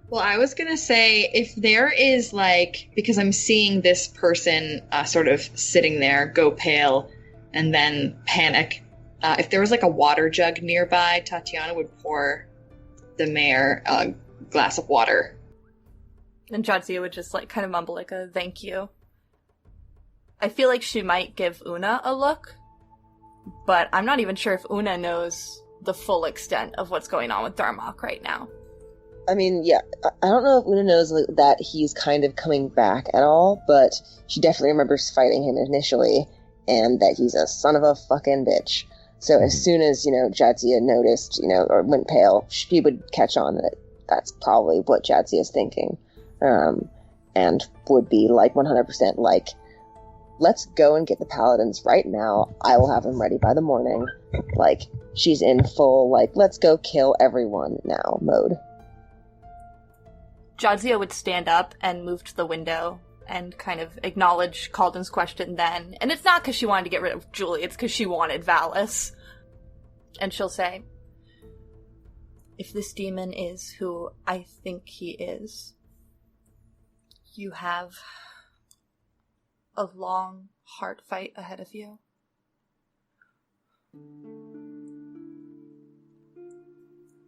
I: Well, I was going to say, if there is, like, because I'm seeing this person sort of sitting there, go pale, and then panic. If there was, like, a water jug nearby, Tatiyana would pour the mayor a glass of water.
K: And Jadzia would just, like, kind of mumble, like, a thank you. I feel like she might give Una a look, but I'm not even sure if Una knows the full extent of what's going on with Darmok right now.
J: I mean, yeah, I don't know if Una knows that he's kind of coming back at all, but she definitely remembers fighting him initially, and that he's a son of a fucking bitch. So as soon as, Jadzia noticed, or went pale, she would catch on that that's probably what Jadzia is thinking. And would be 100% let's go and get the paladins right now. I will have them ready by the morning. She's in full, let's go kill everyone now mode.
K: Jadzia would stand up and move to the window and kind of acknowledge Kalden's question then. And it's not because she wanted to get rid of Julie, it's because she wanted Valis. And she'll say, if this demon is who I think he is, you have a long, hard fight ahead of you.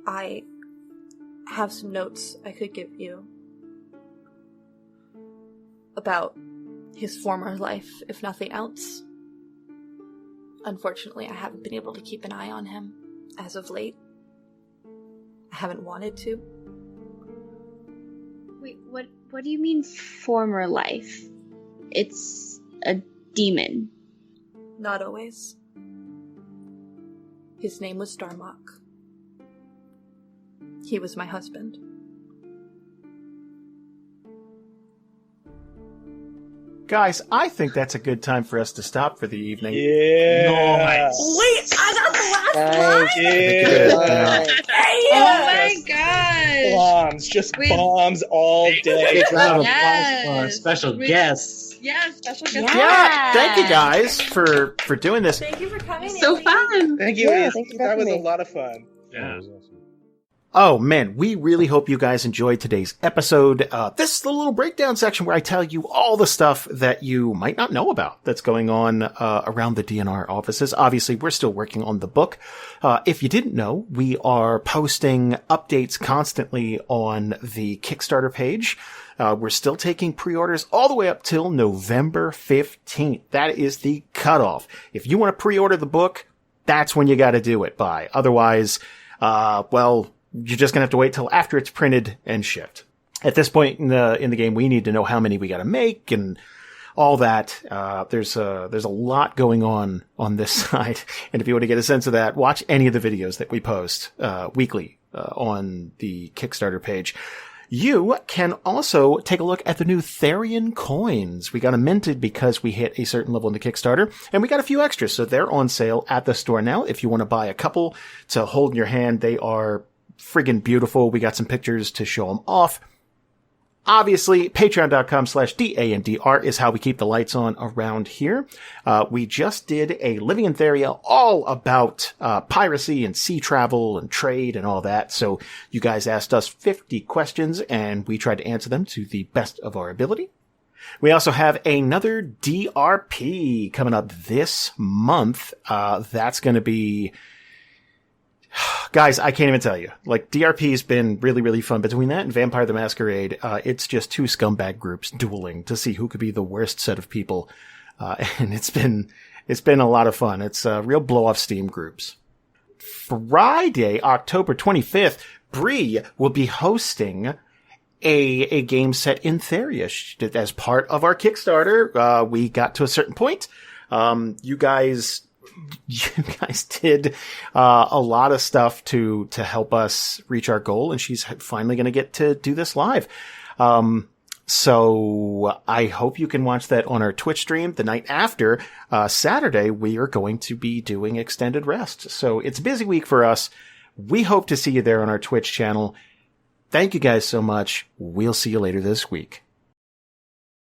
K: I have some notes I could give you about his former life, if nothing else. Unfortunately, I haven't been able to keep an eye on him as of late. I haven't wanted to.
E: Wait, what do you mean former life? It's a demon.
K: Not always. His name was Darmok. He was my husband.
A: Guys, I think that's a good time for us to stop for the evening.
G: Yeah.
A: Nice.
K: Wait, I got the last line?
I: Oh my god.
G: Bombs, just bombs all day.
H: Yes. Special guests.
I: Yes, special guests.
A: Yeah, thank you guys for doing this.
K: Thank you for coming.
C: So fun.
G: Thank you.
J: Yeah, thanks for
G: That was
J: having
G: a
J: me.
G: lot of fun.
D: Yeah.
A: Oh man, we really hope you guys enjoyed today's episode. This is the little breakdown section where I tell you all the stuff that you might not know about that's going on around the DNR offices. Obviously, we're still working on the book. If you didn't know, we are posting updates constantly on the Kickstarter page. We're still taking pre-orders all the way up till November 15th. That is the cutoff. If you want to pre-order the book, that's when you got to do it by. Otherwise, you're just going to have to wait till after it's printed and shipped. At this point in the game, we need to know how many we got to make and all that. There's a lot going on this side. And if you want to get a sense of that, watch any of the videos that we post, weekly, on the Kickstarter page. You can also take a look at the new Therian coins. We got them minted because we hit a certain level in the Kickstarter, and we got a few extras, so they're on sale at the store now. If you want to buy a couple to hold in your hand, they are friggin' beautiful. We got some pictures to show them off. Obviously, patreon.com/DANDR is how we keep the lights on around here. We just did a Living in Theria all about piracy and sea travel and trade and all that. So you guys asked us 50 questions and we tried to answer them to the best of our ability. We also have another DRP coming up this month. That's going to be... Guys, I can't even tell you. DRP's been really, really fun. Between that and Vampire the Masquerade, it's just two scumbag groups dueling to see who could be the worst set of people. And it's been a lot of fun. It's real blow-off steam groups. Friday, October 25th, Bree will be hosting a game set in Theria. As part of our Kickstarter, we got to a certain point. You guys did a lot of stuff to help us reach our goal, and she's finally going to get to do this live. So I hope you can watch that on our Twitch stream. The night after, Saturday, we are going to be doing Extended Rest. So it's a busy week for us. We hope to see you there on our Twitch channel. Thank you guys so much. We'll see you later this week.